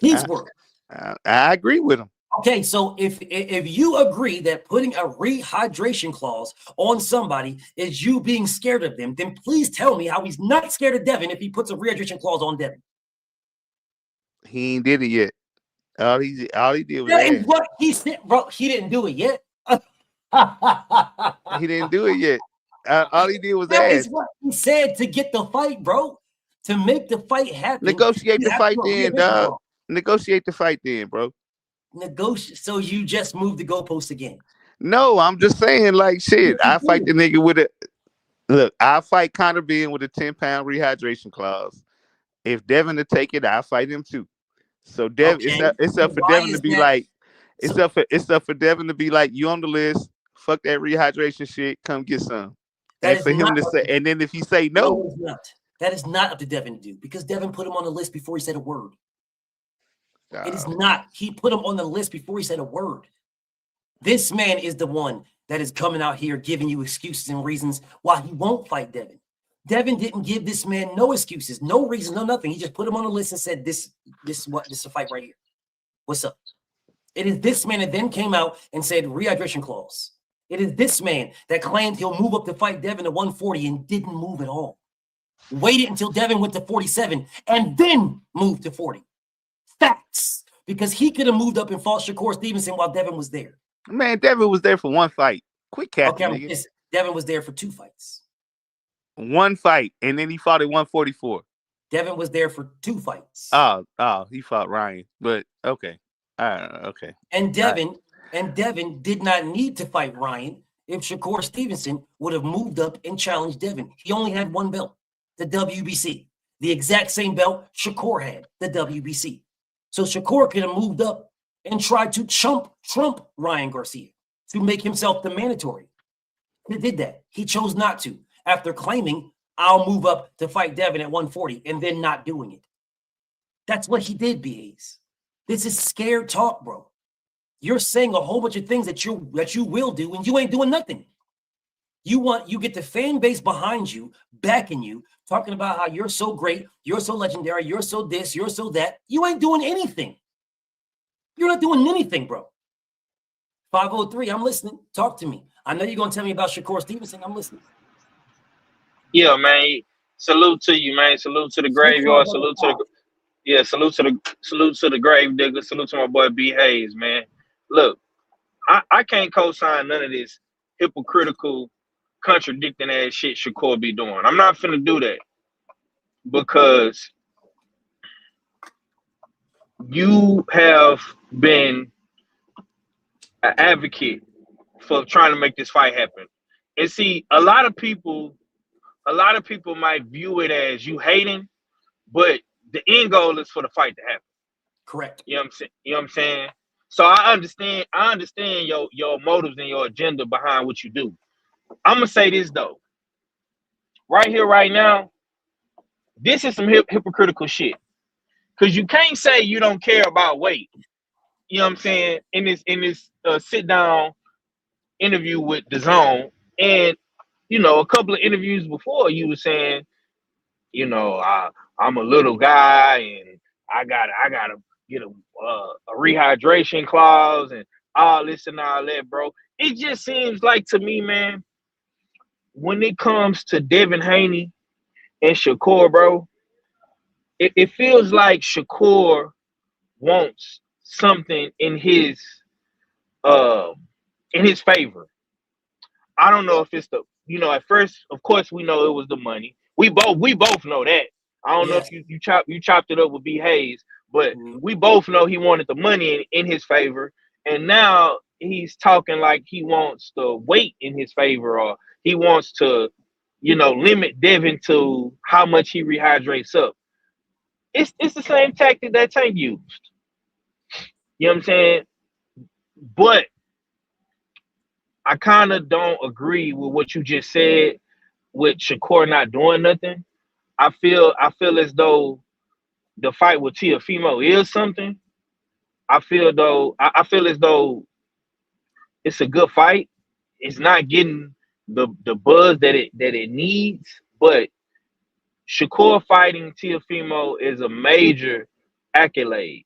His words. I agree with him. Okay, so if you agree that putting a rehydration clause on somebody is you being scared of them, then please tell me how he's not scared of Devin if he puts a rehydration clause on Devin. He ain't did it yet. All he did was that is what he said, bro. He didn't do it yet. He didn't do it yet. All he did was that ask. is what he said to get the fight, bro. To make the fight happen. Negotiate the fight then, dog. Negotiate the fight then, bro. So you just moved the goalpost again. No, I'm just saying, like, shit. I fight the nigga with I fight Conor Ben with a 10-pound rehydration clause. If Devin to take it, I fight him too. So Devin, it's up for Devin to be like, it's up for Devin to be like, you on the list, fuck that rehydration shit, come get some. And for him to say, and then if he say no, that is not up to Devin to do because Devin put him on the list before he said a word. It is not. He put him on the list before he said a word. This man is the one that is coming out here giving you excuses and reasons why he won't fight Devin. Devin didn't give this man no excuses, no reason, no nothing. He just put him on the list and said, this is a fight right here. What's up? It is this man that then came out and said rehydration clause. It is this man that claimed he'll move up to fight Devin at 140 and didn't move at all. Waited until Devin went to 47 and then moved to 40. Facts. Because he could have moved up and fought Shakur Stevenson while Devin was there. Man, Devin was there for one fight. Quit capping. Okay, Devin was there for 2 fights. One fight, and then he fought at 144. Devin was there for 2 fights. Oh, he fought Ryan, but okay. Okay. And Devin did not need to fight Ryan if Shakur Stevenson would have moved up and challenged Devin. He only had 1 belt, the WBC. The exact same belt Shakur had, the WBC. So Shakur could have moved up and tried to trump Ryan Garcia to make himself the mandatory. He did that. He chose not to after claiming, I'll move up to fight Devin at 140 and then not doing it. That's what he did, BAs. This is scared talk, bro. You're saying a whole bunch of things that you will do and you ain't doing nothing. You get the fan base behind you, backing you, talking about how you're so great, you're so legendary, you're so this, you're so that. You ain't doing anything. You're not doing anything, bro. 503, I'm listening. Talk to me. I know you're going to tell me about Shakur Stevenson. I'm listening. Yeah, man. Salute to you, man. Salute to the graveyard. Salute to the grave digger. Salute to my boy B Hayes, man. Look, I can't co-sign none of this hypocritical, contradicting ass shit Shakur be doing. I'm not finna do that because you have been an advocate for trying to make this fight happen. And see, a lot of people might view it as you hating, but the end goal is for the fight to happen. Correct. You know what I'm saying? So I understand your motives and your agenda behind what you do. I'm gonna say this though. Right here, right now, this is some hypocritical shit. Cause you can't say you don't care about weight. You know what I'm saying? In this sit down interview with DAZN, and a couple of interviews before, you were saying, I'm a little guy and I gotta get a rehydration clause and all this and all that, bro. It just seems like to me, man, when it comes to Devin Haney and Shakur, bro, it feels like Shakur wants something in his favor. I don't know if it's at first, of course, we know it was the money. We both know that. I don't know if you chopped it up with B Hayes, but we both know he wanted the money in his favor, and now he's talking like he wants the weight in his favor, or he wants to, limit Devin to how much he rehydrates up. It's the same tactic that Tank used. You know what I'm saying? But I kind of don't agree with what you just said with Shakur not doing nothing. I feel as though the fight with Teofimo is something. I feel as though it's a good fight. It's not getting the buzz that it needs, but Shakur fighting Teofimo is a major accolade.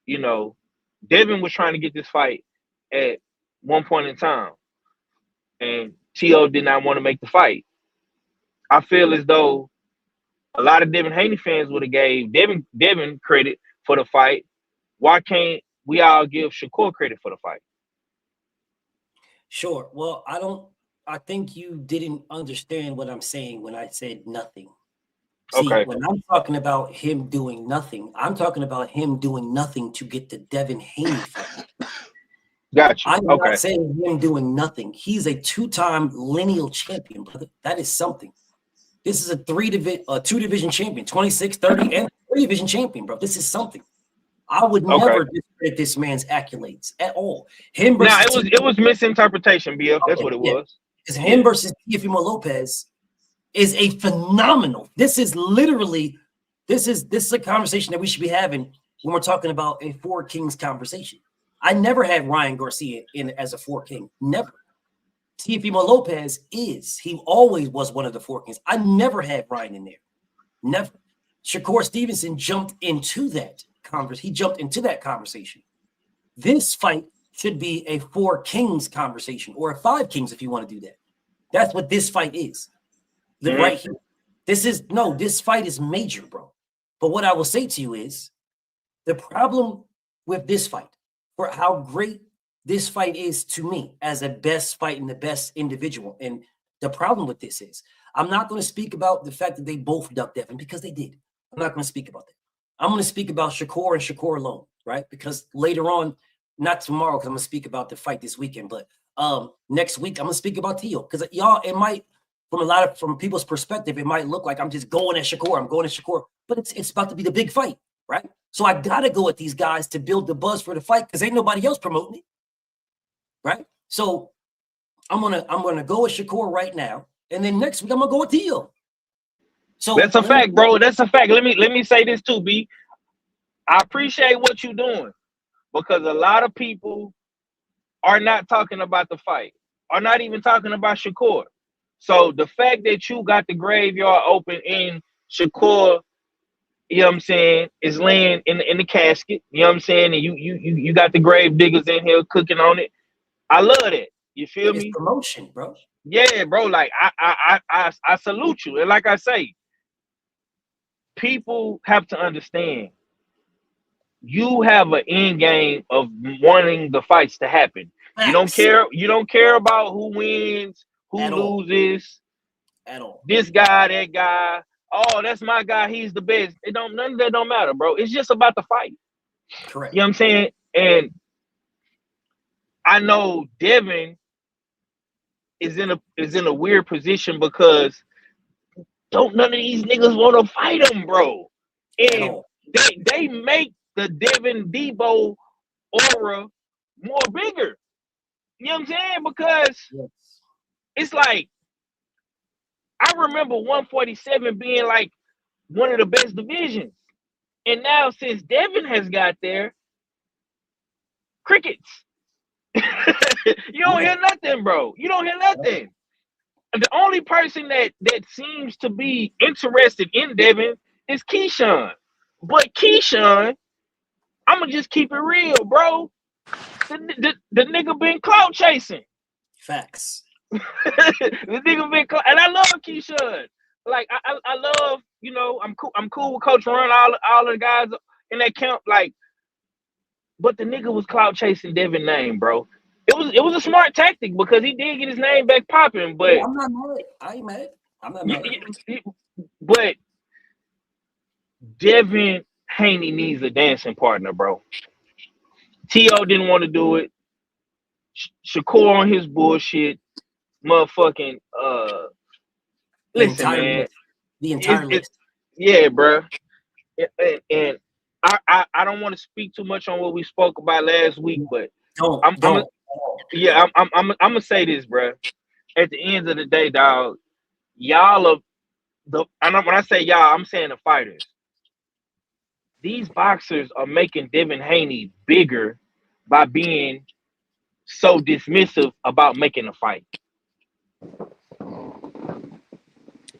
Devin was trying to get this fight at one point in time, and T.O. did not want to make the fight. I feel as though a lot of Devin Haney fans would have gave Devin credit for the fight. Why can't we all give Shakur credit for the fight? Sure. Well, I think you didn't understand what I'm saying when I said nothing. See, okay. When I'm talking about him doing nothing, I'm talking about him doing nothing to get the Devin Haney fight. Gotcha. I'm not saying him doing nothing. He's a 2-time lineal champion, brother. That is something. This is a 2-division champion, 26, 30, and 3-division champion, bro. This is something. I would never discredit this man's accolades at all. Him versus it was misinterpretation, BF. That's what it was. Because him versus Teofimo Lopez is a phenomenal. This is a conversation that we should be having when we're talking about a 4 Kings conversation. I never had Ryan Garcia in as a 4 King. Never. Teofimo Lopez he always was one of the 4 Kings. I never had Ryan in there. Never. Shakur Stevenson jumped into that conversation. He jumped into that conversation. This fight should be a 4 Kings conversation, or a 5 Kings if you want to do that. That's what this fight is. Right here. This fight is major, bro. But what I will say to you is the problem with this fight, for how great this fight is to me as a best fight and the best individual. And the problem with this is I'm not going to speak about the fact that they both ducked Devin because they did. I'm not going to speak about that. I'm going to speak about Shakur and Shakur alone, right? Because later on, not tomorrow, because I'm going to speak about the fight this weekend, but next week I'm going to speak about Teo. Because y'all, it might, from people's perspective, it might look like I'm just going at Shakur. But it's about to be the big fight, right? So I got to go at these guys to build the buzz for the fight because ain't nobody else promoting it, right? So I'm gonna go with Shakur right now, and then next week I'm gonna go with Teo. So that's a fact, bro. That's a fact. Let me say this too, B. I appreciate what you're doing because a lot of people are not talking about the fight, are not even talking about Shakur. So the fact that you got the graveyard open in Shakur, you know what I'm saying, is laying in the casket, you know what I'm saying, and you got the grave diggers in here cooking on it. I love that. You feel me? Promotion, bro. Yeah, bro. Like I salute you. And like I say, people have to understand you have an end game of wanting the fights to happen. Facts. You don't care about who wins, who loses at all. This guy, that guy. Oh, that's my guy. He's the best. None of that don't matter, bro. It's just about the fight. Correct. You know what I'm saying? And I know Devin is in a weird position because don't none of these niggas want to fight him, bro. And they make the Devin Debo aura more bigger. You know what I'm saying? Because it's like I remember 147 being like one of the best divisions. And now since Devin has got there, crickets. You don't hear nothing, bro. You don't hear nothing. The only person that seems to be interested in Devin is Keyshawn. But Keyshawn, I'm going to just keep it real, bro. The nigga been clout chasing. Facts. The nigga been clout, and I love Keyshawn. Like I love, you know, I'm cool with Coach Ron, all the guys in that camp, like, but the nigga was clout chasing Devin name, bro. It was a smart tactic because he did get his name back popping, but I'm not mad. I ain't mad. I'm not mad. But Devin Haney needs a dancing partner, bro. T.O. didn't want to do it. Shakur on his bullshit. Motherfucking listen, man. The entire list. Yeah, bro. And I don't want to speak too much on what we spoke about last week, but I'm gonna say this, bro. At the end of the day, dog, y'all are when I say y'all, I'm saying the fighters. These boxers are making Devin Haney bigger by being so dismissive about making a fight.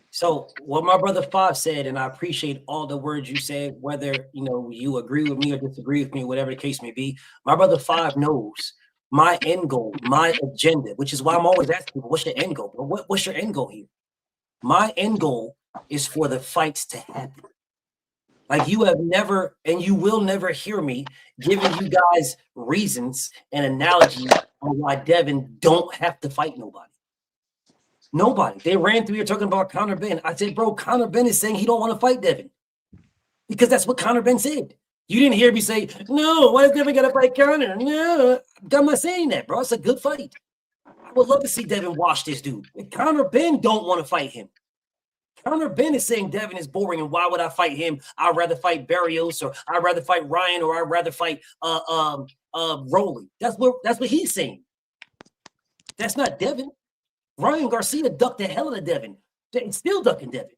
So what my brother Five said, and I appreciate all the words you said, whether you agree with me or disagree with me, whatever the case may be. My brother Five knows my end goal, my agenda, which is why I'm always asking people, what's your end goal? But what's your end goal here? My end goal is for the fights to happen. Like you have never, and you will never hear me giving you guys reasons and analogies on why Devin don't have to fight nobody. Nobody. They ran through here talking about Conor Benn. I said, bro, Conor Benn is saying he don't want to fight Devin. Because that's what Conor Benn said. You didn't hear me say, no, why is Devin got to fight Conor? No, I'm not saying that, bro. It's a good fight. I would love to see Devin wash this dude. And Conor Benn don't want to fight him. Conor Benn is saying Devin is boring, and why would I fight him? I'd rather fight Barrios, or I'd rather fight Ryan, or I'd rather fight Rolly. That's what he's saying. That's not Devin. Ryan Garcia ducked the hell out of Devin. They're still ducking Devin.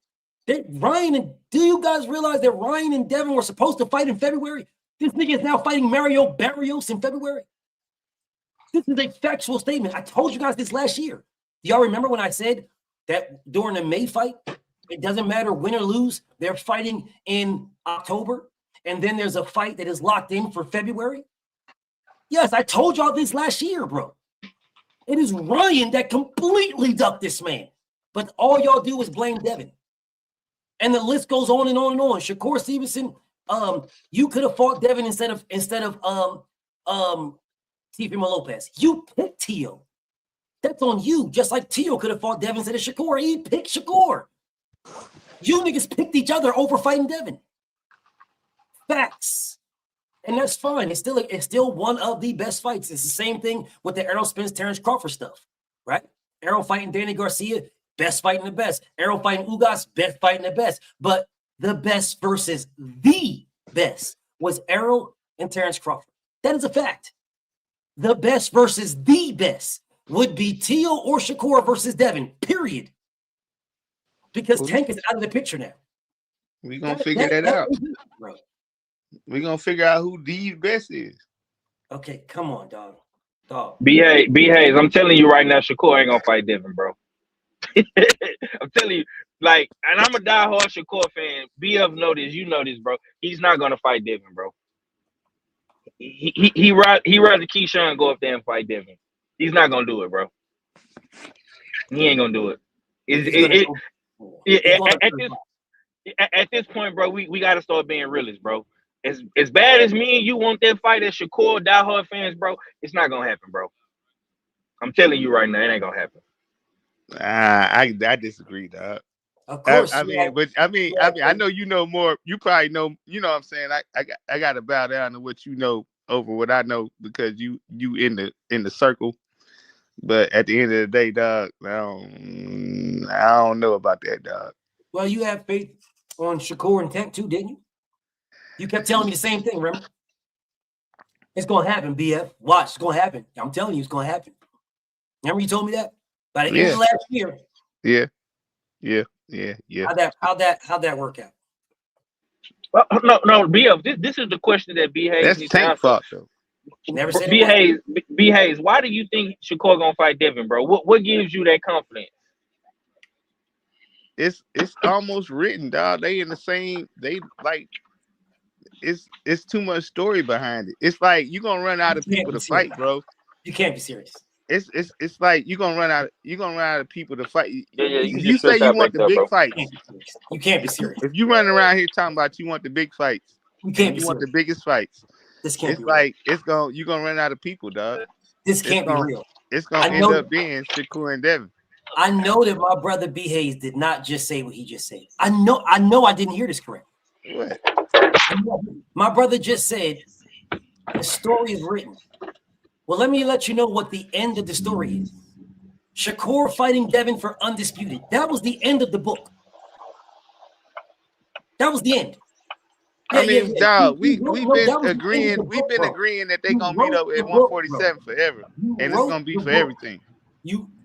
Do you guys realize that Ryan and Devin were supposed to fight in February? This nigga is now fighting Mario Barrios in February. This is a factual statement. I told you guys this last year. Do y'all remember when I said that during the May fight, it doesn't matter win or lose, they're fighting in October, and then there's a fight that is locked in for February? Yes, I told y'all this last year, bro. It is Ryan that completely ducked this man. But all y'all do is blame Devin. And the list goes on and on and on. Shakur Stevenson, you could have fought Devin instead of Teofimo Lopez. You picked Teo. That's on you. Just like Teo could have fought Devin instead of Shakur. He picked Shakur. You niggas picked each other over fighting Devin. Facts. And that's fine. It's still one of the best fights. It's the same thing with the Errol Spence, Terrence Crawford stuff, right? Errol fighting Danny Garcia, best fighting the best. Errol fighting Ugas, best fighting the best. But the best versus the best was Errol and Terrence Crawford. That is a fact. The best versus the best would be Teo or Shakur versus Devin, period. Because Tank is out of the picture now. We're going to figure that out. We're going to figure out who the best is. Okay, come on, dog. B-Hayes, I'm telling you right now, Shakur ain't going to fight Devin, bro. I'm telling you, like, and I'm a diehard Shakur fan. BF know this, you know this, bro. He's not going to fight Devin, bro. He rather Keyshawn go up there and fight Devin. He's not going to do it, bro. He ain't going to do it. At this point, bro, we got to start being realists, bro. As bad as me and you want that fight as Shakur diehard fans, bro, it's not gonna happen, bro. I'm telling you right now, it ain't gonna happen. I disagree, dog. Of course, I know you know more. You probably know. You know what I'm saying? I got to bow down to what you know over what I know because you in the circle. But at the end of the day, dog, I don't know about that, dog. Well, you have faith on Shakur and Tank too, didn't you? You kept telling me the same thing, remember? It's going to happen, BF. Watch, it's going to happen. I'm telling you, it's going to happen. Remember you told me that? By the end of last year. Yeah. How'd that work out? Well, no, BF, this is the question that B-Hayes needs to answer. Fault, though. Never said B-Hayes, why do you think Shakur going to fight Devin, bro? What gives you that confidence? It's almost written, dog. They in the same, they like it's too much story behind it. It's like you're gonna run out of people to fight, bro. You can't be serious. It's like you're gonna run out of people to fight. You say you want the big fights. You can't be serious. If you running around here talking about you want the big fights, you want the biggest fights. This can't be like real. You're gonna run out of people, dog. This can't be real. It's gonna end up being Shakur and Devin. I know that my brother B-Hayes did not just say what he just said. I know I didn't hear this correct. What? My brother just said the story is written. Well, let me let you know what the end of the story is. Shakur fighting Devin for undisputed. That was the end of the book. That was the end. Dog, we've been agreeing that they're gonna meet up at 147 forever. And it's gonna be for everything.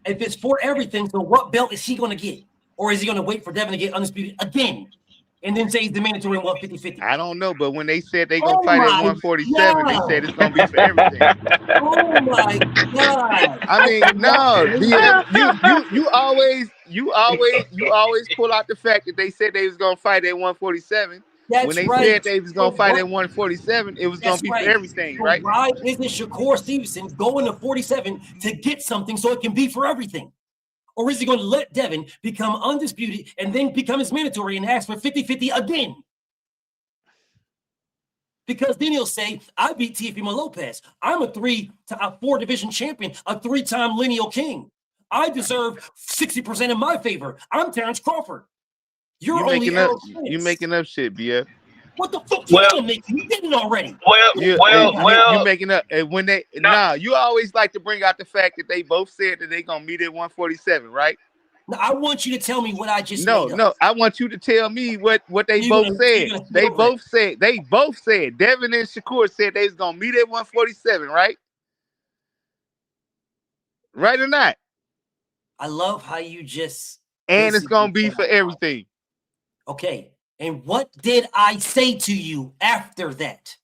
If it's for everything, so what belt is he gonna get? Or is he gonna wait for Devin to get undisputed again? And then say he's the mandatory in 150-50. I don't know, but when they said they're gonna fight at 147, they said it's gonna be for everything. Oh my God! I mean, no, you always pull out the fact that they said they was gonna fight at 147. When they said they was gonna fight at 147, it was gonna be for everything, right? Why isn't Shakur Stevenson going to 47 to get something so it can be for everything? Or is he going to let Devin become undisputed and then become his mandatory and ask for 50-50 again? Because then he'll say, I beat Teofimo Lopez. I'm a 4 division champion, a 3-time lineal king. I deserve 60% in my favor. I'm Terrence Crawford. You're making up shit, BF. What the fuck you gonna make? You did it already. You making up. And when you always like to bring out the fact that they both said that they gonna meet at 147, right? Now, I want you to tell me what I just No, I want you to tell me what they both said. They both said Devin and Shakur said they was gonna meet at 147, right? Right or not? I love how you just and it's gonna be for everything. Okay. And what did I say to you after that?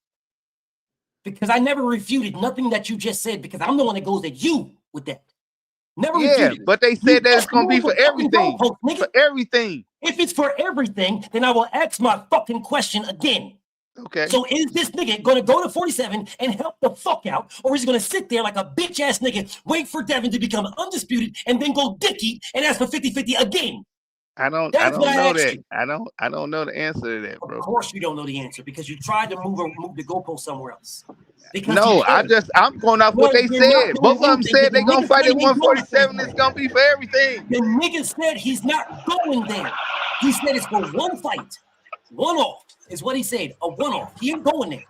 Because I never refuted nothing that you just said because I'm the one that goes at you with that. Never refuted. But they said that it's going to be for everything. For everything. If it's for everything, then I will ask my fucking question again. Okay. So is this nigga going to go to 47 and help the fuck out? Or is he going to sit there like a bitch ass nigga, wait for Devin to become undisputed and then go dick eat and ask for 50-50 again? I don't That's what I know asked that. you. I don't know the answer to that, Of bro. course you don't know the answer because you tried to move the goalpost somewhere else. Because No, you can't. I'm going off what No, they you're not said. doing Both of them anything. said The they gonna nigga fight said at he ain't going 147. there. It's gonna be for everything. The nigga said he's not going there. He said it's for one fight, one off is what he said. A one off. He ain't going there.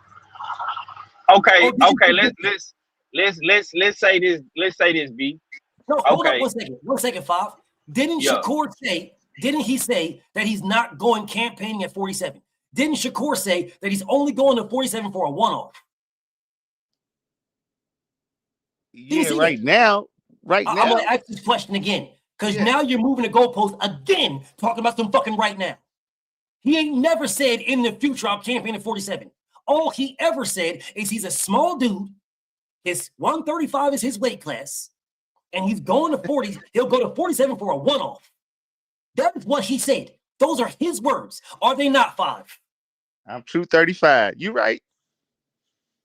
Okay, Oh, okay. Let's say this. Let's say this, B. No, hold up Okay. 1 second. 1 second, Five. Didn't Yeah. Shakur say? Didn't he say that he's not going campaigning at 47? Didn't Shakur say that he's only going to 47 for a one off? Yeah, right now. I'm gonna ask this question again because now you're moving the goalpost again, talking about some fucking right now. He ain't never said in the future I'll campaign at 47. All he ever said is he's a small dude. His 135 is his weight class, and he's going to 40. He'll go to 47 for a one-off. That is what he said. Those are his words. Are they not, Five? I'm 235. You right.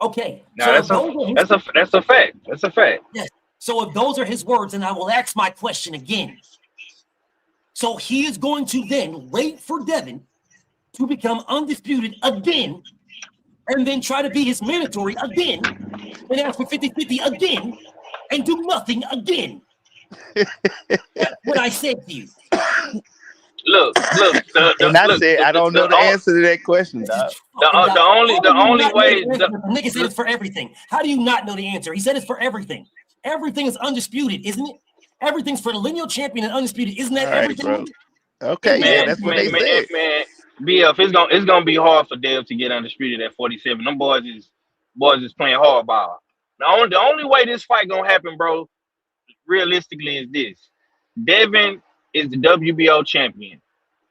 Okay. Now So that's a fact. That's a fact. Yes. So if those are his words, then I will ask my question again. So he is going to then wait for Devin to become undisputed again, and then try to be his mandatory again, and ask for 50-50 again, and do nothing again. That's what I said to you. Look. I said I don't know the answer to that question, dog. The only way the nigga said it's for everything. How do you not know the answer? He said it's for everything. Everything is undisputed, isn't it? Everything's for the lineal champion and undisputed. Isn't that everything? Bro. Okay, man, yeah, that's what they said. Man, BF, it's gonna be hard for Dev to get undisputed at 47. Them boys is playing hardball. The only way this fight gonna happen, bro, realistically, is this: Devin is the WBO champion,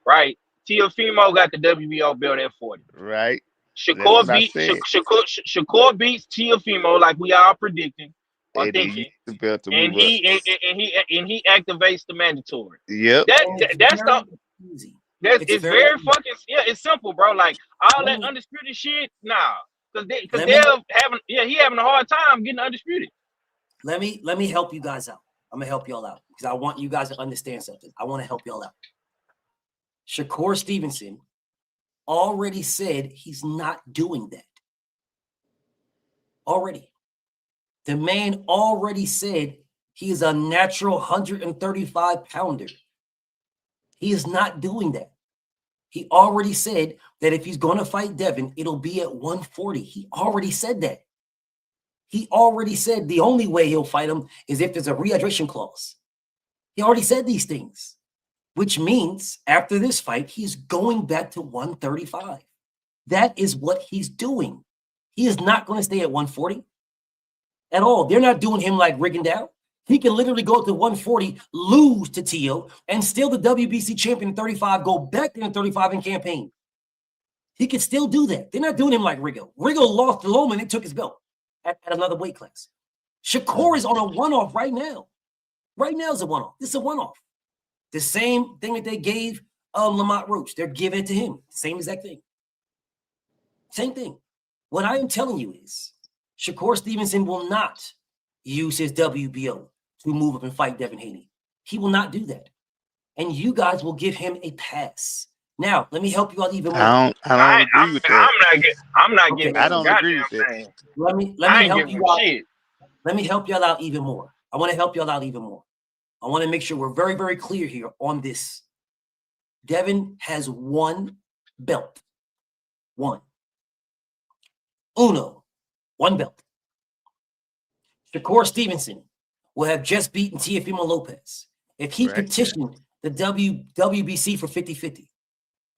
right? Teofimo got the WBO belt at 40. Right. Shakur beats Teofimo like we all predicting or thinking. And he activates the mandatory. Yep. It's very fucking it's simple, bro. Like all that undisputed shit, nah. Because they're having a hard time getting undisputed. Let me help you guys out. I'm gonna help y'all out because I want you guys to understand something. I want to help y'all out. Shakur Stevenson already said he's not doing that. Already. The man already said he is a natural 135 pounder. He is not doing that. He already said that if he's going to fight Devin, it'll be at 140. He already said that. He already said the only way he'll fight him is if there's a rehydration clause. He already said these things, which means after this fight, he's going back to 135. That is what he's doing. He is not going to stay at 140 at all. They're not doing him like Rigondeaux. He can literally go to 140, lose to Teo, and still the WBC champion in 35, go back in 35 and campaign. He can still do that. They're not doing him like Rigo. Rigo lost to Loma and it took his belt at another weight class. Shakur is on a one-off right now. Right now is a one-off. This is a one-off. The same thing that they gave Lamont Roach. They're giving it to him. Same exact thing. Same thing. What I am telling you is Shakur Stevenson will not use his WBO to move up and fight Devin Haney. He will not do that. And you guys will give him a pass. Now, let me help you out even more. I don't agree with that. I'm not giving I don't agree with that. Let me help you out. Let me help y'all out even more. I want to help y'all out even more. I want to make sure we're very, very clear here on this. Devin has one belt. One. Uno. One belt. Shakur Stevenson will have just beaten Teofimo Lopez. If he petitioned the WBC for 50-50,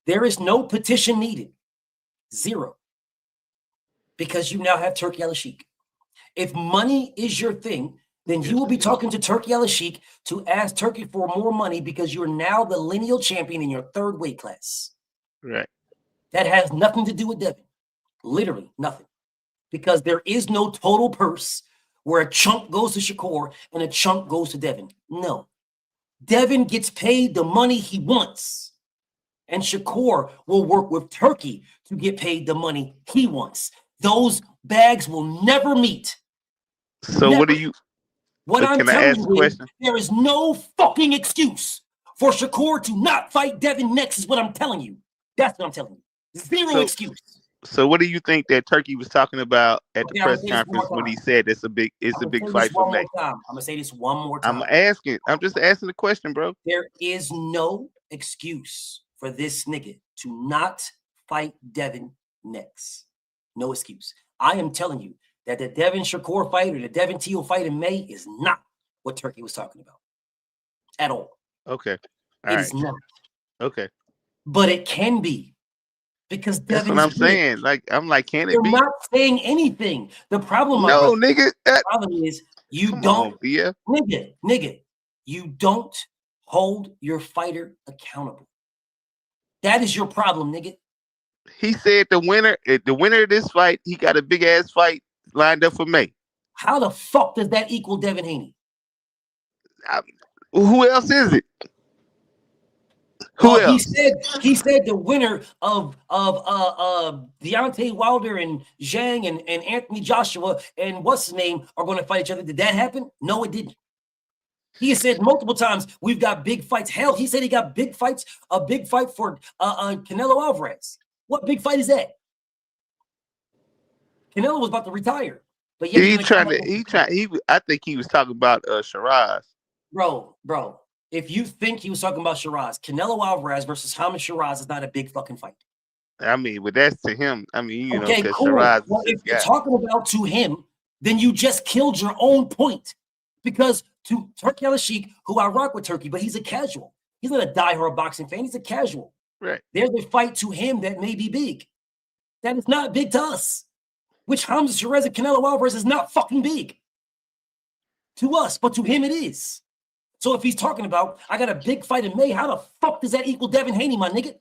there is no petition needed. Zero. Because you now have Turki Al-Sheikh. If money is your thing, then you will be talking to Turki Al-Sheikh to ask Turkey for more money because you're now the lineal champion in your third weight class. Right. That has nothing to do with Devin. Literally nothing. Because there is no total purse where a chunk goes to Shakur and a chunk goes to Devin. No. Devin gets paid the money he wants. And Shakur will work with Turkey to get paid the money he wants. Those bags will never meet. So never. What do you... What I'm can I telling ask you a question? There is no fucking excuse for Shakur to not fight Devin next is what I'm telling you. That's what I'm telling you. Zero excuse. So what do you think that Turkey was talking about at the press conference when he said it's a big fight for May? I'm gonna say this one more time. I'm just asking the question, bro. There is no excuse for this nigga to not fight Devin next. No excuse. I am telling you that the Devin Shakur fight or the Devin Teo fight in May is not what Turkey was talking about at all. Okay. It is not. Okay. But it can be. Because that's what I'm saying. Like, I'm like, can it be? You're not saying anything. The problem, no, nigga. The problem is you don't, nigga, you don't hold your fighter accountable. That is your problem, nigga. He said the winner of this fight, he got a big ass fight lined up for May. How the fuck does that equal Devin Haney? Who else is it? Who else? He said the winner of Deontay Wilder and Zhang and Anthony Joshua and what's his name are going to fight each other. Did that happen? No, it didn't. He has said multiple times we've got big fights. Hell, he said he got big fights. A big fight for Canelo Alvarez. What big fight is that? Canelo was about to retire, but I think he was talking about Shiraz. Bro. If you think he was talking about Shiraz, Canelo Alvarez versus Hamid Shiraz is not a big fucking fight. I mean, but that's to him. I mean, you know, cool. Shiraz well, if you're talking about to him, then you just killed your own point. Because to Turkey Al-Sheikh, who I rock with Turkey, but he's a casual. He's not a diehard boxing fan. He's a casual. Right. There's a fight to him that may be big. That is not big to us. Which Hamid Shiraz and Canelo Alvarez is not fucking big. To us, but to him it is. So if he's talking about, I got a big fight in May, how the fuck does that equal Devin Haney, my nigga?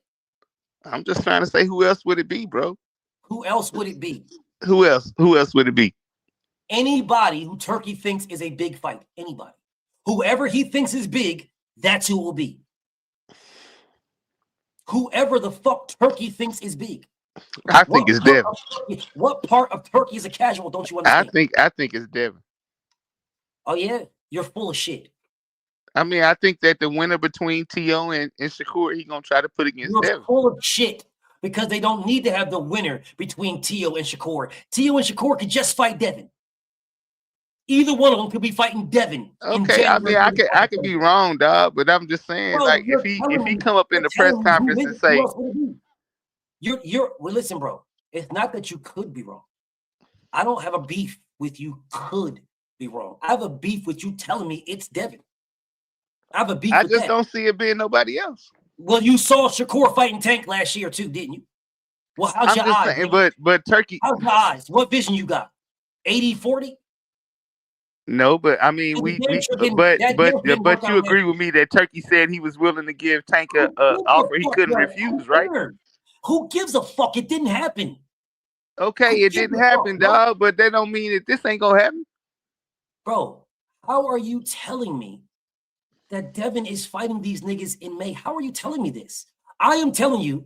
I'm just trying to say, who else would it be, bro? Who else would it be? Who else would it be? Anybody who Turkey thinks is a big fight. Anybody. Whoever he thinks is big, that's who it will be. Whoever the fuck Turkey thinks is big. I think it's Devin. What part of Turkey is a casual, don't you understand? I think it's Devin. Oh, yeah? You're full of shit. I mean, I think that the winner between Teo and Shakur, he's going to try to put against Devin. Full of shit because they don't need to have the winner between Teo and Shakur. Teo and Shakur could just fight Devin. Either one of them could be fighting Devin. Okay, I mean, I could be wrong, dog, but I'm just saying, bro, like, if he come up in the press conference and say, well, listen, bro, it's not that you could be wrong. I don't have a beef with you could be wrong. I have a beef with you telling me it's Devin. I have a beef with that. I just don't see it being nobody else. Well, you saw Shakur fighting Tank last year too, didn't you? Well, how's your eyes? Saying, but Turkey. How's your eyes? What vision you got? 80-40? No, but I mean, but you agree with me that Turkey said he was willing to give Tank a offer he couldn't refuse, right? Who gives a fuck? It didn't happen. Okay, it didn't happen, dog, but that don't mean that this ain't gonna happen. Bro, how are you telling me that Devin is fighting these niggas in May? How are you telling me this? I am telling you,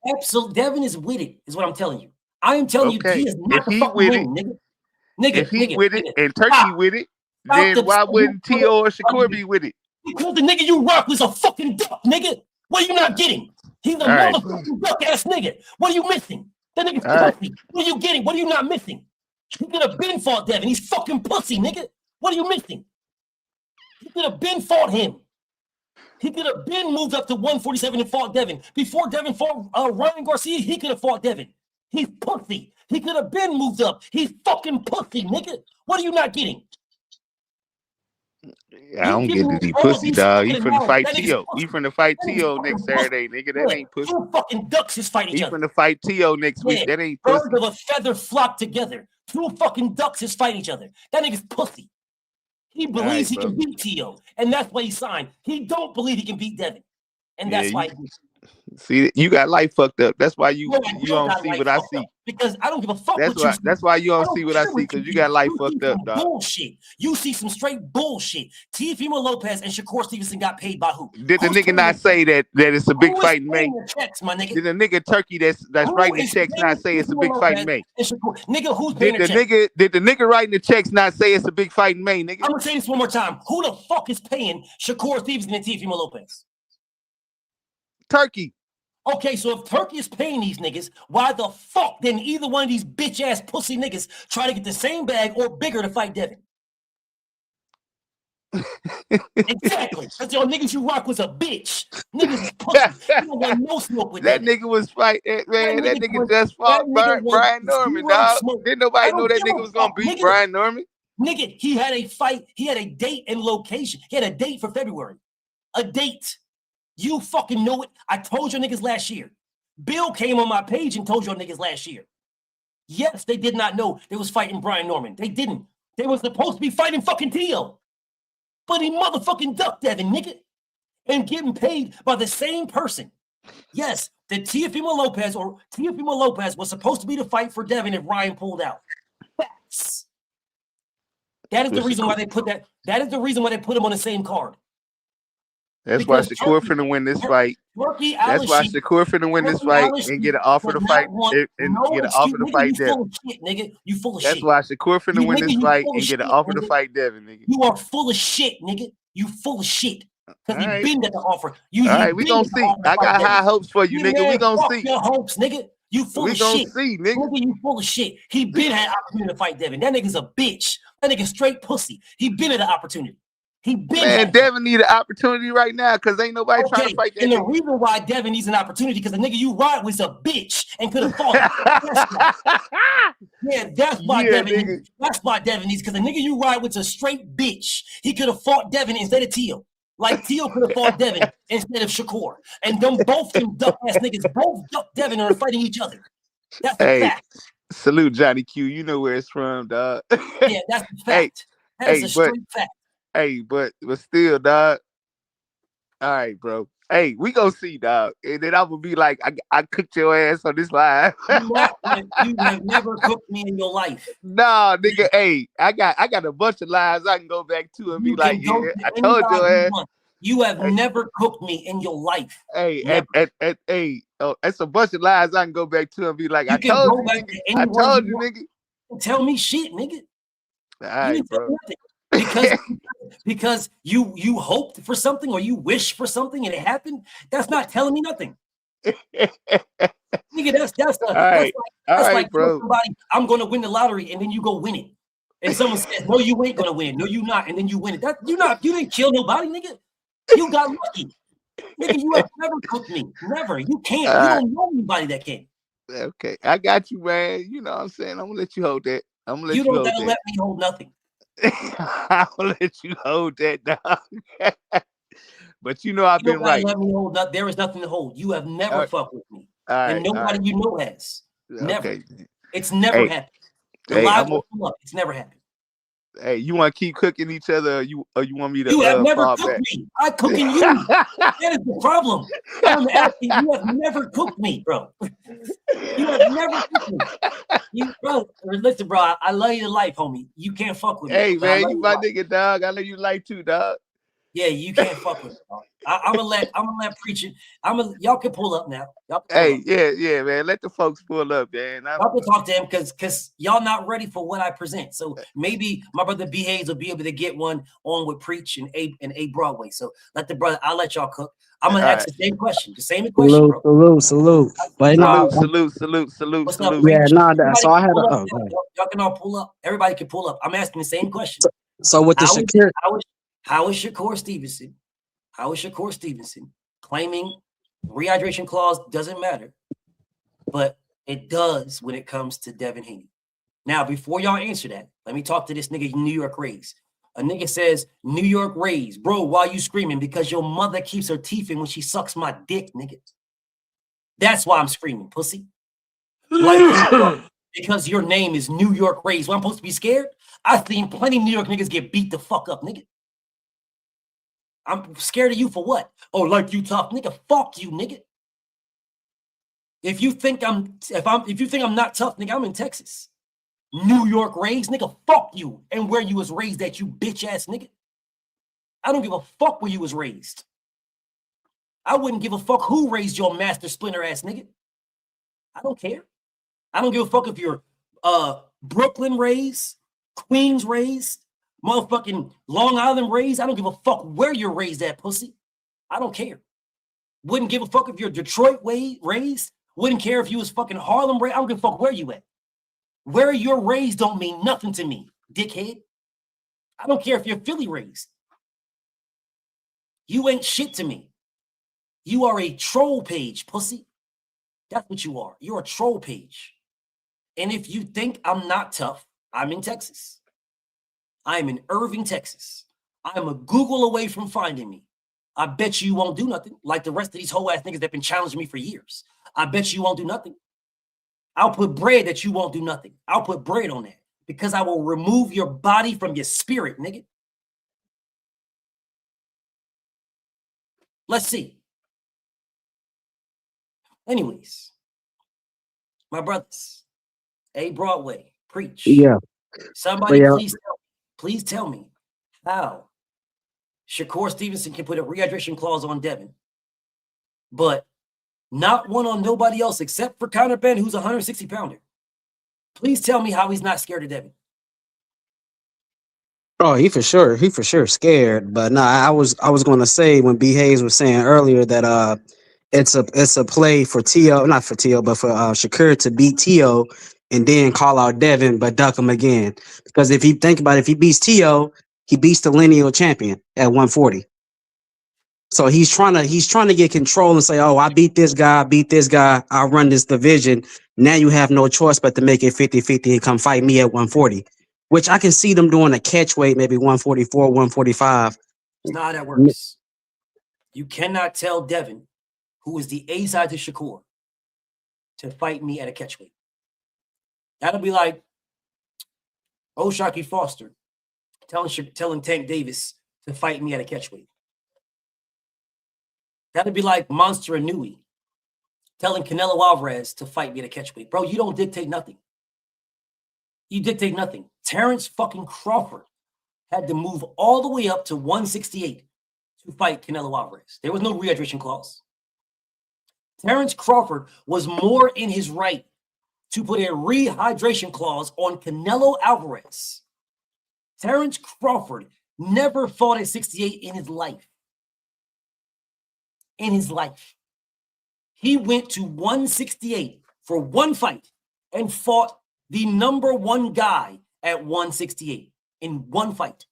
absolutely, Devin is with it, is what I'm telling you. I am telling you, he is not the fucking winner, nigga. If he with it and Turkey with it, then why wouldn't Teo or Shakur be with it? Because the nigga you rock was a fucking duck, nigga. What are you not getting? He's a motherfucking duck ass nigga. What are you missing? That nigga's pussy. What are you getting? What are you not missing? He could have been fought Devin. He's fucking pussy, nigga. What are you missing? He could have been fought him. He could have been moved up to 147 and fought Devin. Before Devin fought Ryan Garcia, he could have fought Devin. He's pussy. He could have been moved up. He's fucking pussy, nigga. What are you not getting? I don't get that he pussy, dog. He finna fight Teo. He finna fight Teo next Saturday, nigga. That ain't pussy. Two fucking ducks is fighting each other. He finna fight Teo next week. That ain't pussy. Birds of a feather flock together. Two fucking ducks is fighting each other. That nigga's pussy. He believes he can beat Teo, and that's why he signed. He don't believe he can beat Devin, and that's why. See, you got life fucked up. That's why you don't see what I see. Because I don't give a fuck. That's why you don't see what I see, because you got life fucked up, dog. Bullshit. You see some straight bullshit. Teofimo Lopez and Shakur Stevenson got paid by who? Did the nigga not say that it's a big fight in May? Did the nigga Turkey that's writing the checks not say it's a big fight in May? Nigga, who's paying the check? Did the nigga writing the checks not say it's a big fight in May, nigga? I'm gonna say this one more time. Who the fuck is paying Shakur Stevenson and Teofimo Lopez? Turkey. Okay, so if Turkey is paying these niggas, why the fuck didn't either one of these bitch-ass pussy niggas try to get the same bag or bigger to fight Devin? Exactly. Because your niggas you rock was a bitch. Niggas is pussy. You don't want no smoke with That that. nigga was fighting, man. That nigga just That fought nigga was Brian Norman, zero dog. smoke. Didn't I nobody know don't that give nigga a was gonna fuck, beat nigga. Brian Norman? Nigga, he had a fight. He had a date and location. He had a date for February. A date. You fucking know it. I told your niggas last year. Bill came on my page and told your niggas last year. Yes, they did not know they was fighting Brian Norman. They didn't. They were supposed to be fighting fucking Teo. But he motherfucking ducked Devin, nigga. And getting paid by the same person. Yes, the Teofimo Lopez was supposed to be the fight for Devin if Ryan pulled out. Facts. That is the reason why they put that. That is the reason why they put him on the same card. That's why Shakur finna win this fight. That's why Shakur finna win this fight and get an offer to fight and get an offer to fight Devin. You full of shit, nigga. You full of shit. That's why Shakur finna win this fight and get an offer to fight Devin, nigga. You are full of shit, nigga. You full of shit. Because he been at the offer. All right, we gonna see. I got high hopes for you, nigga. We gonna see. Your hopes, nigga. You full of shit. We gonna see, nigga. You full of shit. He been had opportunity to fight Devin. That nigga's a bitch. That nigga straight pussy. He been at the opportunity. He been. Man, Devin need an opportunity right now because ain't nobody trying to fight that. And the reason why Devin needs an opportunity because the nigga you ride was a bitch and could have fought. That's why Devin. That's why Devin needs because the nigga you ride was a straight bitch. He could have fought Devin instead of Teo. Like Teo could have fought Devin instead of Shakur. And them both them duck ass niggas both duck Devin and are fighting each other. That's a fact. Salute Johnny Q. You know where it's from, dog. Yeah, that's a fact. That's a straight fact. Hey, but still, dog. All right, bro. Hey, we gonna see, dog. And then I'm gonna be like, I cooked your ass on this live. You have never cooked me in your life. Nah, nigga. Hey, I got a bunch of lives I can go back to and be like, yeah, I told your ass. You have never cooked me in your life. Hey, that's a bunch of lies I can go back to and be like, I told you, nigga. I told you, nigga. Tell me shit, nigga. All right, bro. Because you hoped for something or you wish for something and it happened. That's not telling me nothing. Nigga, that's like bro. Somebody, I'm gonna win the lottery and then you go win it. And someone says, no, you ain't gonna win. No, you not, and then you win it. You didn't kill nobody, nigga. You got lucky. Nigga, you have never cooked me. Never. You can't. You don't know anybody that can. Okay, I got you, man. You know what I'm saying? I'm gonna let you hold that. I'm gonna let you don't hold gotta that. let me hold nothing. I'll let you hold that, dog. But you know I've been right. Let me hold that. There is nothing to hold. You have never fucked with me. And nobody you know has. Never. Okay. It's never happened. The live will pull up. It's never happened. Hey, you want to keep cooking each other, or you want me to? You have never cooked me. I cooking you. That is the problem. I'm asking. You have never cooked me, bro. You have never cooked me. Listen, bro. I love you to life, homie. You can't fuck with me. Hey, man, you my nigga, dog. I love you life too, dog. Yeah, you can't fuck with me. I'm gonna let preaching. Y'all can pull up now. Yeah, man. Let the folks pull up, man. Y'all can talk to him because y'all not ready for what I present. So maybe my brother B Hayes will be able to get one on with Preach and A Broadway. So I'll let y'all cook. I'm gonna ask the same question. The same question, bro. Salute. But Salute. What's up, yeah, so I had y'all can all pull up. Everybody can pull up. I'm asking the same question. So with the Shakur. How is Shakur Stevenson claiming rehydration clause doesn't matter, but it does when it comes to Devin Haney? Now, before y'all answer that, let me talk to this nigga New York Rays. A nigga says, New York Rays, bro, why you screaming? Because your mother keeps her teeth in when she sucks my dick, nigga. That's why I'm screaming, pussy. Like, because your name is New York Rays. Well, I'm supposed to be scared? I've seen plenty of New York niggas get beat the fuck up, nigga. I'm scared of you for what? Oh, like you tough, nigga. Fuck you, nigga. If you think I'm not tough, nigga, I'm in Texas. New York Rays, nigga. Fuck you and where you was raised at, you bitch ass nigga. I don't give a fuck where you was raised. I wouldn't give a fuck who raised your master splinter ass nigga. I don't care. I don't give a fuck if you're Brooklyn raised, Queens raised, motherfucking Long Island raised. I don't give a fuck where you're raised at, pussy. I don't care. Wouldn't give a fuck if you're Detroit raised. Wouldn't care if you was fucking Harlem raised. I don't give a fuck where you at. Where you're raised don't mean nothing to me, dickhead. I don't care if you're Philly raised. You ain't shit to me. You are a troll page, pussy. That's what you are. You're a troll page. And if you think I'm not tough, I'm in Texas. I'm in Irving, Texas. I'm a Google away from finding me. I bet you won't do nothing like the rest of these whole ass niggas that have been challenging me for years. I bet you won't do nothing. I'll put bread that you won't do nothing. I'll put bread on that because I will remove your body from your spirit, nigga. Let's see. Anyways, my brothers, A Broadway, preach. Yeah. Somebody please tell me how Shakur Stevenson can put a rehydration clause on Devin, but not one on nobody else except for Conor Ben, who's a 160 pounder. Please tell me how he's not scared of Devin. Oh, he for sure scared. But no, I was going to say when B Hayes was saying earlier that it's a play for T.O., not for T.O., but for Shakur to beat T.O. and then call out Devin, but duck him again. Because if you think about it, if he beats T.O., he beats the lineal champion at 140. So he's trying to get control and say, oh, I beat this guy, I run this division. Now you have no choice but to make it 50-50 and come fight me at 140, which I can see them doing a catch weight, maybe 144, 145. It's not how that works. You cannot tell Devin, who is the A side to Shakur, to fight me at a catch weight. That'll be like Shakur Foster telling Tank Davis to fight me at a catch weight. That'd be like Monster Inouye telling Canelo Alvarez to fight me at a catchweight. Bro, you don't dictate nothing. You dictate nothing. Terrence fucking Crawford had to move all the way up to 168 to fight Canelo Alvarez. There was no rehydration clause. Terrence Crawford was more in his right to put a rehydration clause on Canelo Alvarez. Terrence Crawford never fought at 68 in his life. He went to 168 for one fight and fought the number one guy at 168 in one fight.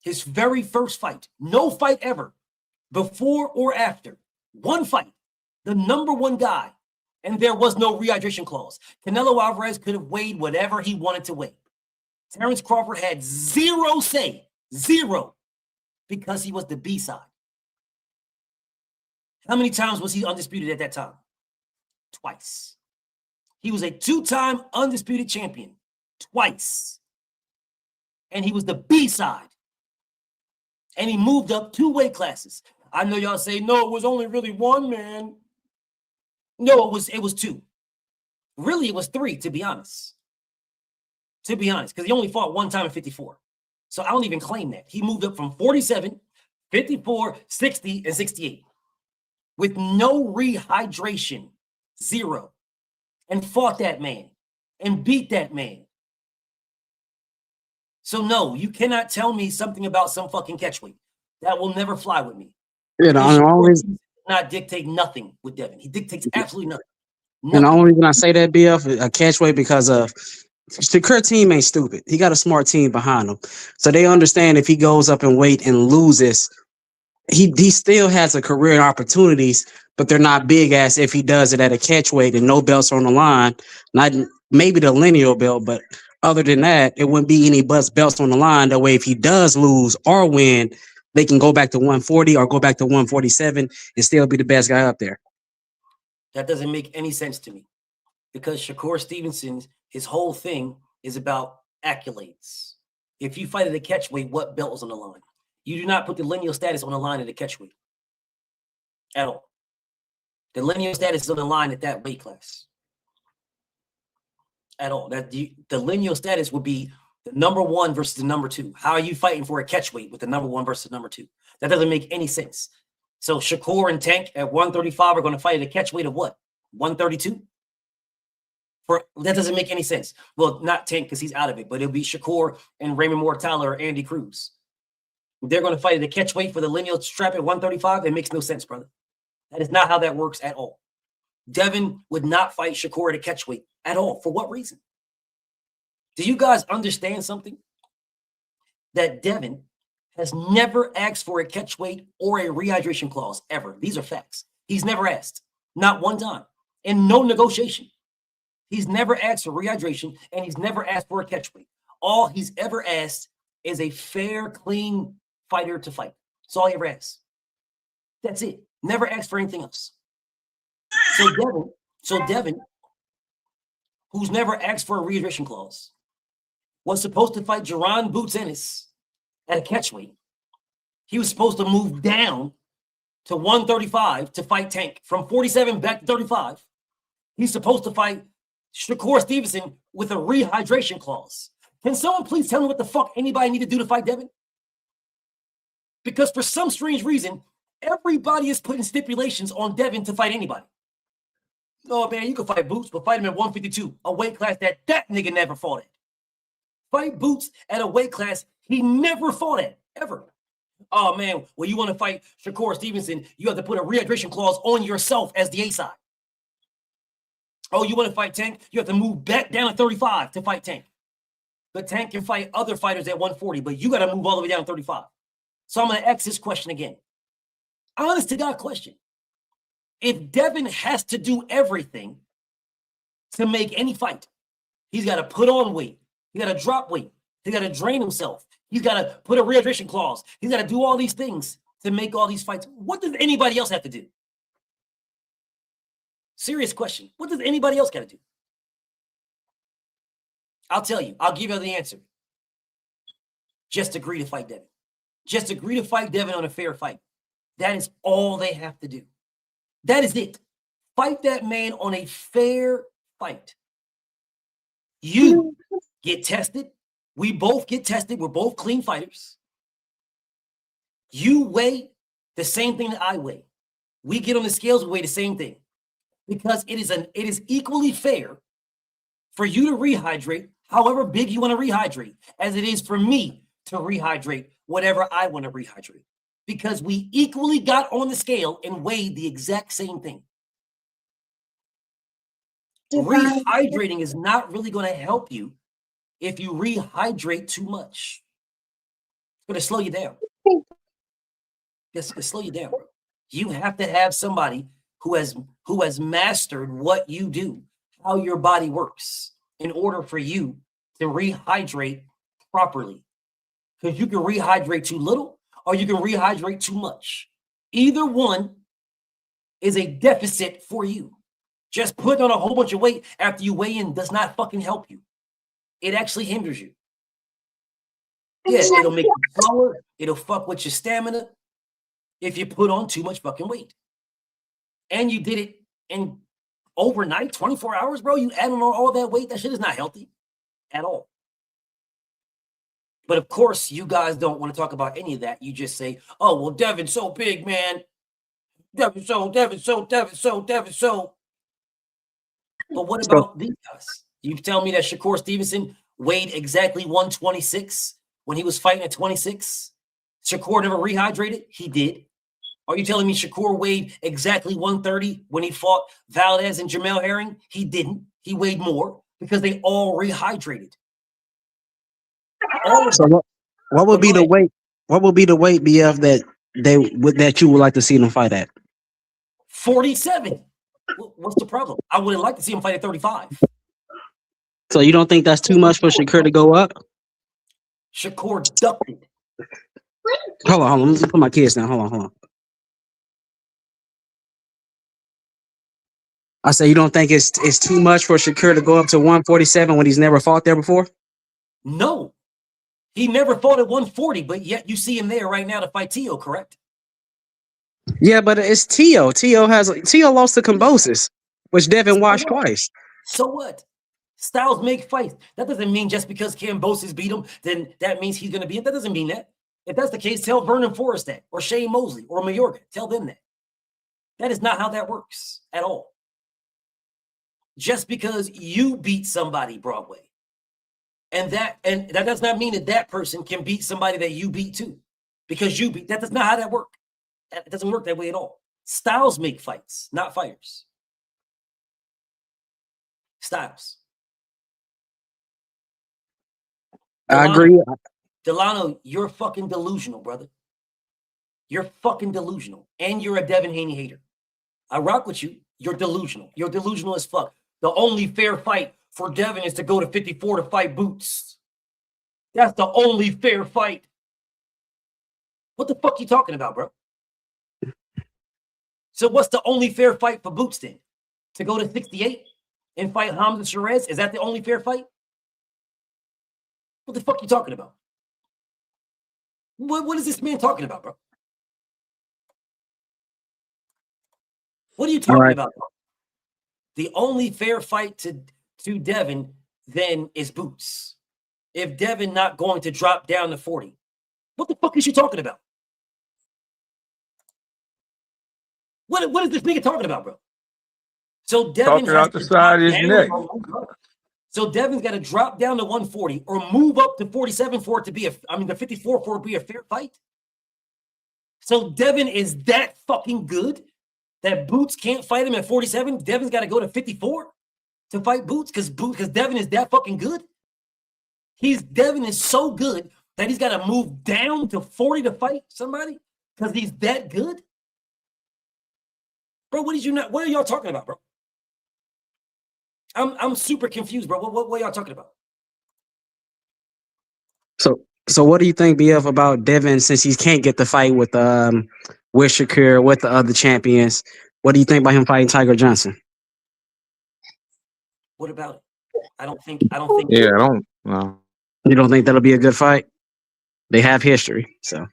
His very first fight, no fight ever, before or after, one fight, the number one guy, and there was no rehydration clause. Canelo Alvarez could have weighed whatever he wanted to weigh. Terrence Crawford had zero say, zero, because he was the B side. How many times was he undisputed at that time? Twice. He was a two-time undisputed champion. Twice. And he was the B side. And he moved up 2 weight classes. I know y'all say, no, it was only really one, man. No, it was 2. Really, it was 3, to be honest. Because he only fought one time in 54. So I don't even claim that. He moved up from 47, 54, 60, and 68. With no rehydration, 0, and fought that man and beat that man. So no, you cannot tell me something about some fucking catchweight. That will never fly with me. Yeah, does not dictate nothing with Devin. He dictates absolutely nothing. And the only reason I say that, BF, a catchweight, because Shakur team ain't stupid. He got a smart team behind him. So they understand if he goes up in weight and loses, he still has a career opportunities, but they're not big as if he does it at a catch weight and no belts on the line. Not maybe the lineal belt, but other than that, it wouldn't be any belts on the line. That way, if he does lose or win, they can go back to 140 or go back to 147 and still be the best guy up there. That doesn't make any sense to me because Shakur Stevenson, his whole thing is about accolades. If you fight at a catch weight, what belt is on the line? You do not put the lineal status on the line at the catch weight at all. The lineal status is on the line at that weight class at all. The lineal status would be the number 1 versus the number 2. How are you fighting for a catch weight with the number 1 versus number 2? That doesn't make any sense. So Shakur and Tank at 135 are going to fight at a catch weight of what? 132? That doesn't make any sense. Well, not Tank because he's out of it, but it'll be Shakur and Raymond Mortala or Andy Cruz. They're going to fight at a catch weight for the lineal strap at 135. It makes no sense, brother. That is not how that works at all. Devin would not fight Shakur at a catch weight at all. For what reason? Do you guys understand something? That Devin has never asked for a catch weight or a rehydration clause ever. These are facts. He's never asked. Not one time. And no negotiation. He's never asked for rehydration and he's never asked for a catch weight. All he's ever asked is a fair, clean fighter to fight. That's all he ever asked. That's it. Never asked for anything else. So Devin, who's never asked for a rehydration clause, was supposed to fight Jaron Boots Ennis at a catch weight. He was supposed to move down to 135 to fight Tank. From 47 back to 35. He's supposed to fight Shakur Stevenson with a rehydration clause. Can someone please tell me what the fuck anybody need to do to fight Devin? Because for some strange reason, everybody is putting stipulations on Devin to fight anybody. Oh man, you can fight Boots, but fight him at 152, a weight class that nigga never fought at. Fight Boots at a weight class he never fought at, ever. Oh man, well, you want to fight Shakur Stevenson, you have to put a rehydration clause on yourself as the A side. Oh, you want to fight Tank? You have to move back down to 35 to fight Tank. But Tank can fight other fighters at 140, but you got to move all the way down to 35. So I'm going to ask this question again. Honest to God question. If Devin has to do everything to make any fight, he's got to put on weight. He got to drop weight. He got to drain himself. He's got to put a rehydration clause. He's got to do all these things to make all these fights. What does anybody else have to do? Serious question. What does anybody else got to do? I'll tell you. I'll give you the answer. Just agree to fight Devin. Just agree to fight Devin on a fair fight. That is all they have to do. That is it. Fight that man on a fair fight. You get tested. We both get tested. We're both clean fighters. You weigh the same thing that I weigh. We get on the scales, we weigh the same thing. Because it is equally fair for you to rehydrate however big you want to rehydrate, as it is for me to rehydrate whatever I want to rehydrate. Because we equally got on the scale and weighed the exact same thing. Rehydrating is not really going to help you if you rehydrate too much. It's going to slow you down. It's going to slow you down, bro. You have to have somebody who has mastered what you do, how your body works, in order for you to rehydrate properly. Because you can rehydrate too little or you can rehydrate too much. Either one is a deficit for you. Just putting on a whole bunch of weight after you weigh in does not fucking help you. It actually hinders you. Yes, it'll make you slower. It'll fuck with your stamina if you put on too much fucking weight. And you did it in overnight, 24 hours, bro. You add on all that weight. That shit is not healthy at all. But of course, you guys don't want to talk about any of that. You just say, oh, well, Devin's so big, man. Devin's so. But what about these guys? You tell me that Shakur Stevenson weighed exactly 126 when he was fighting at 26? Shakur never rehydrated? He did. Are you telling me Shakur weighed exactly 130 when he fought Valdez and Jamel Herring? He didn't. He weighed more because they all rehydrated. So what would be the weight? What would be the weight, BF, that you would like to see them fight at? 47. What's the problem? I would like to see him fight at 35. So you don't think that's too much for Shakur to go up? Shakur ducked it. Hold on. Let me put my kids down. Hold on. I say you don't think it's too much for Shakur to go up to 147 when he's never fought there before? No. He never fought at 140, but yet you see him there right now to fight Teo, correct? Yeah, but it's Teo. Teo lost to Cambosis, which Devin watched twice. So what? Styles make fights. That doesn't mean just because Cambosis beat him, then that means he's going to be in. That doesn't mean that. If that's the case, tell Vernon Forrest that, or Shane Mosley, or Mayorga. Tell them that. That is not how that works at all. Just because you beat somebody, Broadway, and that does not mean that person can beat somebody that you beat too. because that does not how that work. It doesn't work that way at all. Styles make fights, not fighters. Styles. I agree. Delano, you're fucking delusional, brother. You're fucking delusional. And you're a Devin Haney hater. I rock with you. You're delusional. You're delusional as fuck. The only fair fight for Devin is to go to 54 to fight Boots. That's the only fair fight. What the fuck you talking about, bro? So what's the only fair fight for Boots then? To go to 68 and fight Hamza Sherez? Is that the only fair fight? What the fuck you talking about? What is this man talking about, bro? What are you talking about, bro? The only fair fight to Devin then is Boots. If Devin not going to drop down to 40, what the fuck is you talking about? What is this nigga talking about, bro? So Devin Talking out the side of his neck. So Devin's got to drop down to 140 or move up to 47 for it to be the 54 for it to be a fair fight. So Devin is that fucking good that Boots can't fight him at 47. Devin's got to go to 54 to fight Boots because Devin is that fucking good. Devin is so good that he's got to move down to 40 to fight somebody because he's that good. Bro, what are y'all talking about, bro? I'm super confused, bro. What are y'all talking about? So what do you think, BF, about Devin since he can't get the fight with Shakur, with the other champions? What do you think about him fighting Tiger Johnson? What about it? I don't think. Yeah, I don't know. You don't think that'll be a good fight? They have history, so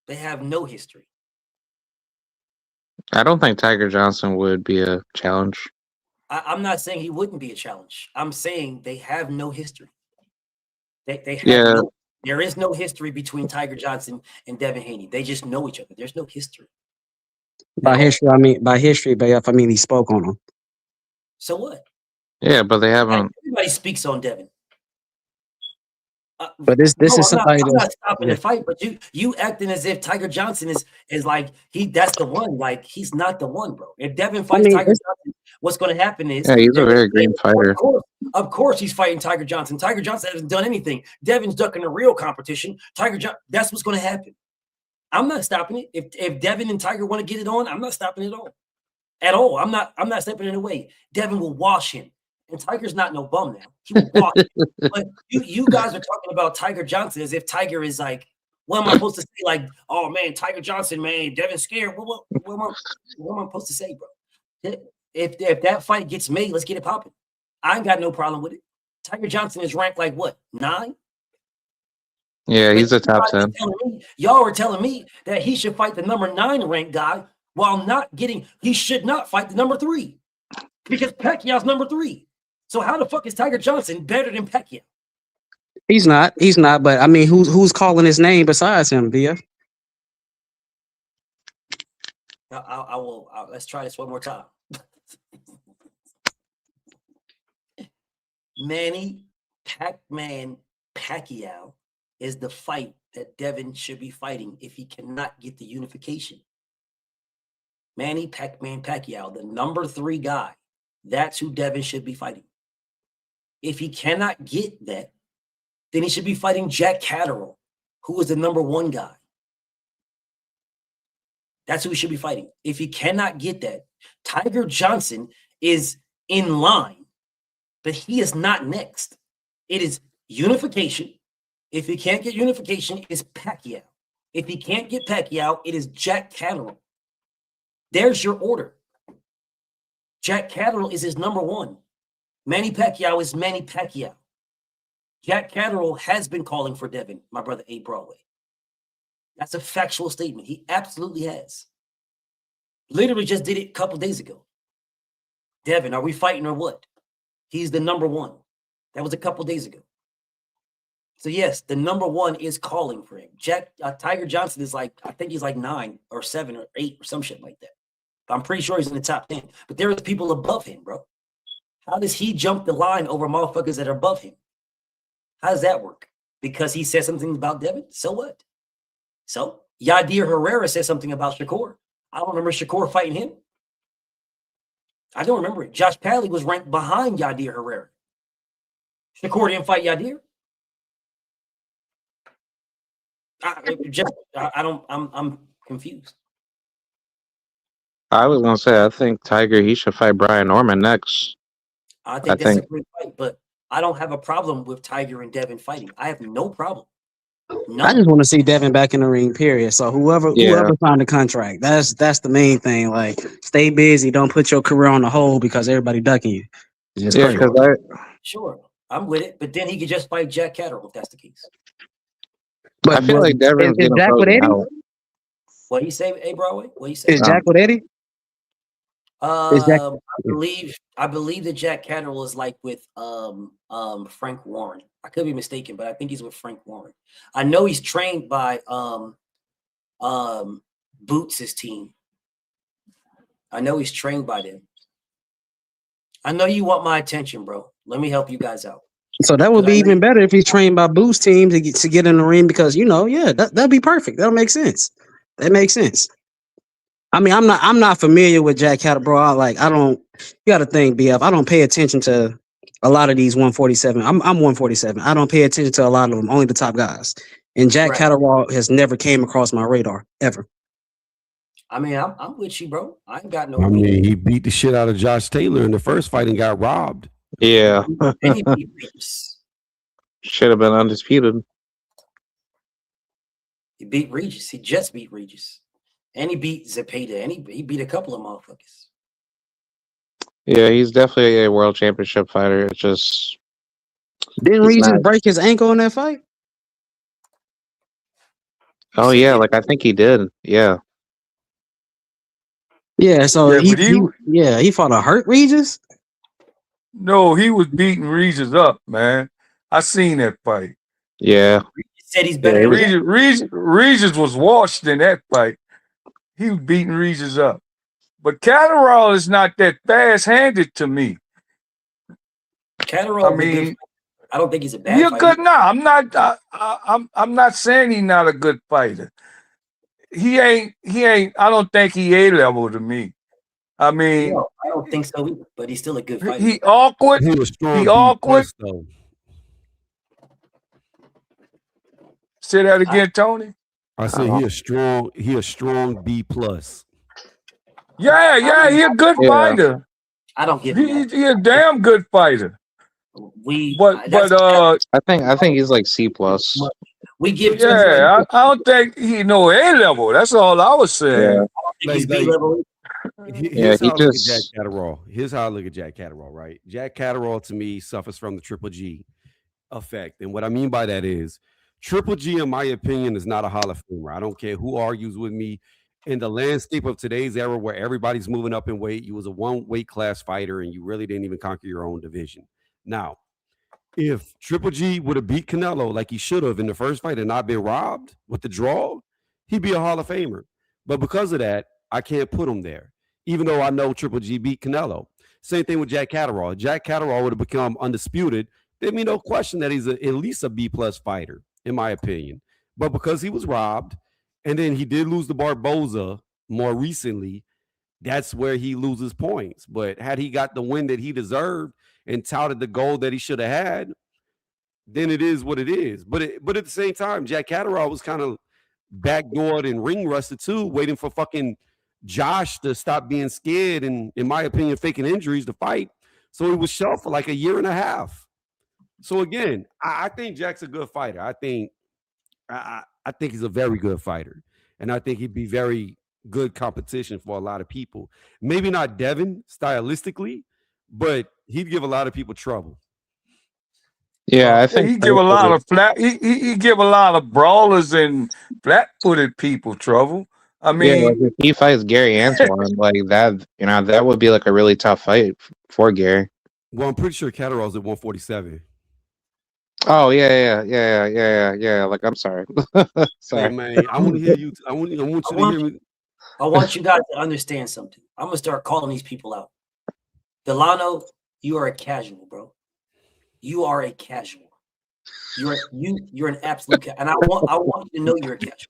they have no history. I don't think Tiger Johnson would be a challenge. I'm not saying he wouldn't be a challenge. I'm saying they have no history. They have there is no history between Tiger Johnson and Devin Haney. They just know each other. There's no history. By history, I mean he spoke on him. So what? Yeah, but they haven't. Everybody speaks on Devin. But this is somebody I'm not stopping the fight, but you acting as if Tiger Johnson is like that's the one. Like he's not the one, bro. If Devin fights Tiger Johnson, what's going to happen is he's a very green fighter. Of course, he's fighting Tiger Johnson. Tiger Johnson hasn't done anything. Devin's ducking a real competition. That's what's going to happen. I'm not stopping it. If Devin and Tiger want to get it on, I'm not stopping it at all. I'm not stepping it away. Devin will wash him. And Tiger's not no bum now. He will walk. But you guys are talking about Tiger Johnson as if Tiger is like, what am I supposed to say? Like, oh man, Tiger Johnson, man, Devin's scared. What am I supposed to say, bro? If that fight gets made, let's get it popping. I ain't got no problem with it. Tiger Johnson is ranked like what, 9? Yeah, he's a top 10. Y'all are telling me that he should fight the number 9 ranked guy while he should not fight the number 3 because Pacquiao's number 3. So how the fuck is Tiger Johnson better than Pacquiao? He's not. But I mean, who's calling his name besides him, BF? I will. Let's try this one more time. Manny Pac-Man Pacquiao is the fight that Devin should be fighting if he cannot get the unification. Manny Pac-Man Pacquiao, the number 3 guy, that's who Devin should be fighting. If he cannot get that, then he should be fighting Jack Catterall, who is the number 1 guy. That's who he should be fighting. If he cannot get that, Tiger Johnson is in line, but he is not next. It is unification. If he can't get unification, it's Pacquiao. If he can't get Pacquiao, it is Jack Catterall. There's your order. Jack Catterall is his number 1. Manny Pacquiao is Manny Pacquiao. Jack Catterall has been calling for Devin, my brother A. Broadway. That's a factual statement. He absolutely has. Literally just did it a couple days ago. Devin, are we fighting or what? He's the number 1. That was a couple days ago. So yes, the number 1 is calling for him. Tiger Johnson is like, I think he's like 9 or 7 or 8 or some shit like that. I'm pretty sure he's in the top 10. But there is people above him, bro. How does he jump the line over motherfuckers that are above him? How does that work? Because he said something about Devin? So what? So Yadir Herrera said something about Shakur. I don't remember Shakur fighting him. I don't remember it. Josh Padley was ranked behind Yadir Herrera. Shakur didn't fight Yadir. I'm confused. I was gonna say, I think Tiger, he should fight Brian Norman next. I think that's a great fight, but I don't have a problem with Tiger and Devin fighting. I have no problem. None. I just want to see Devin back in the ring, period. So whoever signed the contract, that's the main thing. Like, stay busy, don't put your career on the hold because everybody ducking you. Sure, I'm with it, but then he could just fight Jack Catterall if that's the case. But I feel like Devin's getting Jack with Eddie? What you say, A Broadway? What you say? Is Jack with Eddie? I believe that Jack Catterall is like with Frank Warren. I could be mistaken, but I think he's with Frank Warren. I know he's trained by Boots' team. I know he's trained by them. I know you want my attention, bro. Let me help you guys out. So that would be even better if he's trained by Boots' team to get in the ring because that'd be perfect. That'll make sense. That makes sense. I mean, I'm not familiar with Jack Catterall, bro. You got to think, BF. I don't pay attention to a lot of these 147. I'm 147. I don't pay attention to a lot of them, only the top guys. And Jack Catterall has never came across my radar, ever. I mean, I'm with you, bro. I ain't got no. I mean, he beat the shit out of Josh Taylor in the first fight and got robbed. Yeah. And he beat Regis. Should have been undisputed. He beat Regis. He just beat Regis. And he beat Zepeda, and he beat a couple of motherfuckers. Yeah, he's definitely a world championship fighter. It's just didn't Regis break his ankle in that fight? Oh yeah, I think he did. Yeah. Yeah, so he fought a hurt Regis? No, he was beating Regis up, man. I seen that fight. Yeah. Regis said he's better. Regis was washed in that fight. He was beating Regis up. But Catterall is not that fast-handed to me. Catterall, I don't think he's a bad fighter. Good now. I'm not saying he's not a good fighter. He ain't I don't think he A-level to me. I mean, no, I don't think so either, but he's still a good fighter. He awkward. He was strong. He awkward. Though. Say that again, Tony. I said he a strong B+. Yeah, he a good fighter. I don't give him that. He a damn good fighter. I think he's like C+. We give I don't think he know A-level. That's all I was saying. He's B-level. Here's how I look at Jack Catterall. Here's how I look at Jack Catterall, right? Jack Catterall, to me, suffers from the Triple G effect. And what I mean by that is Triple G, in my opinion, is not a Hall of Famer. I don't care who argues with me. In the landscape of today's era where everybody's moving up in weight, you was a one weight class fighter and you really didn't even conquer your own division. Now, if Triple G would have beat Canelo like he should have in the first fight and not been robbed with the draw, he'd be a Hall of Famer. But because of that, I can't put him there, even though I know Triple G beat Canelo. Same thing with Jack Catterall. Jack Catterall would have become undisputed. There'd be no question that he's at least a B+ fighter, in my opinion. But because he was robbed, and then he did lose to Barboza more recently, that's where he loses points. But had he got the win that he deserved and touted the goal that he should have had, then it is what it is. But at the same time, Jack Catterall was kind of backdoored and ring rusted too, waiting for fucking Josh to stop being scared and, in my opinion, faking injuries to fight. So he was shelved for like a year and a half. So again, I think Jack's a good fighter. I think he's a very good fighter. And I think he'd be very good competition for a lot of people. Maybe not Devin stylistically, but he'd give a lot of people trouble. Yeah, I think he give a lot of he give a lot of brawlers and flat-footed people trouble. I mean, if he fights Gary Antoine like that, that would be like a really tough fight for Gary. Well, I'm pretty sure Catterall's at 147. Oh yeah. Like, I'm sorry. Sorry, hey, man. I want to hear you. I want you to hear me. I want you guys to understand something. I'm gonna start calling these people out. Delano, you are a casual, bro. You are a casual. You're an absolute and I want you to know you're a casual.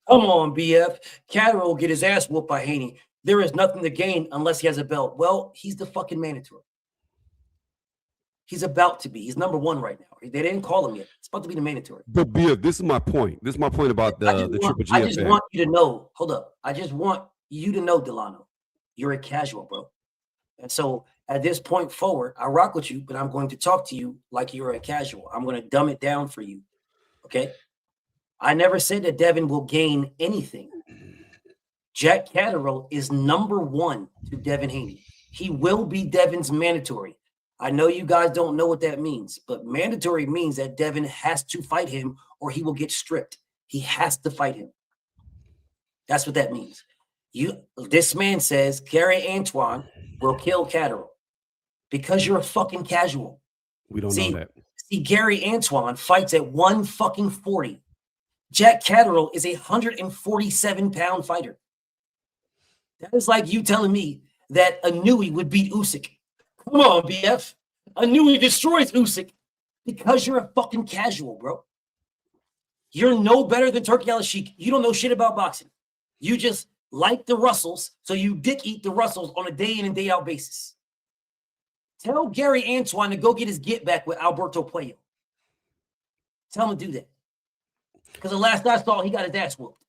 Come on, BF. Catterall will get his ass whooped by Haney. There is nothing to gain unless he has a belt. Well, he's the fucking mandatory. He's about to be. He's number one right now. They didn't call him yet. It's about to be the mandatory. But BF, this is my point. This is my point about the Triple G. I just want you to know. Hold up. I just want you to know, Delano, you're a casual, bro. And so at this point forward, I rock with you, but I'm going to talk to you like you're a casual. I'm going to dumb it down for you. Okay? I never said that Devin will gain anything. Jack Catterall is number one to Devin Haney. He will be Devin's mandatory. I know you guys don't know what that means, but mandatory means that Devin has to fight him or he will get stripped. He has to fight him. That's what that means. This man says Gary Antoine will kill Catterall because you're a fucking casual. We don't know that. See, Gary Antoine fights at 140. Jack Catterall is a 147-pound fighter. That is like you telling me that Anui would beat Usyk. Come on, BF. Anui destroys Usyk because you're a fucking casual, bro. You're no better than Turki Al-Sheikh. You don't know shit about boxing. You just like the Russells, so you dick eat the Russells on a day in and day out basis. Tell Gary Antoine to go get his get back with Alberto Puello. Tell him to do that. Because the last I saw, he got his ass whooped.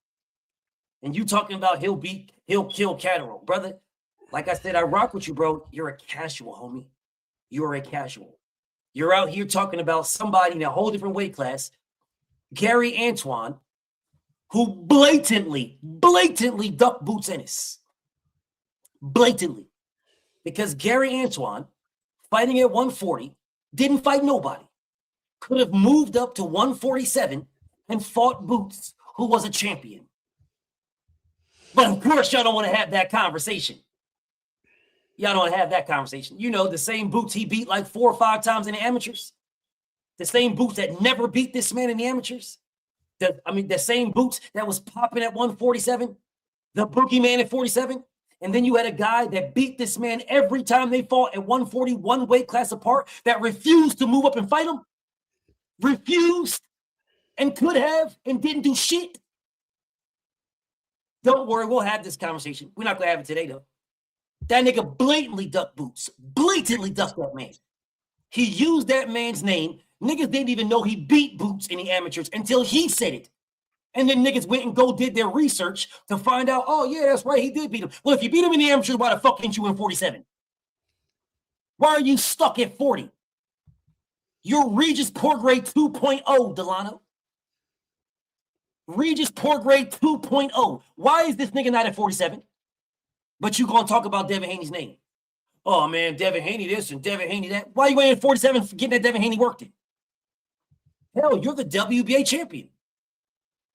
And you talking about he'll kill Catterall. Brother, like I said, I rock with you, bro. You're a casual, homie. You're a casual. You're out here talking about somebody in a whole different weight class, Gary Antoine, who blatantly ducked Boots Ennis. Blatantly. Because Gary Antoine, fighting at 140, didn't fight nobody. Could have moved up to 147 and fought Boots, who was a champion. But of course, y'all don't want to have that conversation. Y'all don't have that conversation. You know, the same Boots he beat like 4 or 5 times in the amateurs. The same Boots that never beat this man in the amateurs. The same Boots that was popping at 147. The boogeyman at 47. And then you had a guy that beat this man every time they fought at 141 weight class apart that refused to move up and fight him. Refused and could have and didn't do shit. Don't worry, we'll have this conversation. We're not going to have it today, though. That nigga blatantly ducked Boots. Blatantly ducked that man. He used that man's name. Niggas didn't even know he beat Boots in the amateurs until he said it. And then niggas went and did their research to find out, oh, yeah, that's right, he did beat him. Well, if you beat him in the amateurs, why the fuck ain't you in 47? Why are you stuck at 40? You're Regis Poirgrade 2.0, Delano. Regis Poirgrade 2.0. Why is this nigga not at 47? But you gonna talk about Devin Haney's name. Oh, man, Devin Haney this and Devin Haney that. Why you ain't at 47 for getting that Devin Haney worked in? Hell, you're the WBA champion.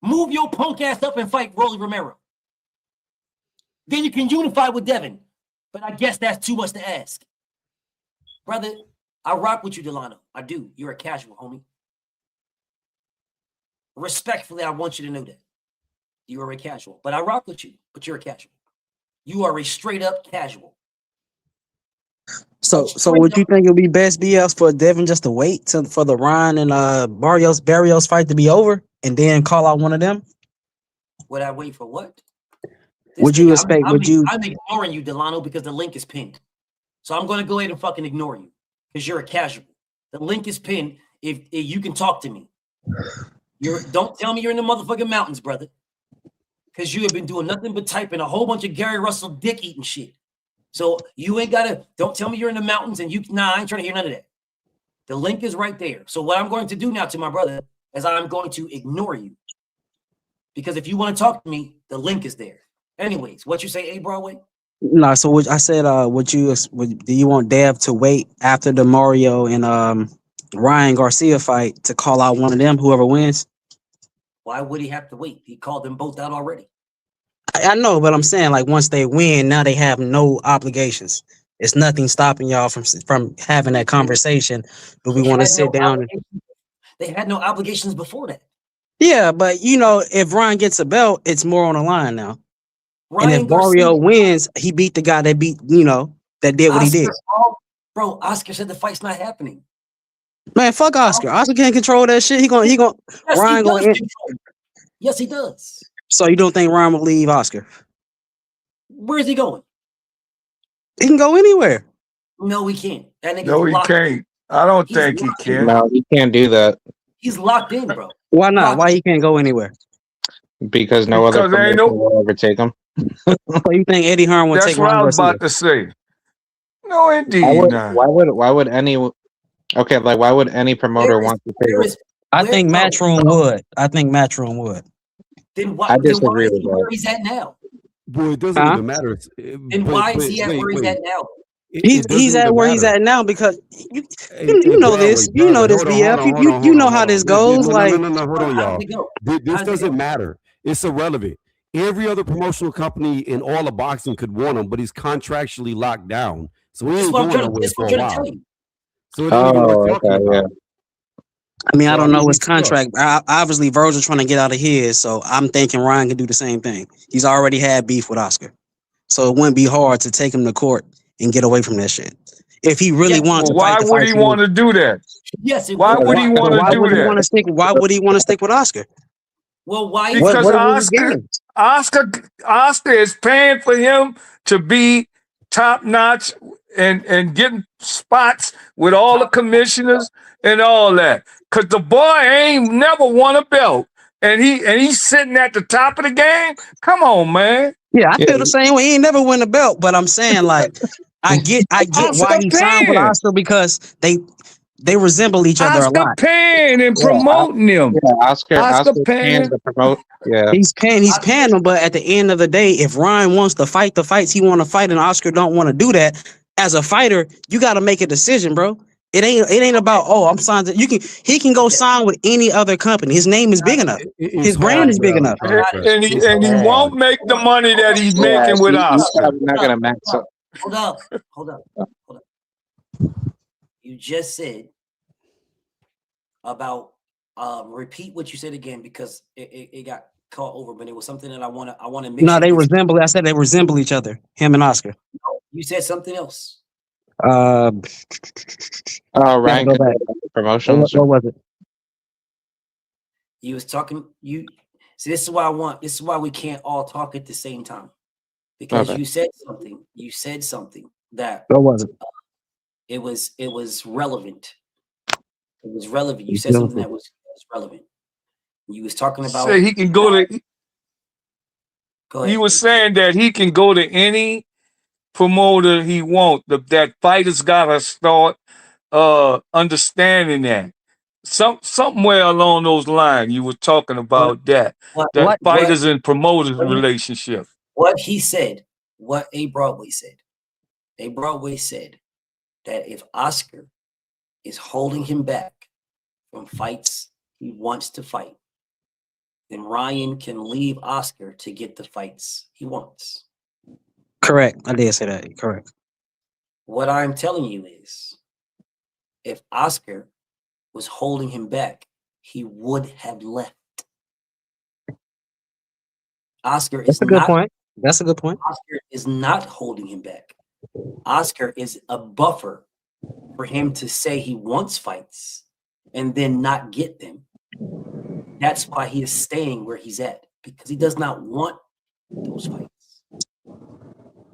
Move your punk ass up and fight Rolly Romero. Then you can unify with Devin. But I guess that's too much to ask. Brother, I rock with you, Delano. I do. You're a casual, homie. Respectfully, I want you to know that. You are a casual. But I rock with you, but you're a casual. You are a straight up casual. So would you think it would be best BS for Devin just to wait for the Ryan and Barrios fight to be over and then call out one of them? Would I wait for what? Would you expect? I'm ignoring you, Delano, because the link is pinned. So I'm going to go ahead and fucking ignore you because you're a casual. The link is pinned. If you can talk to me, don't tell me you're in the motherfucking mountains, brother, because you have been doing nothing but typing a whole bunch of Gary Russell dick eating shit. So you ain't gotta. Don't tell me you're in the mountains and I ain't trying to hear none of that. The link is right there. So what I'm going to do now to my brother is I'm going to ignore you because if you want to talk to me, the link is there. Anyways, what you say, Broadway? No, so I said, do you want Dev to wait after the Mario and Ryan Garcia fight to call out one of them, whoever wins? Why would he have to wait? He called them both out already. I know, but I'm saying like once they win, now they have no obligations. It's nothing stopping y'all from having that conversation. But we want to sit down. They had no obligations before that. Yeah, but if Ryan gets a belt, it's more on the line now. Ryan and if Mario wins, he beat the guy that that did what he did. Bro, Oscar said the fight's not happening. Man, fuck Oscar. Oscar can't control that shit. He gonna yes, Ryan gonna. Yes, he does. So you don't think Ryan will leave Oscar? Where's he going? He can go anywhere. No, he can't. That nigga's No, he locked in. can't. I don't He's think he locked in, can. bro. No, you can't do that He's locked in, bro. Why not? Locked Why in. he can't go anywhere? because no other Because ain't promotion no. will overtake him. So you think Eddie Hearn will That's take what Ryan I was Garcia? about to say. No, Why indeed, would not. why would any okay, like why would any promoter Where is want to take where is I where think bro, Matchroom bro, would. I think Matchroom would. then I why disagree is with he that. where he's at now? Boy, it doesn't Huh? even matter. Then why is he at wait, where he's wait. at now? He's It doesn't at even where he's matter. at now because you Hey, know Bradley, this. You know this, hold on, BF. You know how this goes. No, Like, hold on, How y'all. does it go? This How does it doesn't go? matter. It's irrelevant. Every other promotional company in all of boxing could want him, but he's contractually locked down, so he That's ain't what I'm going trying to nowhere that's for what a I'm trying to tell while. you. So it ain't even worth Oh, talking okay, yeah. about. I mean, I So don't know his he's stuck. contract. Obviously, Virgil's trying to get out of his, so I'm thinking Ryan can do the same thing. He's already had beef with Oscar, so it wouldn't be hard to take him to court and get away from that shit. If he really Yes, wanted Well, to why fight the would fights he he want wants, to do that? yes, it Why would. would he want to why do would he that? want to stick? Why would he want to stick with Oscar? Well, why is What Because he what would he Oscar gain? Oscar is paying for him to be top notch and getting spots with all the top? commissioners and all that. Cause the boy ain't never won a belt. And he's sitting at the top of the game. Come on, man. Yeah, I Yeah, feel the same way. He ain't never win a belt, but I'm saying like, I get why Oscar he signed with paying. Oscar because they resemble each other a Oscar lot. paying and yeah, promoting him. yeah. Oscar Oscar paying paying. to promote. Yeah, He's paying them, but at the end of the day, if Ryan wants to fight the fights he want to fight, and Oscar don't want to do that, as a fighter, you got to make a decision, bro. It ain't about I'm signed. He can go Okay. sign with any other company. His name is big enough. It's His brand hard is to big have a enough. contract. And It's he hard. won't make the money that he's yeah. making with He's Oscar. probably not gonna max up. Hold up. You just said about repeat what you said again because it got caught over, but it was something that I want to make No, sure they you get. resemble. I said they resemble each other. Him and Oscar. You said something else. Uh, Oh, gotta Ryan go could back. do promotions. What was it? You was talking. You see. This is why we can't all talk at the same time because Okay. you said something. You said something that What was it? it was relevant. It was relevant. You said something that was relevant. You was talking about. Say he can go to. Go He ahead. was saying that he can go to any promoter he wants. That fighters gotta start understanding that. Somewhere along those lines, you were talking about that What fighters and promoters what he- relationship. what he said, what A. Broadway said. A. Broadway said that if Oscar is holding him back from fights he wants to fight, then Ryan can leave Oscar to get the fights he wants. Correct. I did say that. Correct. What I'm telling you is, if Oscar was holding him back, he would have left. Oscar is That's a good not. point. That's a good point. Oscar is not holding him back. Oscar is a buffer for him to say he wants fights and then not get them. That's why he is staying where he's at, because he does not want those fights.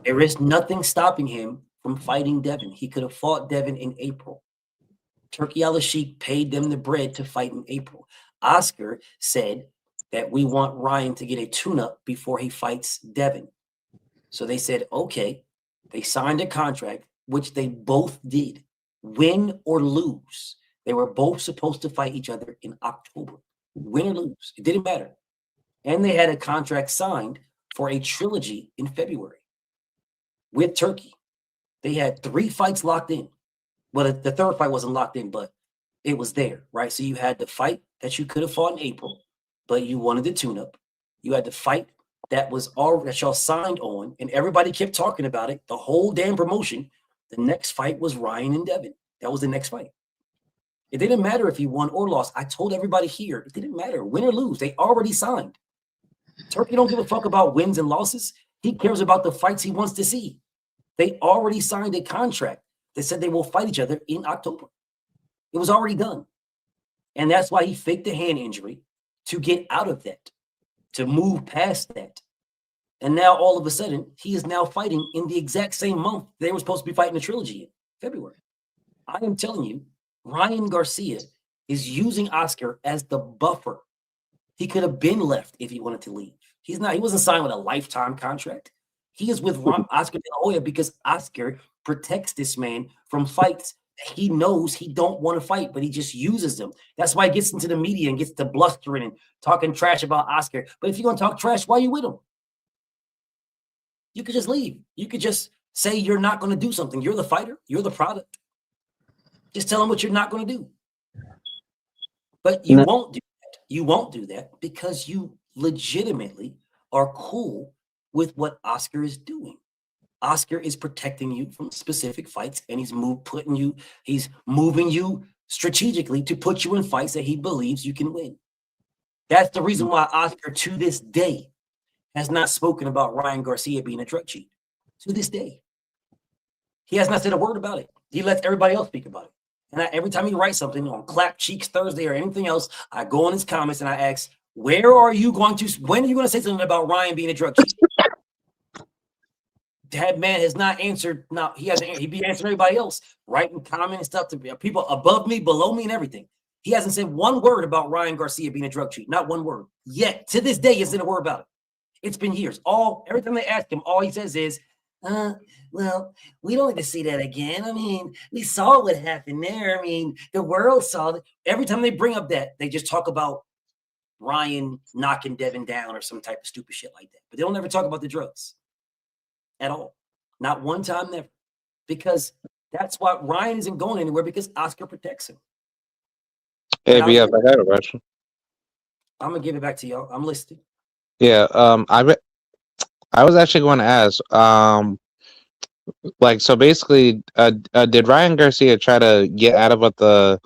There is nothing stopping him from fighting Devin. He could have fought Devin in April. Turkey Al-Sheikh paid them the bread to fight in April. Oscar said that we want Ryan to get a tune-up before he fights Devin. So they said, okay. They signed a contract, which they both did. Win or lose. They were both supposed to fight each other in October. Win or lose. It didn't matter. And they had a contract signed for a trilogy in February with Turkey. They had 3 fights locked in. Well, the third fight wasn't locked in, but it was there, right? So you had the fight that you could have fought in April, but you wanted the tune-up. You had the fight that was all that y'all signed on, and everybody kept talking about it. The whole damn promotion. The next fight was Ryan and Devin. That was the next fight. It didn't matter if he won or lost. I told everybody here, it didn't matter, win or lose. They already signed. Turkey don't give a fuck about wins and losses. He cares about the fights he wants to see. They already signed a contract that said they will fight each other in October. It was already done. And that's why he faked the hand injury to get out of that, to move past that. And now all of a sudden, he is now fighting in the exact same month they were supposed to be fighting the trilogy in February. I am telling you, Ryan Garcia is using Oscar as the buffer. He could have been left if he wanted to leave. He's not. He wasn't signed with a lifetime contract. He is with Oscar De La Hoya because Oscar protects this man from fights that he knows he don't want to fight, but he just uses them. That's why he gets into the media and gets to blustering and talking trash about Oscar. But if you're going to talk trash, why are you with him? You could just leave. You could just say you're not going to do something. You're the fighter. You're the product. Just tell him what you're not going to do. But you won't do that. You won't do that because you legitimately are cool with what Oscar is doing. Oscar is protecting you from specific fights, and he's moving you strategically to put you in fights that he believes you can win. That's the reason why Oscar, to this day, has not spoken about Ryan Garcia being a drug cheat. To this day. He has not said a word about it. He lets everybody else speak about it. And every time he writes something on Clap Cheeks Thursday or anything else, I go in his comments and I ask, when are you going to say something about Ryan being a drug cheat? That man has not answered. No, he'd be answering everybody else, writing comments and stuff to people above me, below me, and everything. He hasn't said one word about Ryan Garcia being a drug cheat. Not one word. Yet, to this day, he hasn't said a word about it. It's been years. Every time they ask him, all he says is, well, we don't need to see that again. I mean, we saw what happened there. I mean, the world saw it. Every time they bring up that, they just talk about Ryan knocking Devin down or some type of stupid shit like that. But they don't ever talk about the drugs at all. Not one time, never. Because that's why Ryan isn't going anywhere, because Oscar protects him. Hey, BF, I had a question. I'm going to give it back to y'all. I'm listening. Yeah, I was actually going to ask, so basically, did Ryan Garcia try to get out of the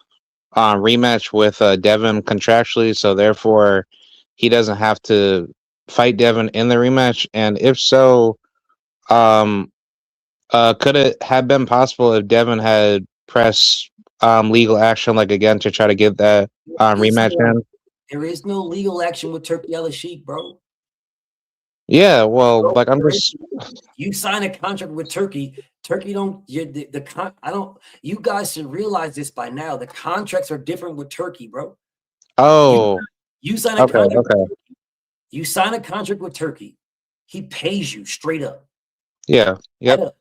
rematch with Devin contractually, so therefore he doesn't have to fight Devin in the rematch? And if so, could it have been possible if Devin had pressed legal action, again, to try to get that rematch in? There is no legal action with Turkey Al-Sheikh, bro. Yeah, well, I'm just. You sign a contract with Turkey. Turkey don't. You guys should realize this by now. The contracts are different with Turkey, bro. Oh. You sign a contract. Okay. You sign a contract with Turkey. He pays you straight up. Yeah. Yep.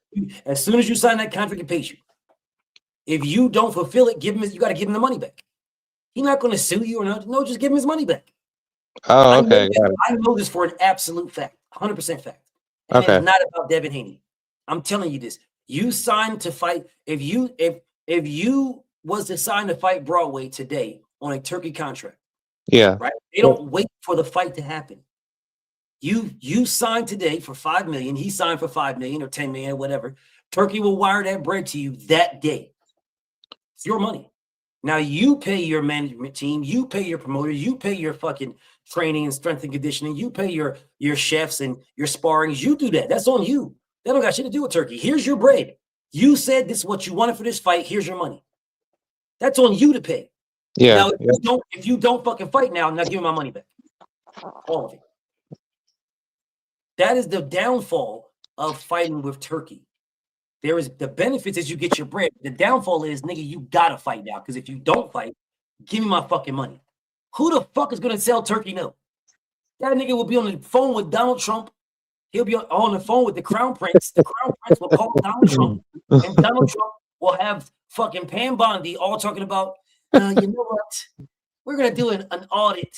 As soon as you sign that contract, he pays you. If you don't fulfill it, you got to give him the money back. He's not going to sue you or not. No, just give him his money back. Oh, okay. I know this for an absolute fact, 100% fact. And it's not about Devin Haney. I'm telling you this. You signed to fight. If you was to sign to fight Broadway today on a Turkey contract, right? They don't wait for the fight to happen. You signed today for $5 million. He signed for $5 million or $10 million or whatever. Turkey will wire that bread to you that day. It's your money. Now you pay your management team, you pay your promoter, you pay your fucking training and strength and conditioning, you pay your chefs and your sparrings. You do that. That's on you. That don't got shit to do with Turkey. Here's your bread. You said this is what you wanted for this fight. Here's your money. That's on you to pay. Yeah. Now, if you don't fucking fight now give me my money back. All of it. That is the downfall of fighting with Turkey. There is the benefits is you get your bread. The downfall is, nigga, you gotta fight now. Because if you don't fight, give me my fucking money. Who the fuck is gonna sell Turkey no? That nigga will be on the phone with Donald Trump. He'll be on the phone with the Crown Prince. The Crown Prince will call Donald Trump. And Donald Trump will have fucking Pam Bondi all talking about, you know what? We're gonna do an audit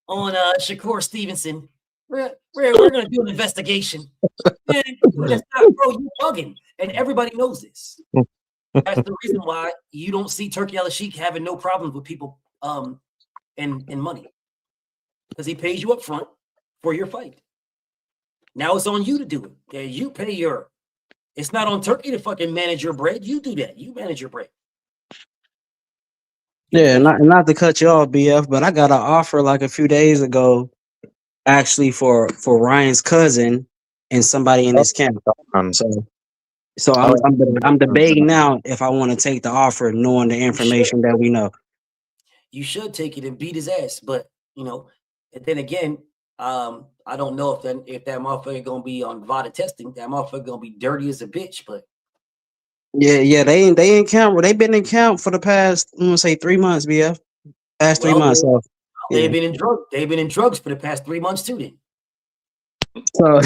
on Shakur Stevenson. We're gonna do an investigation. Man, that's not, bro, you bugging. And everybody knows this. That's the reason why you don't see Turkey Al-Sheikh having no problems with people and money. Because he pays you up front for your fight. Now it's on you to do it. Yeah, you pay it's not on Turkey to fucking manage your bread. You do that. You manage your bread. Yeah, not to cut you off, BF, but I got an offer a few days ago, actually for Ryan's cousin and somebody in his camp. So I'm debating now if I want to take the offer, knowing the information that we know. You should take it and beat his ass, but and then again, I don't know if that motherfucker gonna be on VADA testing. That motherfucker gonna be dirty as a bitch, but Yeah, they in camp. They've been in camp for the past, I'm gonna say 3 months, BF. Past 3 months. So they've yeah. been in drugs. They've been in drugs for the past 3 months too. Then. So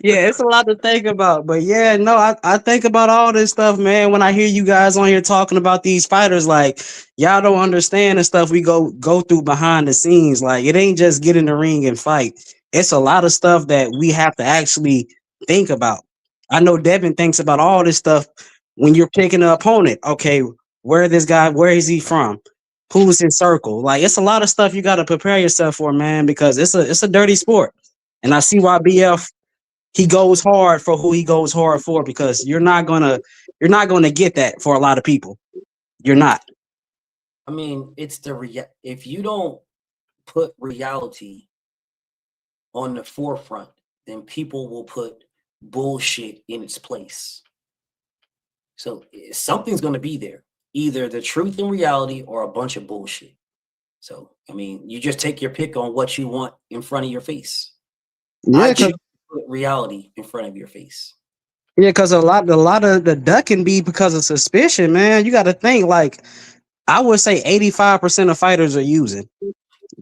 yeah, it's a lot to think about. But yeah, no, I think about all this stuff, man. When I hear you guys on here talking about these fighters, like y'all don't understand the stuff we go through behind the scenes. Like it ain't just get in the ring and fight. It's a lot of stuff that we have to actually think about. I know Devin thinks about all this stuff when you're picking an opponent. Okay, where is he from? Who's his circle? Like it's a lot of stuff you got to prepare yourself for, man, because it's a dirty sport. And I see why BF he goes hard for who he goes hard for, because you're not gonna get that for a lot of people. You're not. I mean, it's if you don't put reality on the forefront, then people will put bullshit in its place. So something's going to be there, either the truth and reality or a bunch of bullshit. So, I mean, you just take your pick on what you want in front of your face. Yeah, I choose to put reality in front of your face. Yeah, because a lot of the ducking be because of suspicion, man. You got to think, like, I would say 85% of fighters are using.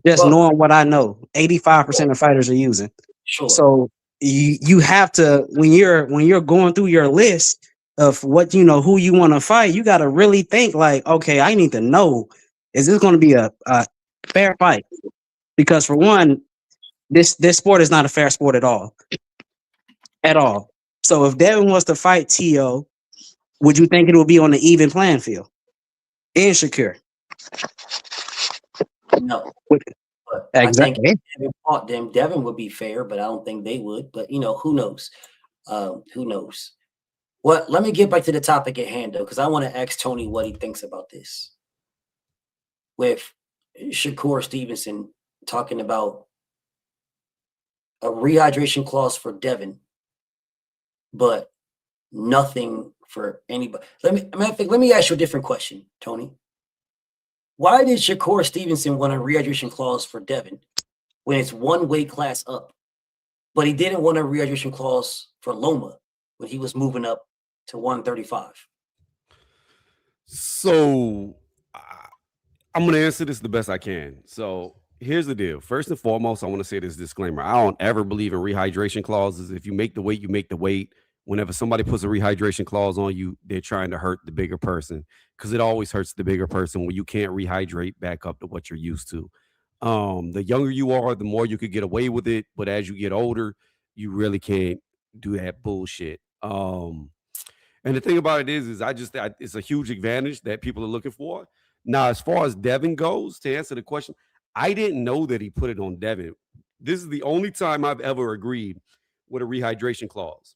Just knowing what I know, 85% of fighters are using. Sure. So you have to, when you're going through your list of what who you want to fight, you got to really think like, okay, I need to know, is this going to be a fair fight? Because for one, this sport is not a fair sport at all. At all. So if Devin wants to fight T.O., would you think it would be on the even playing field? And Shakur? No. But exactly. I think if Devin fought them, Devin would be fair, but I don't think they would. But who knows? Who knows? Well, let me get back to the topic at hand, though, because I want to ask Tony what he thinks about this. With Shakur Stevenson talking about a rehydration clause for Devin, but nothing for anybody. Let me ask you a different question, Tony. Why did Shakur Stevenson want a rehydration clause for Devin when it's one weight class up, but he didn't want a rehydration clause for Loma when he was moving up to 135? So I'm going to answer this the best I can. So here's the deal. First and foremost, I want to say this disclaimer. I don't ever believe in rehydration clauses. If you make the weight, you make the weight. Whenever somebody puts a rehydration clause on you, they're trying to hurt the bigger person, because it always hurts the bigger person when you can't rehydrate back up to what you're used to. The younger you are, the more you could get away with it. But as you get older, you really can't do that bullshit. And the thing about it is it's a huge advantage that people are looking for. Now, as far as Devin goes, to answer the question, I didn't know that he put it on Devin. This is the only time I've ever agreed with a rehydration clause.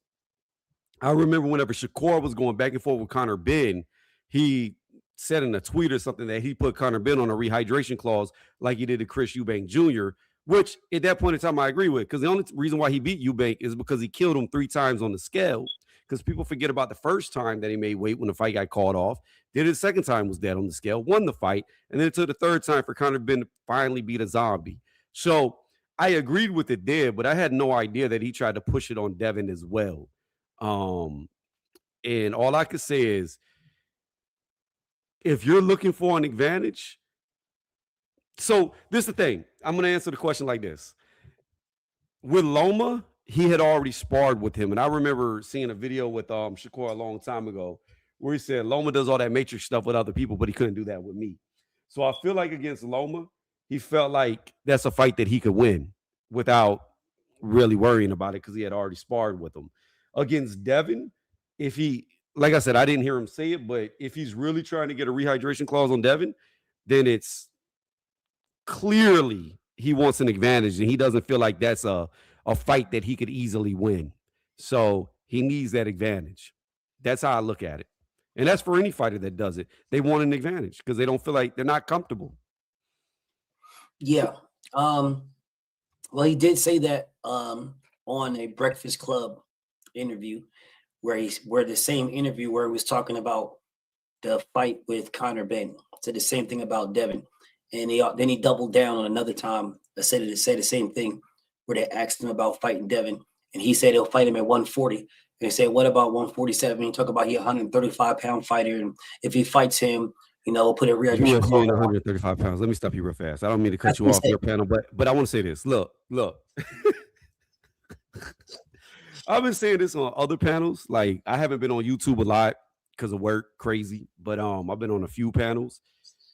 I remember whenever Shakur was going back and forth with Conor Ben, he said in a tweet or something that he put Conor Ben on a rehydration clause like he did to Chris Eubank Jr., which at that point in time I agree with, because the only reason why he beat Eubank is because he killed him 3 times on the scale, because people forget about the first time that he made weight when the fight got called off. Then the second time was dead on the scale, won the fight, and then it took the third time for Conor Ben to finally beat a zombie. So I agreed with it there, but I had no idea that he tried to push it on Devin as well. And all I could say is, if you're looking for an advantage, so this is the thing. I'm going to answer the question like this. With Loma, he had already sparred with him. And I remember seeing a video with Shakur a long time ago where he said Loma does all that matrix stuff with other people, but he couldn't do that with me. So I feel like against Loma, he felt like that's a fight that he could win without really worrying about it, because he had already sparred with him. Against Devin, if he, like I said, I didn't hear him say it, but if he's really trying to get a rehydration clause on Devin, then it's clearly he wants an advantage, and he doesn't feel like that's a fight that he could easily win. So he needs that advantage. That's how I look at it. And that's for any fighter that does it. They want an advantage because they don't feel like they're not comfortable. Yeah. Well, he did say that on a Breakfast Club interview where the same interview where he was talking about the fight with Conor Ben. Said the same thing about Devin. And then he doubled down on another time said the same thing, where they asked him about fighting Devin, and he said he'll fight him at 140. And they said, what about 147? He talk about he 135-pound fighter, and if he fights him, put a rehydration UFC ain't 135 pounds. Let me stop you real fast. I don't mean to cut you off your panel, but I want to say this. Look. I've been saying this on other panels. Like, I haven't been on YouTube a lot because of work, crazy. But I've been on a few panels,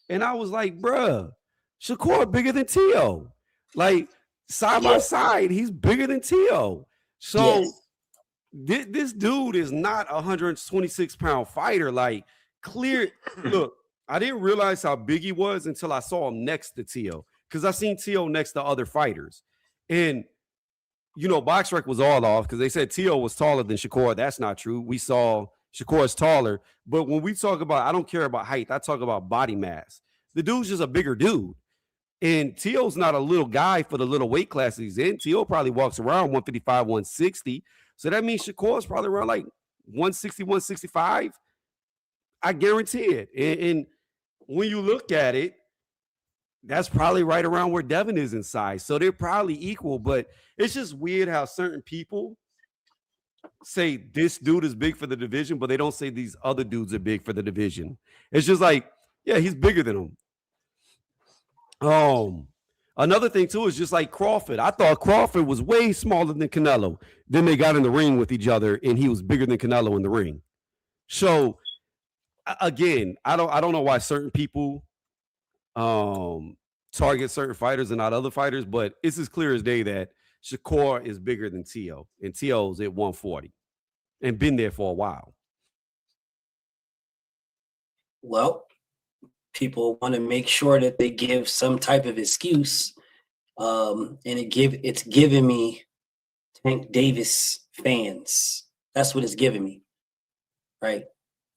and I was like, bruh, Shakur bigger than T.O. Like, side by side, he's bigger than T.O. So this dude is not a 126-pound fighter. Like, clear. Look, I didn't realize how big he was until I saw him next to T.O. because I seen T.O. next to other fighters. And, BoxRec was all off because they said T.O. was taller than Shakur. That's not true. We saw Shakur's taller. But when we talk about, I don't care about height. I talk about body mass. The dude's just a bigger dude. And T.O.'s not a little guy for the little weight class he's in. T.O. probably walks around 155, 160. So that means Shakur's probably around like 160, 165. I guarantee it. And when you look at it, that's probably right around where Devin is in size. So they're probably equal, but it's just weird how certain people say this dude is big for the division, but they don't say these other dudes are big for the division. It's just like, yeah, he's bigger than him. Another thing too is just like Crawford. I thought Crawford was way smaller than Canelo. Then they got in the ring with each other, and he was bigger than Canelo in the ring. So again, I don't know why certain people target certain fighters and not other fighters, but it's as clear as day that Shakur is bigger than T.O. and T.O.'s at 140 and been there for a while. Well, people want to make sure that they give some type of excuse, and it's giving me Tank Davis fans. That's what it's giving me, right?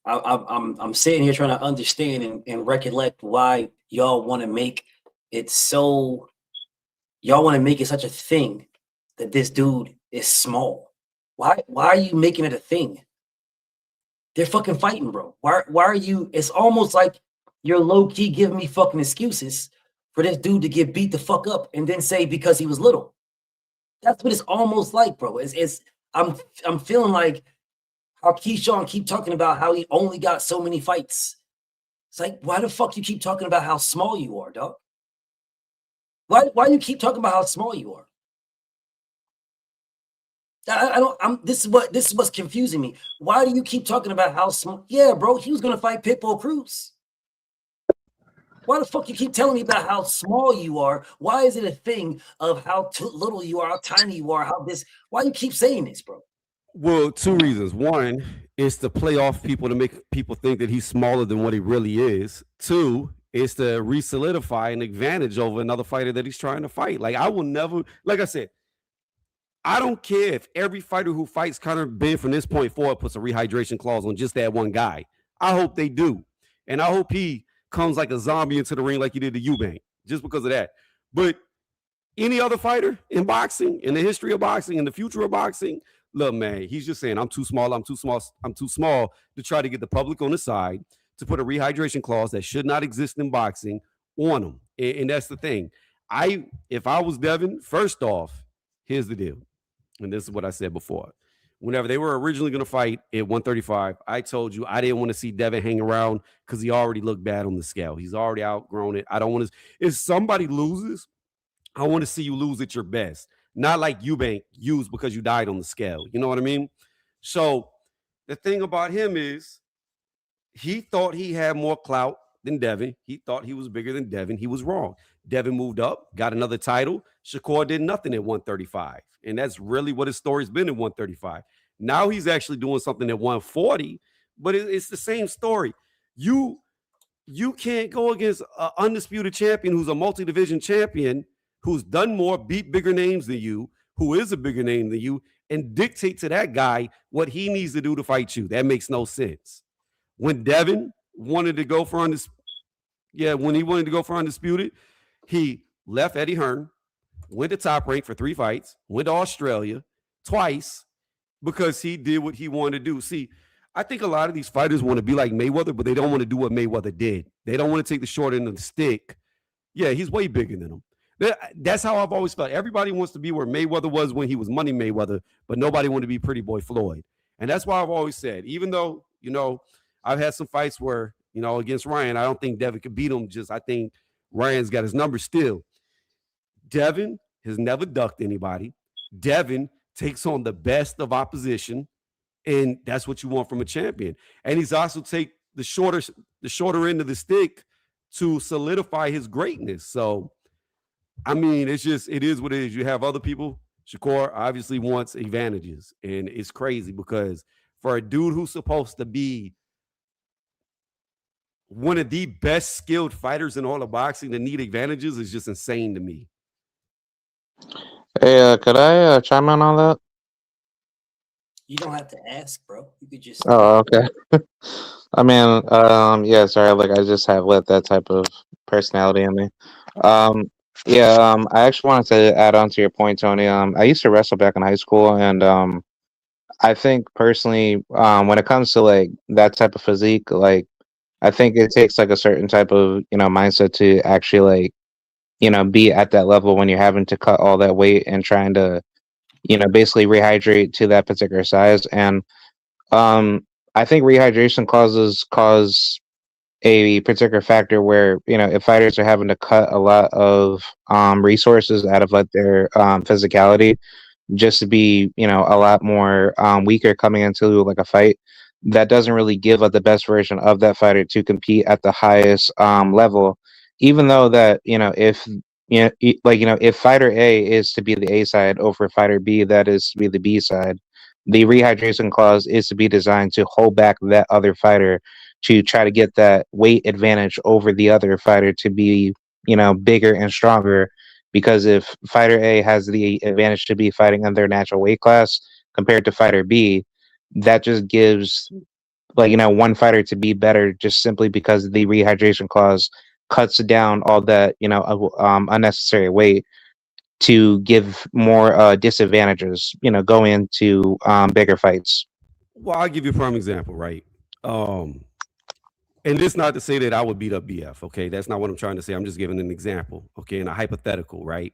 I'm sitting here trying to understand and recollect why y'all want to make it so. Y'all want to make it such a thing that this dude is small. Why are you making it a thing? They're fucking fighting, bro. Why are you? It's almost like you're low key giving me fucking excuses for this dude to get beat the fuck up and then say because he was little. That's what it's almost like, bro. I'm feeling like how Keyshawn keep talking about how he only got so many fights. It's like, why the fuck you keep talking about how small you are, dog? Why you keep talking about how small you are? This is what's confusing me. Why do you keep talking about how small? Yeah, bro, he was gonna fight Pitbull Cruz. Why the fuck you keep telling me about how small you are? Why is it a thing of how little you are, how tiny you are, how this? Why you keep saying this, bro? Well, two reasons. One is to play off people to make people think that he's smaller than what he really is. Two is to re-solidify an advantage over another fighter that he's trying to fight. Like, I will never, like I said, I don't care if every fighter who fights Conor Ben from this point forward puts a rehydration clause on just that one guy. I hope they do. And I hope he comes like a zombie into the ring like he did to Eubank, just because of that. But any other fighter in boxing, in the history of boxing, in the future of boxing, look, man, he's just saying, I'm too small to try to get the public on his side, to put a rehydration clause that should not exist in boxing on him. And that's the thing. If I was Devin, first off, here's the deal. And this is what I said before. Whenever they were originally going to fight at 135, I told you I didn't want to see Devin hang around because he already looked bad on the scale. He's already outgrown it. I don't want to. If somebody loses, I want to see you lose at your best. Not like Eubank used because you died on the scale. You know what I mean? So the thing about him is he thought he had more clout than Devin. He thought he was bigger than Devin. He was wrong. Devin moved up, got another title. Shakur did nothing at 135. And that's really what his story's been at 135. Now he's actually doing something at 140, but it's the same story. You can't go against an undisputed champion who's a multi-division champion, who's done more, beat bigger names than you, who is a bigger name than you, and dictate to that guy what he needs to do to fight you. That makes no sense. When Devin wanted to go for undisputed, he left Eddie Hearn, went to Top Rank for 3 fights, went to Australia twice because he did what he wanted to do. See, I think a lot of these fighters want to be like Mayweather, but they don't want to do what Mayweather did. They don't want to take the short end of the stick. Yeah, he's way bigger than him. That's how I've always felt. Everybody wants to be where Mayweather was when he was Money Mayweather, but nobody wanted to be Pretty Boy Floyd. And that's why I've always said, even though, I've had some fights where, against Ryan, I don't think Devin could beat him. I think Ryan's got his number still. Devin has never ducked anybody. Devin takes on the best of opposition, and that's what you want from a champion. And he's also take the shorter end of the stick to solidify his greatness. So, I mean, it is what it is. You have other people. Shakur obviously wants advantages, and it's crazy because for a dude who's supposed to be one of the best skilled fighters in all of boxing to need advantages is just insane to me. Hey, could I chime in on that? You don't have to ask, bro. You could just. Oh, okay. I mean, yeah, sorry, like I just have that type of personality in me. I actually wanted to add on to your point, Tony. I used to wrestle back in high school, and I think personally, when it comes to like that type of physique, like I think it takes like a certain type of mindset to actually like be at that level when you're having to cut all that weight and trying to basically rehydrate to that particular size. And I think rehydration cause a particular factor where if fighters are having to cut a lot of resources out of like their physicality just to be a lot more weaker coming into like a fight, that doesn't really give the best version of that fighter to compete at the highest level. Even though that if fighter A is to be the A side over fighter B that is to be the B side, the rehydration clause is to be designed to hold back that other fighter to try to get that weight advantage over the other fighter to be bigger and stronger. Because if fighter A has the advantage to be fighting in their natural weight class compared to fighter B, that just gives one fighter to be better just simply because the rehydration clause cuts down all that unnecessary weight to give more disadvantages going into bigger fights. Well, I'll give you a prime example, right? And this not to say that I would beat up BF, okay? That's not what I'm trying to say. I'm just giving an example, okay? And a hypothetical, right?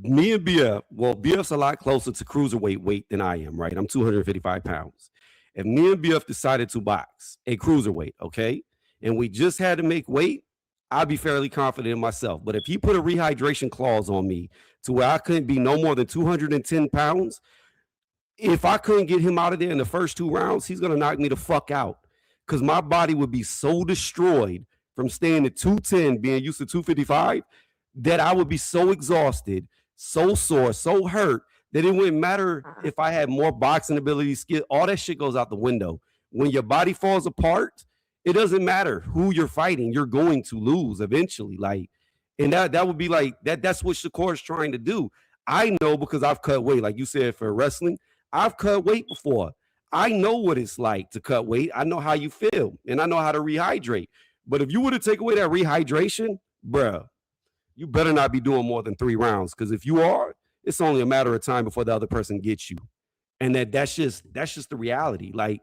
Me and BF, well, BF's a lot closer to cruiserweight weight than I am, right? I'm 255 pounds. If me and BF decided to box a cruiserweight, okay, and we just had to make weight, I'd be fairly confident in myself. But if he put a rehydration clause on me to where I couldn't be no more than 210 pounds, if I couldn't get him out of there in the first 2 rounds, he's going to knock me the fuck out. Because my body would be so destroyed from staying at 210, being used to 255, that I would be so exhausted, so sore, so hurt, that it wouldn't matter if I had more boxing ability, skill. All that shit goes out the window. When your body falls apart, it doesn't matter who you're fighting. You're going to lose eventually. And that would be like, that's what Shakur is trying to do. I know because I've cut weight. Like you said, for wrestling, I've cut weight before. I know what it's like to cut weight. I know how you feel, and I know how to rehydrate. But if you were to take away that rehydration, bruh, you better not be doing more than 3 rounds. Because if you are, it's only a matter of time before the other person gets you. And that's just the reality. Like,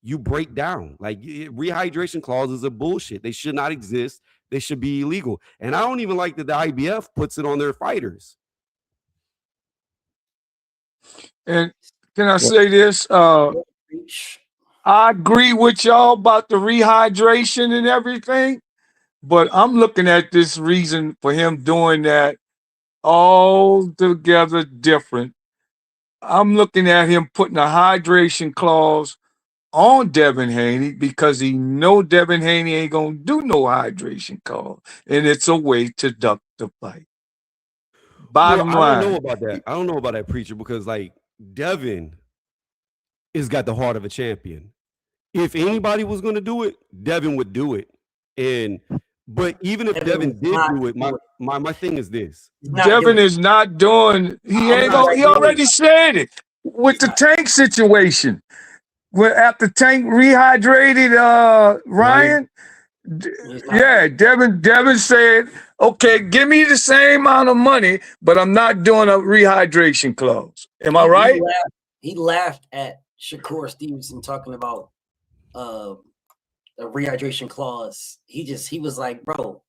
you break down. Like, rehydration clauses are bullshit. They should not exist. They should be illegal. And I don't even like that the IBF puts it on their fighters. And can I say this? I agree with y'all about the rehydration and everything, but I'm looking at this reason for him doing that altogether different. I'm looking at him putting a hydration clause on Devin Haney because he know Devin Haney ain't gonna do no hydration clause, and it's a way to duck the fight. Bottom line. I don't know about that. I don't know about that, Preacher, because like Devin has got the heart of a champion. If anybody was going to do it, Devin would do it. But even if Devin did do it, my thing is this: Devin is not doing. He ain't gonna. He already said it with the Tank situation. When after Tank rehydrated Ryan, yeah, Devin said, "Okay, give me the same amount of money, but I'm not doing a rehydration clause." Am I right? He laughed at Shakur Stevenson talking about a rehydration clause. He was like, bro,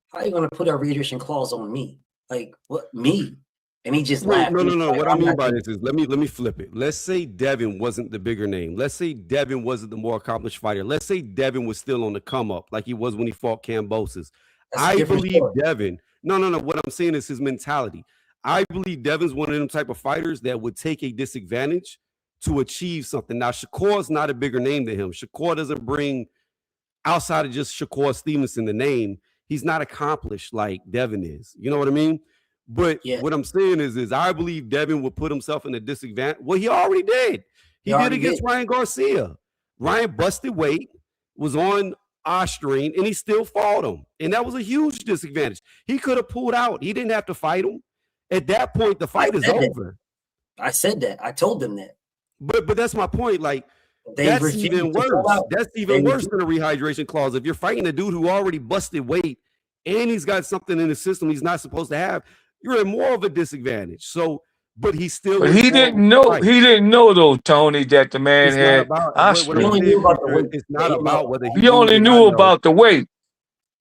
how are you gonna put a rehydration clause on me? Like, what, me? And he just Wait, laughed. no. Like, What I mean by this is, let me flip it. Let's say Devin wasn't the bigger name. Let's say Devin wasn't the more accomplished fighter. Let's say Devin was still on the come up, like he was when he fought Kambosos. I believe Devin. No. What I'm saying is his mentality. I believe Devin's one of them type of fighters that would take a disadvantage to achieve something. Now, Shakur's not a bigger name than him. Shakur doesn't bring, outside of just Shakur Stevenson, the name. He's not accomplished like Devin is. You know what I mean? But what I'm saying is I believe Devin would put himself in a disadvantage. Well, he already did. He did against Ryan Garcia. Ryan busted weight, was on Austrian, and he still fought him. And that was a huge disadvantage. He could have pulled out. He didn't have to fight him. At that point, the fight is over. I said that. I told them that. But that's my point. Like, that's even worse. That's even worse than a rehydration clause. If you're fighting a dude who already busted weight and he's got something in his system he's not supposed to have, you're in more of a disadvantage. So, but he still. But he didn't know. He didn't know though, Tony, that the man had. It's not about whether he only knew about the weight.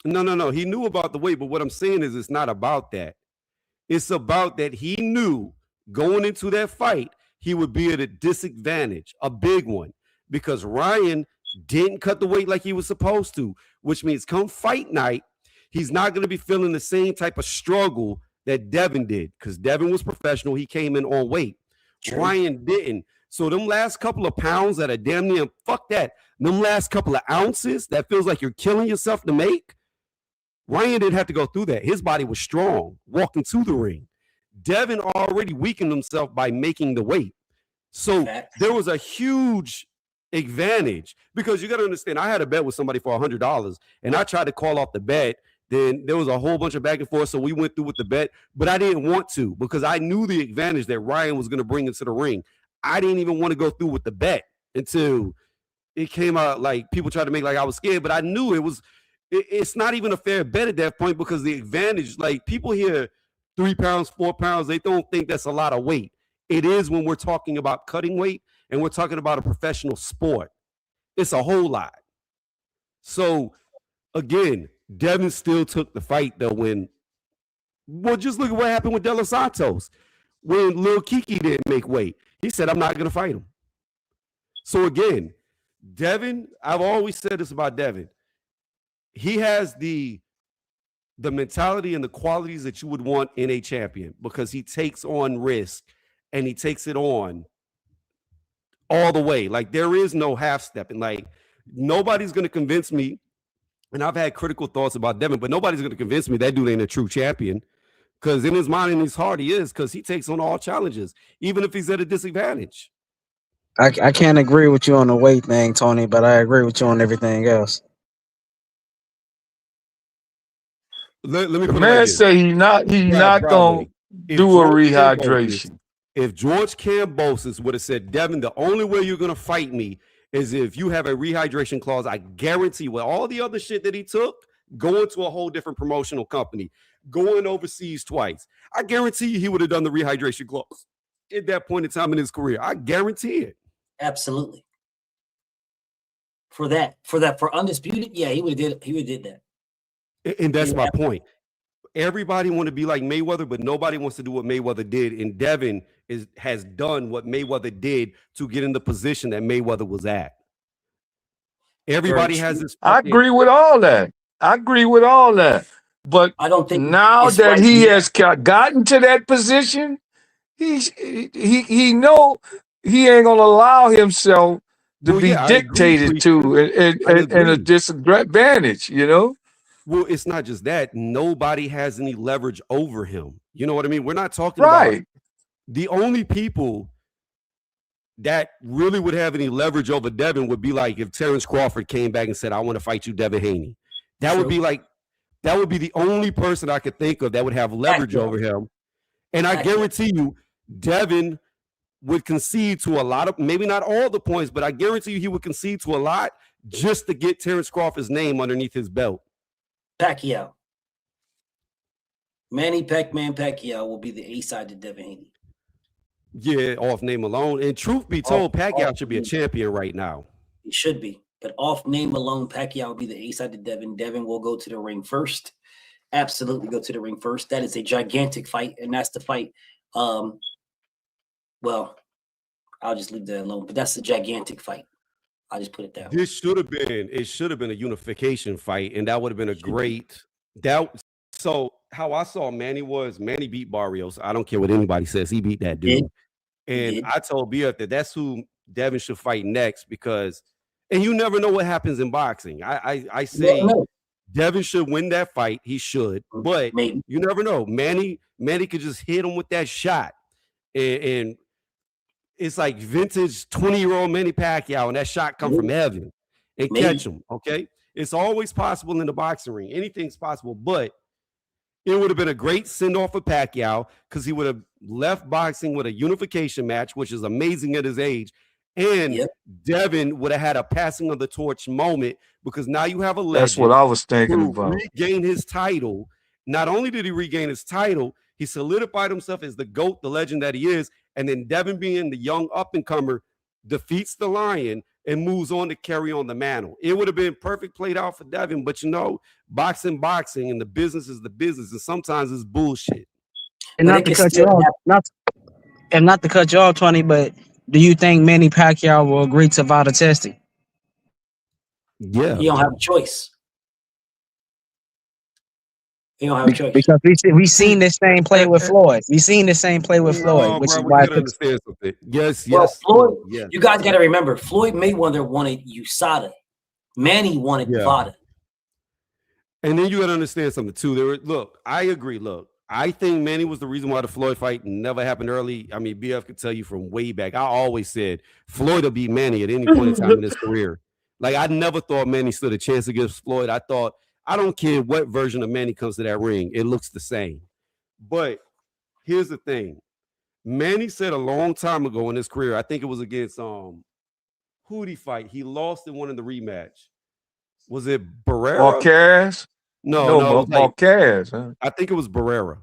No. He knew about the weight, but what I'm saying is, it's not about that. It's about that he knew going into that fight he would be at a disadvantage, a big one, because Ryan didn't cut the weight like he was supposed to, which means come fight night, he's not going to be feeling the same type of struggle that Devin did, because Devin was professional. He came in on weight. True. Ryan didn't. So them last couple of pounds that are damn near, fuck that, them last couple of ounces that feels like you're killing yourself to make, Ryan didn't have to go through that. His body was strong walking to the ring. Devin already weakened himself by making the weight. So there was a huge advantage, because you got to understand, I had a bet with somebody for $100 and I tried to call off the bet. Then there was a whole bunch of back and forth. So we went through with the bet, but I didn't want to, because I knew the advantage that Ryan was going to bring into the ring. I didn't even want to go through with the bet until it came out. Like, people tried to make like I was scared, but I knew it's not even a fair bet at that point, because the advantage, like, people hear 3 pounds, 4 pounds, they don't think that's a lot of weight. It is when we're talking about cutting weight and we're talking about a professional sport. It's a whole lot. So again, Devin still took the fight though just look at what happened with De Los Santos. When Lil Kiki didn't make weight, he said, I'm not going to fight him. So again, Devin, I've always said this about Devin. He has the mentality and the qualities that you would want in a champion, because he takes on risk and he takes it on all the way. Like, there is no half stepping. Like, nobody's going to convince me, and I've had critical thoughts about Devin, but nobody's going to convince me that dude ain't a true champion, because in his mind and his heart he is, because he takes on all challenges, even if he's at a disadvantage. I can't agree with you on the weight thing, Tony, but I agree with you on everything else. Let me the man say he's not gonna do a rehydration. If George Kambosos would have said, Devin, the only way you're gonna fight me is if you have a rehydration clause, I guarantee, with all the other shit that he took, going to a whole different promotional company, going overseas twice, I guarantee you he would have done the rehydration clause at that point in time in his career. I guarantee it. Absolutely. For Undisputed, yeah, he would have did that. And that's my point. Everybody want to be like Mayweather, but nobody wants to do what Mayweather did. And Devin has done what Mayweather did to get in the position that Mayweather was at. Everybody has this. I agree with all that. But I don't think now that he has gotten to that position, he know he ain't gonna allow himself to be dictated to in a disadvantage, you know? Well, it's not just that. Nobody has any leverage over him. You know what I mean? We're not talking about the only people that really would have any leverage over Devin would be like if Terrence Crawford came back and said, I want to fight you, Devin Haney. That would be the only person I could think of that would have leverage over him. And I guarantee you, Devin would concede to a lot of, maybe not all the points, but I guarantee you he would concede to a lot just to get Terrence Crawford's name underneath his belt. Pacquiao. Manny Pacquiao will be the A-side to Devin Haney. Yeah, off name alone. And truth be told, Pacquiao should be a champion right now. He should be. But off name alone, Pacquiao will be the A-side to Devin. Devin will go to the ring first. absolutely go to the ring first. That is a gigantic fight, and that's the fight. Well, I'll just leave that alone. But that's a gigantic fight. I'll just put it that way. This should have been. It should have been a unification fight, and that would have been a great. So how I saw Manny beat Barrios. I don't care what anybody says. He beat that dude. And I told BF that's who Devin should fight next because, and you never know what happens in boxing. I say Devin should win that fight. He should, but you never know. Manny could just hit him with that shot, and it's like vintage 20-year-old Manny Pacquiao, and that shot come from heaven and catch him. Okay, it's always possible in the boxing ring. Anything's possible, but it would have been a great send-off for Pacquiao because he would have left boxing with a unification match, which is amazing at his age. And Devin would have had a passing of the torch moment because now you have a legend. That's what I was thinking about. Regain his title. Not only did he regain his title, he solidified himself as the GOAT, the legend that he is. And then Devin, being the young up-and-comer, defeats the Lion and moves on to carry on the mantle. It would have been perfect played out for Devin, but boxing, and the business is the business, and sometimes it's bullshit. And not to cut you off, not to cut you off, 20, but do you think Manny Pacquiao will agree to VADA testing? Yeah. He don't have a choice. He don't have a choice. Because we seen this same play with Floyd. We seen the same play with Floyd, which is why. Understand something. Yes. Floyd, you guys got to remember, Floyd Mayweather wanted USADA. Manny wanted VADA. And then you got to understand something too. I agree. I think Manny was the reason why the Floyd fight never happened early. I mean, BF could tell you from way back. I always said Floyd will beat Manny at any point in time in his career. Like, I never thought Manny stood a chance against Floyd. I thought, I don't care what version of Manny comes to that ring. It looks the same. But here's the thing. Manny said a long time ago in his career, I think it was against who did he fight? He lost in one of the rematch. Was it Barrera? Marquez? No, Marquez. Huh? I think it was Barrera.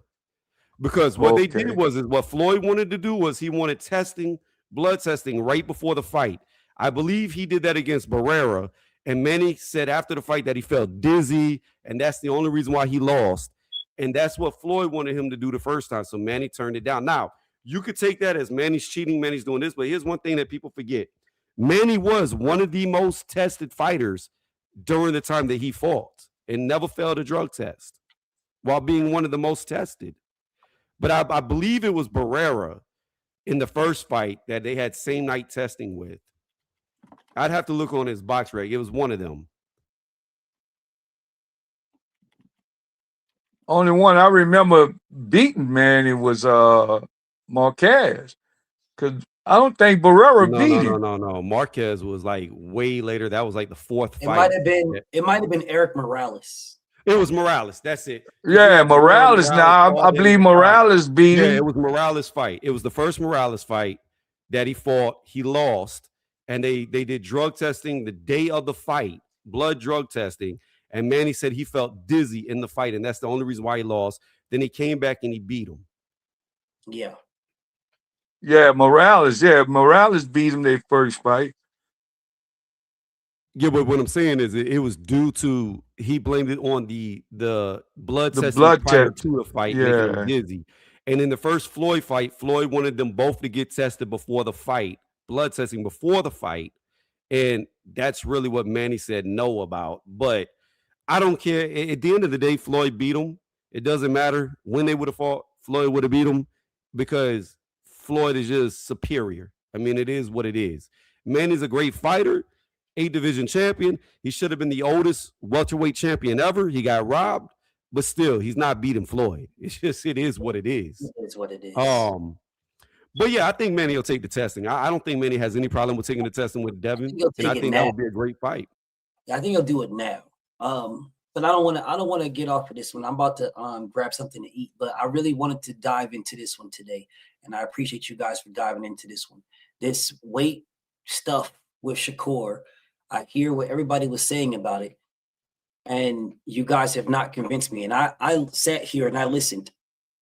Because what they did was what Floyd wanted to do was he wanted blood testing right before the fight. I believe he did that against Barrera. And Manny said after the fight that he felt dizzy, and that's the only reason why he lost. And that's what Floyd wanted him to do the first time. So Manny turned it down. Now, you could take that as Manny's cheating, Manny's doing this, but here's one thing that people forget. Manny was one of the most tested fighters during the time that he fought and never failed a drug test while being one of the most tested. But I believe it was Barrera in the first fight that they had same night testing with. I'd have to look on his box reg. It was one of them. Only one I remember beating Manny was Marquez. Because I don't think Barrera beat him. No. Marquez was like way later. That was like the fourth fight. It might have been Eric Morales. It was Morales. That's it. Yeah, Morales. Now I believe Morales beat him. Yeah, it was Morales' fight. It was the first Morales fight that he fought. He lost. And they did drug testing the day of the fight, blood drug testing. And Manny said he felt dizzy in the fight, and that's the only reason why he lost. Then he came back and he beat him. Yeah. Yeah, Morales. Yeah, Morales beat him their first fight. Yeah, but what I'm saying is it was due to he blamed it on the blood testing prior to the fight, making him dizzy. And in the first Floyd fight, Floyd wanted them both to get tested before the fight. Blood testing before the fight, and that's really what Manny said no about. But I don't care. At the end of the day, Floyd beat him. It doesn't matter when they would have fought. Floyd would have beat him because Floyd is just superior. I mean, it is what it is. Manny's a great fighter, 8 division champion. He should have been the oldest welterweight champion ever. He got robbed, but still, he's not beating Floyd. It's just it is what it is. It is what it is. But yeah, I think Manny will take the testing. I don't think Manny has any problem with taking the testing with Devin, and I think that would be a great fight. Yeah, I think he'll do it now. But I don't want to get off of this one. I'm about to grab something to eat, but I really wanted to dive into this one today, and I appreciate you guys for diving into this one. This weight stuff with Shakur, I hear what everybody was saying about it, and you guys have not convinced me. And I sat here and I listened,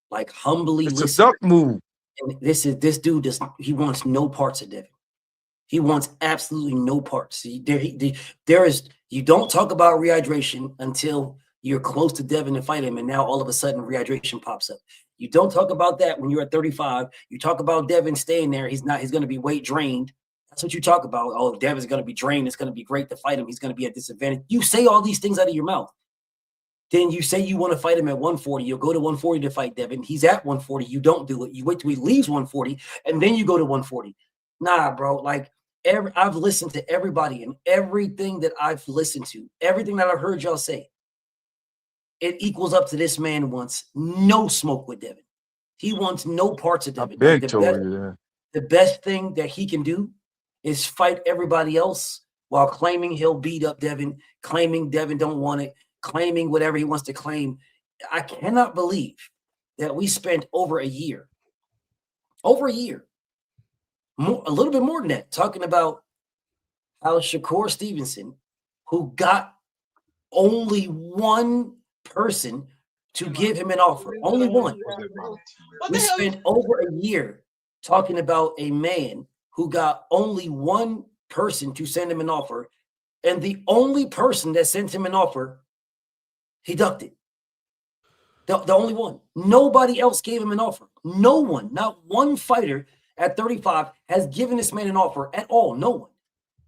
like humbly. It's a duck move. And this dude he wants no parts of Devin. He wants absolutely no parts. You don't talk about rehydration until you're close to Devin to fight him, and now all of a sudden rehydration pops up. You don't talk about that when you're at 35. You talk about Devin staying there. He's going to be weight drained. That's what you talk about. Oh, Devin's going to be drained. It's going to be great to fight him. He's going to be at disadvantage. You say all these things out of your mouth. Then you say you want to fight him at 140. You'll go to 140 to fight Devin. He's at 140. You don't do it. You wait till he leaves 140, and then you go to 140. Nah, bro. Like, I've listened to everybody, and everything that I've listened to, everything that I've heard y'all say, it equals up to this man wants no smoke with Devin. He wants no parts of Devin. The best thing that he can do is fight everybody else while claiming he'll beat up Devin, claiming Devin don't want it, claiming whatever he wants to claim. I cannot believe that we spent over a year, a little bit more than that, talking about how Shakur Stevenson, who got only one person to give him an offer, only one. We spent over a year talking about a man who got only one person to send him an offer, and the only person that sent him an offer, he ducked it. The only one. Nobody else gave him an offer. No one, not one fighter at 35 has given this man an offer at all. No one.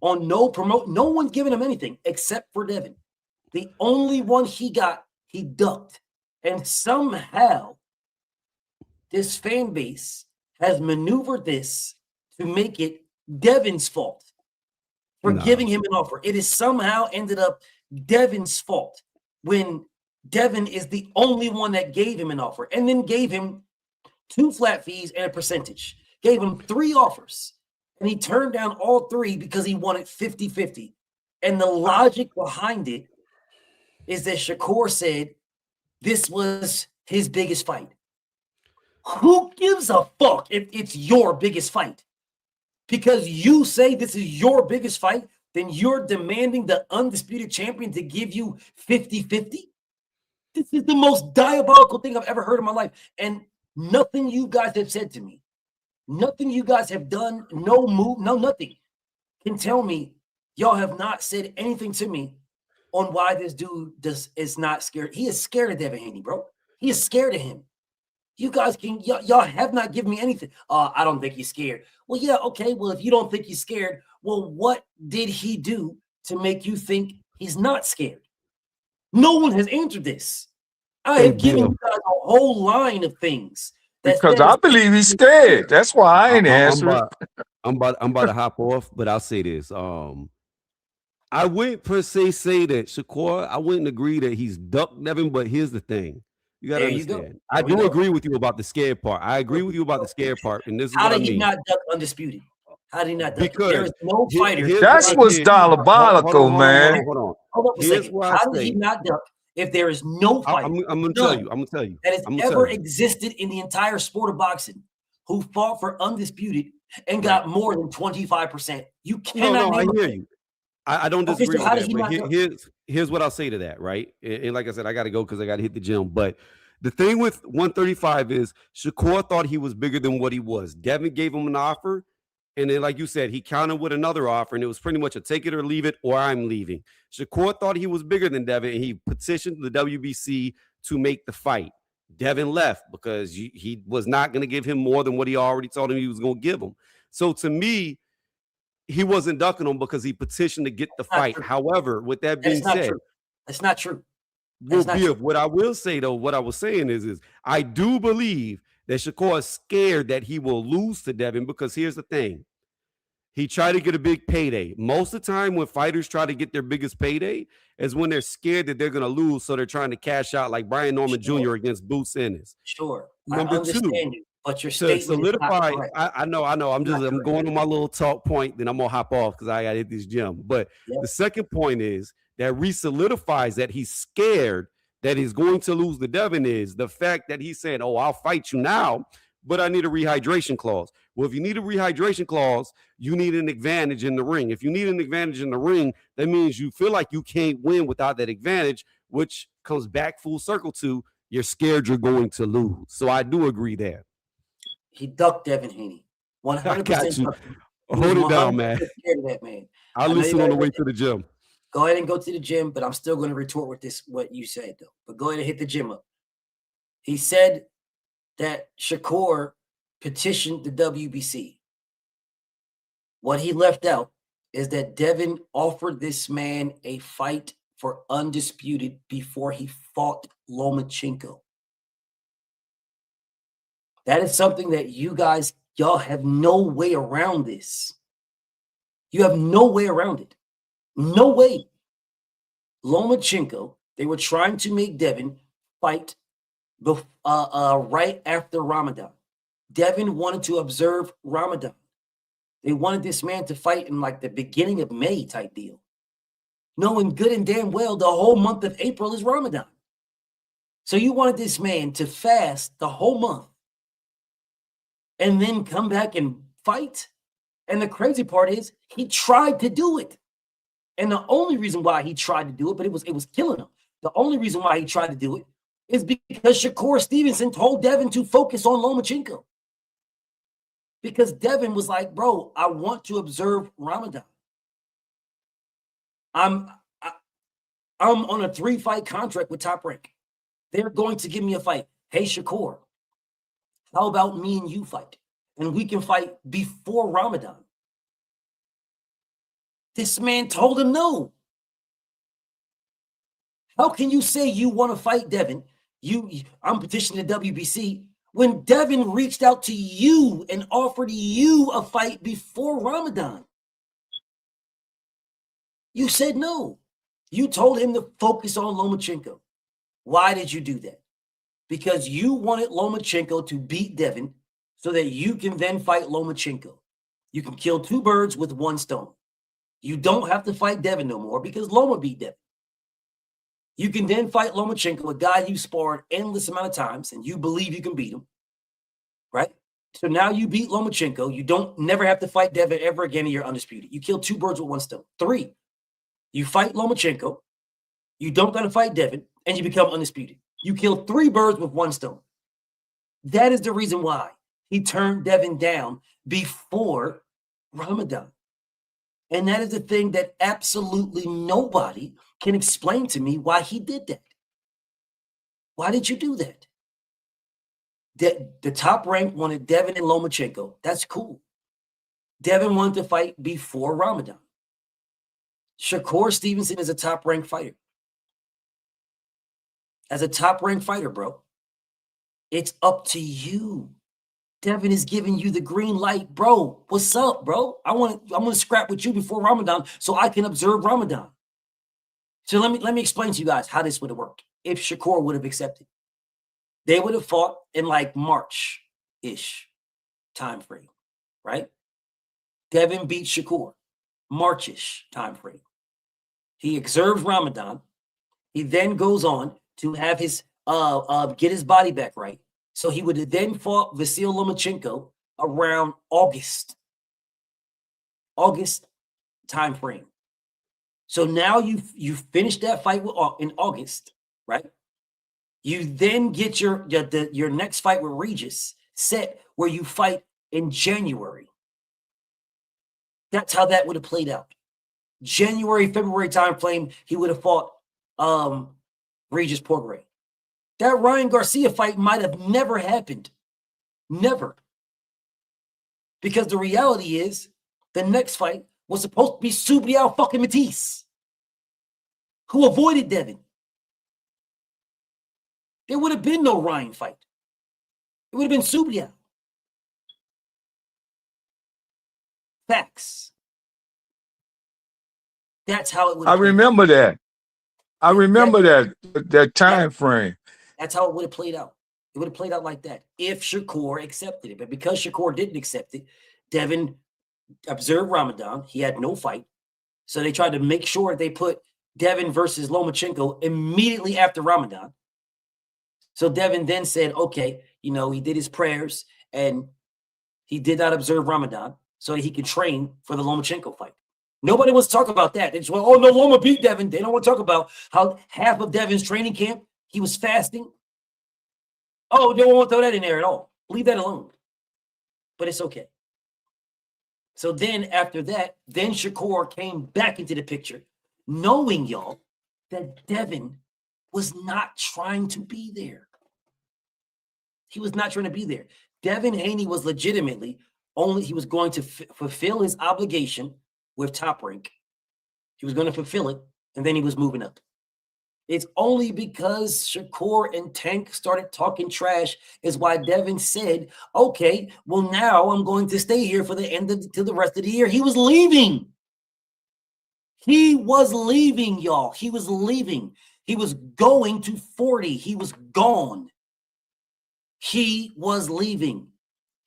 On no promote, no one's giving him anything except for Devin. The only one he got, he ducked. And somehow this fan base has maneuvered this to make it Devin's fault for giving him an offer. It has somehow ended up Devin's fault when Devin is the only one that gave him an offer and then gave him 2 flat fees and a percentage. Gave him 3 offers, and he turned down all 3 because he wanted 50-50. And the logic behind it is that Shakur said this was his biggest fight. Who gives a fuck if it's your biggest fight? Because you say this is your biggest fight, then you're demanding the undisputed champion to give you 50-50? This is the most diabolical thing I've ever heard in my life. And nothing you guys have said to me, nothing you guys have done, no move, no nothing can tell me y'all have not said anything to me on why this dude is not scared. He is scared of Devin Haney, bro. He is scared of him. You guys y'all have not given me anything. I don't think he's scared. Well, yeah, okay. Well, if you don't think he's scared, well, what did he do to make you think he's not scared? No one has answered this. I have given you guys a whole line of things. Because I believe he's scared. That's why I ain't answering. I'm about to hop off, but I'll say this. I wouldn't per se say that Shakur, I wouldn't agree that he's ducked Devin, but here's the thing. You got to understand. I do agree with you about the scared part. I agree with you about the scared part. And this is how what did he not duck undisputed? How did he not duck? Because there is no fighter. That's what's diabolical, man. Hold on a second. How did he not duck if there is no fighter? I'm going to tell you. I'm going to tell you. That has ever existed in the entire sport of boxing who fought for undisputed and got more than 25%. You cannot I hear you. I don't disagree with that, but here's what I'll say to that, right? And like I said, I got to go because I got to hit the gym. But the thing with 135 is Shakur thought he was bigger than what he was. Devin gave him an offer, and then, like you said, he countered with another offer, and it was pretty much a take it or leave it, or I'm leaving. Shakur thought he was bigger than Devin, and he petitioned the WBC to make the fight. Devin left because he was not going to give him more than what he already told him he was going to give him. So to me, he wasn't ducking him because he petitioned to get the fight. However, with that being said, that's not true. What I will say, though, what I was saying is I do believe that Shakur is scared that he will lose to Devin because here's the thing. He tried to get a big payday. Most of the time when fighters try to get their biggest payday is when they're scared that they're going to lose, so they're trying to cash out like Brian Norman Jr. against Boots Ennis. Sure. Number two, you, but your statement solidify. I know. I'm going on my little talk point. Then I'm gonna hop off because I got to hit this gym. But the second point is that re-solidifies that he's scared that he's going to lose to Devin is the fact that he said, "Oh, I'll fight you now, but I need a rehydration clause." Well, if you need a rehydration clause, you need an advantage in the ring. If you need an advantage in the ring, that means you feel like you can't win without that advantage, which comes back full circle to you're scared you're going to lose. So I do agree there. He ducked Devin Haney. 100%. Hold it down, man. Scared of that man. I'll listen on the way to the gym. Go ahead and go to the gym, but I'm still going to retort with this, what you said, though. But go ahead and hit the gym up. He said that Shakur petitioned the WBC. What he left out is that Devin offered this man a fight for undisputed before he fought Lomachenko. That is something that y'all have no way around this. You have no way around it. No way. Lomachenko, they were trying to make Devin fight right after Ramadan. Devin wanted to observe Ramadan. They wanted this man to fight in like the beginning of May type deal, knowing good and damn well the whole month of April is Ramadan. So you wanted this man to fast the whole month and then come back and fight? And the crazy part is he tried to do it. And the only reason why he tried to do it, but it was killing him. The only reason why he tried to do it is because Shakur Stevenson told Devin to focus on Lomachenko. Because Devin was like, bro, I want to observe Ramadan. I'm on a 3-fight contract with Top Rank. They're going to give me a fight. Hey, Shakur, how about me and you fight? And we can fight before Ramadan. This man told him no. How can you say you want to fight Devin? I'm petitioning the WBC when Devin reached out to you and offered you a fight before Ramadan. You said no. You told him to focus on Lomachenko. Why did you do that? Because you wanted Lomachenko to beat Devin so that you can then fight Lomachenko. You can kill 2 birds with 1 stone. You don't have to fight Devin no more because Loma beat Devin. You can then fight Lomachenko, a guy you sparred endless amount of times, and you believe you can beat him, right? So now you beat Lomachenko. You don't never have to fight Devin ever again, and you're undisputed. You kill 2 birds with 1 stone. 3, you fight Lomachenko. You don't got to fight Devin, and you become undisputed. You kill 3 birds with 1 stone. That is the reason why he turned Devin down before Ramadan. And that is the thing that absolutely nobody can explain to me why he did that. Why did you do that? The Top Rank wanted Devin and Lomachenko. That's cool. Devin wanted to fight before Ramadan. Shakur Stevenson is a Top Rank fighter. As a Top Rank fighter, bro, it's up to you. Devin is giving you the green light, bro. What's up, bro? I'm gonna scrap with you before Ramadan so I can observe Ramadan. So let me explain to you guys how this would have worked if Shakur would have accepted. They would have fought in like March-ish time frame, right? Devin beat Shakur, March-ish time frame. He observes Ramadan. He then goes on to have his get his body back right. So he would have then fought Vasyl Lomachenko around August time frame. So now you finished that fight in August, right? You then get your next fight with Regis set where you fight in January. That's how that would have played out. January, February time frame, he would have fought Regis Porgray. That Ryan Garcia fight might have never happened. Never. Because the reality is, the next fight was supposed to be Subriel fucking Matisse, who avoided Devin. There would have been no Ryan fight. It would have been Subriel. Facts. That's how it would have I remember that. I remember that time frame. That's how it would have played out. It would have played out like that if Shakur accepted it. But because Shakur didn't accept it, Devin observed Ramadan. He had no fight. So they tried to make sure they put Devin versus Lomachenko immediately after Ramadan. So Devin then said, okay, he did his prayers and he did not observe Ramadan so he could train for the Lomachenko fight. Nobody wants to talk about that. They just went, oh, no, Loma beat Devin. They don't want to talk about how half of Devin's training camp, he was fasting. Oh, they won't throw that in there at all. Leave that alone. But it's okay. So then after that, then Shakur came back into the picture. knowing, y'all, that Devin was not trying to be there. He was not trying to be there. Devin Haney was legitimately he was going to fulfill his obligation with Top Rank. He was going to fulfill it, and then he was moving up. It's only because Shakur and Tank started talking trash is why Devin said, okay, well, now I'm going to stay here for the end till the rest of the year. He was leaving. He was leaving, y'all. He was leaving. He was going to 40. He was gone. He was leaving.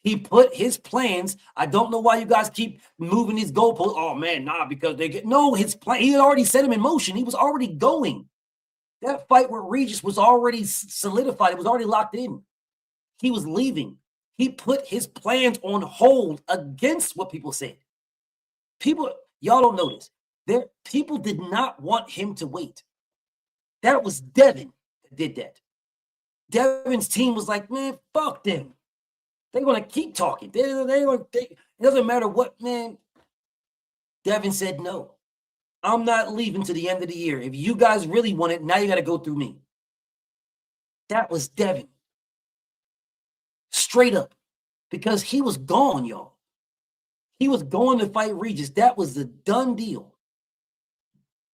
He put his plans. I don't know why you guys keep moving these goalposts. Oh, man, nah, because they get... No, his plan, he had already set him in motion. He was already going. That fight with Regis was already solidified. It was already locked in. He was leaving. He put his plans on hold against what people said. People, y'all don't know this. People did not want him to wait. That was Devin that did that. Devin's team was like, man, fuck them. They're going to keep talking. It doesn't matter what, man. Devin said no. I'm not leaving to the end of the year. If you guys really want it, now you got to go through me. That was Devin. Straight up. Because he was gone, y'all. He was going to fight Regis. That was the done deal.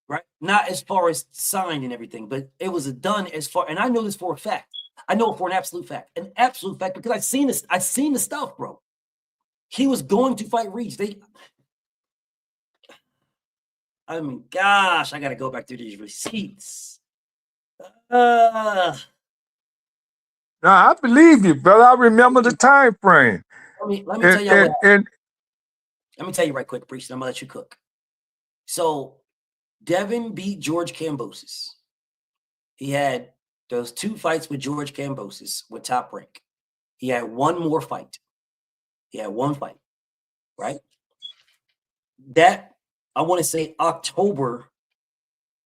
Right? Not as far as signed and everything, but it was a done as far, and I know this for a fact. I know it for an absolute fact. An absolute fact, because I've seen this. I've seen the stuff, bro. He was going to fight Regis. I mean, gosh, I got to go back through these receipts. No, I believe you, brother. I remember the time frame. Let me tell you what. Let me tell you right quick, Priest. I'm going to let you cook. So, Devin beat George Kambosos. He had those 2 fights with George Kambosos with Top Rank. He had one more fight. He had one fight, right? That, I want to say October,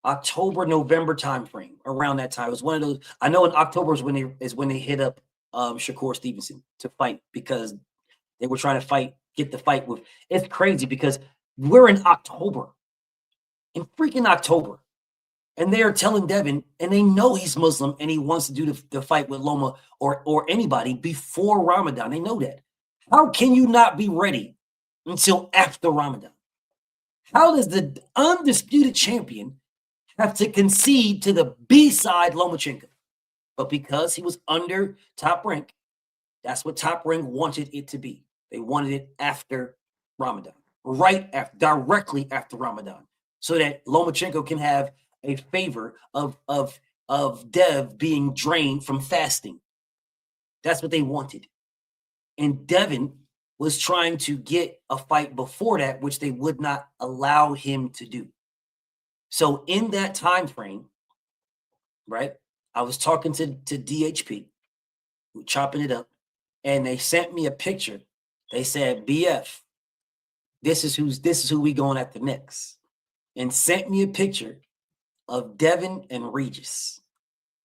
November timeframe, around that time. It was one of those. I know in October is when they hit up Shakur Stevenson to fight, because they were trying to get the fight with. It's crazy because we're in October. In freaking October. And they are telling Devin, and they know he's Muslim and he wants to do the fight with Loma or anybody before Ramadan. They know that. How can you not be ready until after Ramadan? How does the undisputed champion have to concede to the B-side Lomachenko? But because he was under Top Rank, that's what Top Rank wanted it to be. They wanted it after Ramadan, directly after Ramadan, so that Lomachenko can have a favor of Dev being drained from fasting. That's what they wanted. And Devin was trying to get a fight before that, which they would not allow him to do. So in that time frame, right, I was talking to DHP, we chopping it up, and they sent me a picture. They said, BF, this is who we going after next. And sent me a picture of Devin and Regis.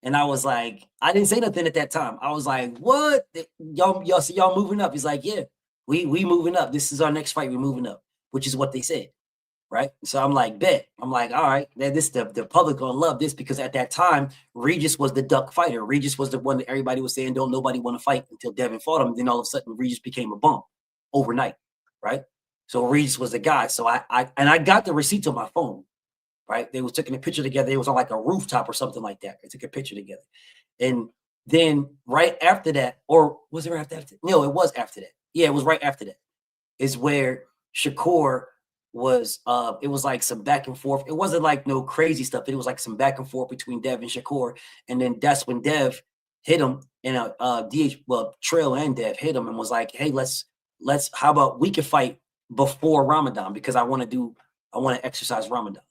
And I was like, I didn't say nothing at that time. I was like, what? Y'all see y'all moving up? He's like, yeah, we moving up. This is our next fight. We're moving up, which is what they said. Right. So I'm like, bet. I'm like, all right, man, the public gonna love this, because at that time, Regis was the duck fighter. Regis was the one that everybody was saying, don't nobody want to fight until Devin fought him. Then all of a sudden, Regis became a bum overnight. Right. So Regis was the guy. So I got the receipts on my phone. Right. They was taking a picture together. It was on like a rooftop or something like that. They took a picture together. And then right after that, or was it right after that? No, it was after that. Yeah, it was right after that. Is where Shakur was, it was like some back and forth. It wasn't like no crazy stuff. It was like some back and forth between Dev and Shakur. And then that's when Dev hit him, and Trail and Dev hit him and was like, hey, let's how about we can fight before Ramadan, because I want to exercise Ramadan.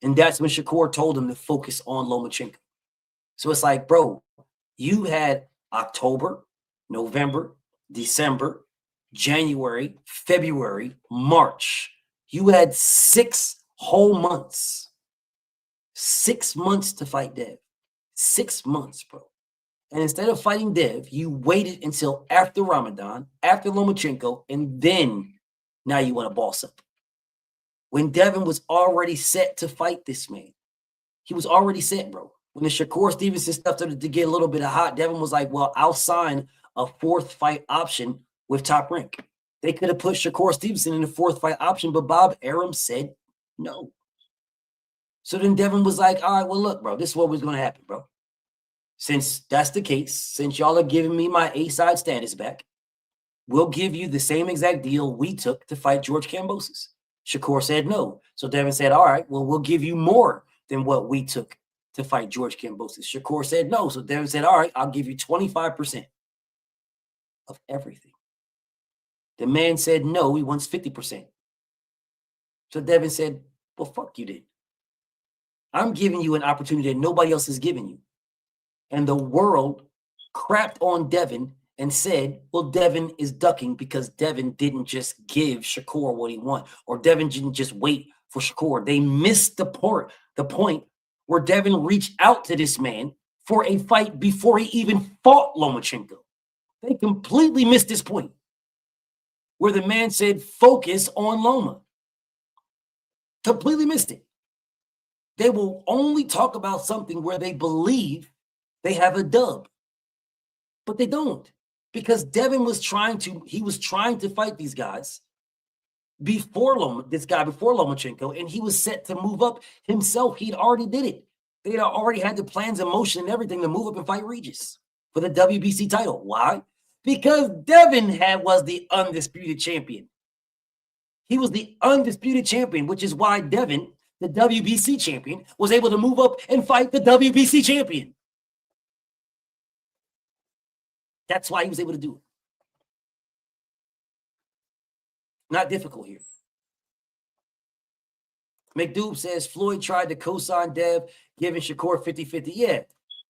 And that's when Shakur told him to focus on Lomachenko. So it's like, bro, you had October, November, December, January, February, March. You had 6 whole months. 6 months to fight Dev. 6 months, bro. And instead of fighting Dev, you waited until after Ramadan, after Lomachenko, and then now you want to boss up. when Devin was already set to fight this man. He was already set, bro. When the Shakur Stevenson stuff started to get a little bit hot, Devin was like, well, I'll sign a 4th fight option with Top Rank. They could have put Shakur Stevenson in the 4th fight option, but Bob Arum said no. So then Devin was like, all right, well, look, bro, this is what was going to happen, bro. Since that's the case, since y'all are giving me my A-side status back, we'll give you the same exact deal we took to fight George Kambosos. Shakur said no. So Devin said, all right, well, we'll give you more than what we took to fight George Kambosos. Shakur said no. So Devin said, all right, I'll give you 25% of everything. The man said no, he wants 50%. So Devin said, well, fuck you then. I'm giving you an opportunity that nobody else is giving you. And the world crapped on Devin and said, well, Devin is ducking because Devin didn't just give Shakur what he wanted, or Devin didn't just wait for Shakur. They missed the point where Devin reached out to this man for a fight before he even fought Lomachenko. They completely missed this point where the man said, focus on Loma. Completely missed it. They will only talk about something where they believe they have a dub, but they don't, because Devin was trying to fight these guys before Lomachenko, and he was set to move up himself. He'd already did it. They'd already had the plans in motion and everything to move up and fight Regis for the WBC title. Why? Because Devin was the undisputed champion. He was the undisputed champion, which is why Devin, the WBC champion, was able to move up and fight the WBC champion. That's why he was able to do it. Not difficult here. McDoob says Floyd tried to co-sign Dev, giving Shakur 50-50. Yeah.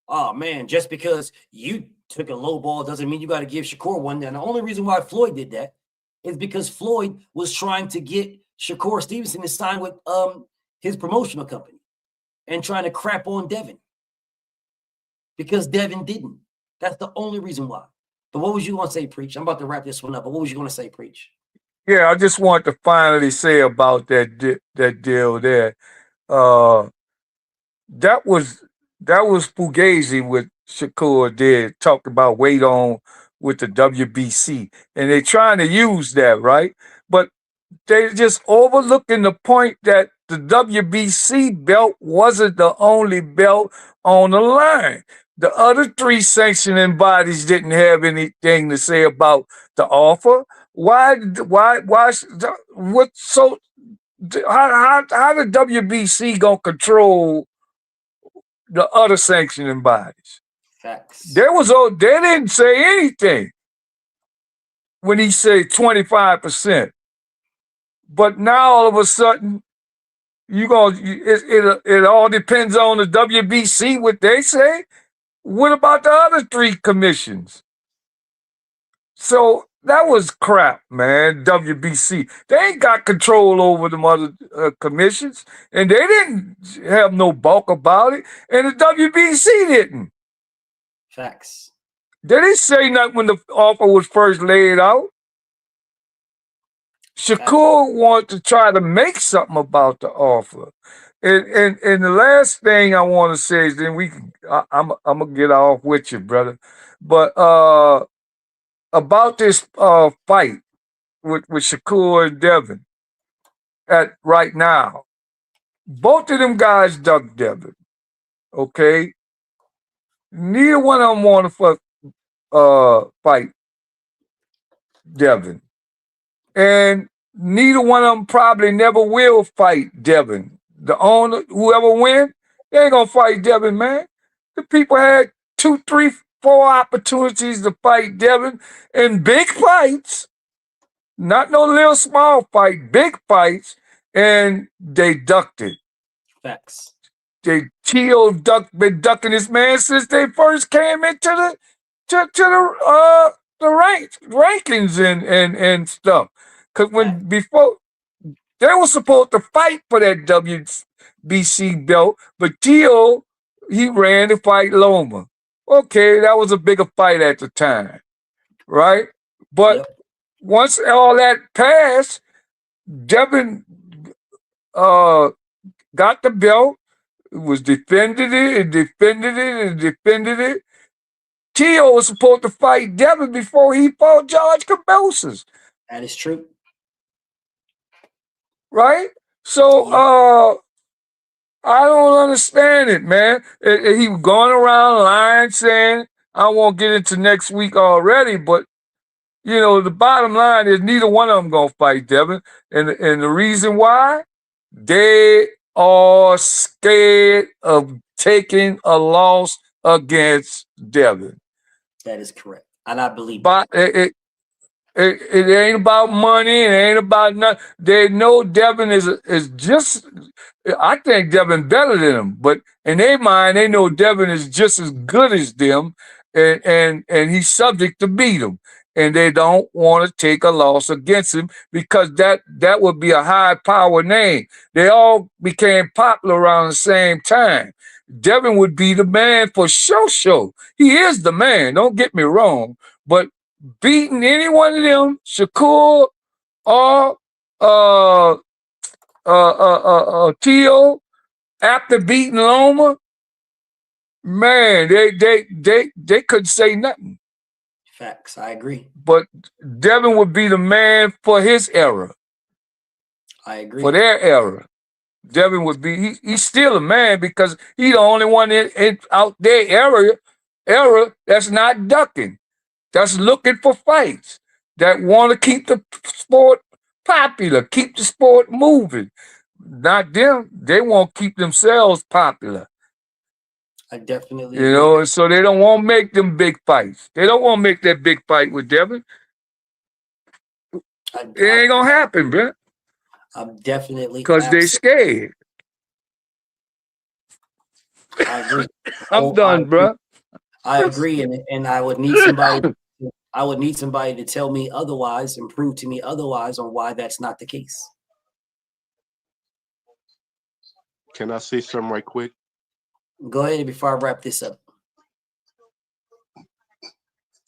Oh, man, just because you took a low ball doesn't mean you got to give Shakur one. And the only reason why Floyd did that is because Floyd was trying to get Shakur Stevenson to sign with his promotional company and trying to crap on Devin because Devin didn't. That's the only reason why. But what was you going to say, Preach? I'm about to wrap this one up, but what was you going to say, Preach? Yeah, I just want to finally say about that deal there. That was Fugazi what Shakur did, talked about weight on with the WBC. And they're trying to use that, right? But they're just overlooking the point that the WBC belt wasn't the only belt on the line. The other 3 sanctioning bodies didn't have anything to say about the offer. How the WBC gonna control the other sanctioning bodies? Facts. They didn't say anything when he said 25%. But now all of a sudden, it all depends on the WBC, what they say. What about the other 3 commissions? So that was crap, man. WBC. They ain't got control over them other commissions, and they didn't have no bulk about it, and the WBC didn't. Facts. They didn't say nothing when the offer was first laid out. Shakur wanted to try to make something about the offer. And the last thing I want to say is then I'm gonna get off with you, brother. But about this fight with Shakur and Devin right now, both of them guys ducked Devin. Okay, neither one of them want to fight Devin, and neither one of them probably never will fight Devin. The owner, whoever wins, they ain't gonna fight Devin, man. The people had 2, 3, 4 opportunities to fight Devin in big fights, not no little small fight, big fights, and they ducked it. Facts. T.O. been ducking this man since they first came into the rankings and stuff. Because before they were supposed to fight for that WBC belt, but T.O. he ran to fight Loma. Okay, that was a bigger fight at the time, right? But once all that passed, Devin got the belt, was defended it and defended it and defended it. T.O. was supposed to fight Devin before he fought George Kambosos. That is true. Right? So I don't understand it, man. He was going around lying, saying, I won't get into next week already, but you know, the bottom line is neither one of them gonna fight Devin. And the reason why, they are scared of taking a loss against Devin. That is correct. And I believe but it ain't about money. It ain't about nothing. They know Devin is just. I think Devin better than him, but in their mind, they know Devin is just as good as them, and he's subject to beat them, and they don't want to take a loss against him because that would be a high power name. They all became popular around the same time. Devin would be the man for sure. He is the man. Don't get me wrong, but beating any one of them, Shakur or T.O. after beating Loma, man, they couldn't say nothing. Facts, I agree. But Devin would be the man for his era. I agree. For their era. Devin would be, he's still a man because he's the only one in out their era that's not ducking, that's looking for fights, that want to keep the sport popular, keep the sport moving. Not them. They want to keep themselves popular. I definitely You know, so they don't want to make them big fights. They don't want to make that big fight with Devin. It ain't gonna happen, bro. I'm definitely because they scared. I agree. I'm done, bro. I agree, and I would need somebody. I would need somebody to tell me otherwise and prove to me otherwise on why that's not the case. Can I say something right quick? Go ahead before I wrap this up.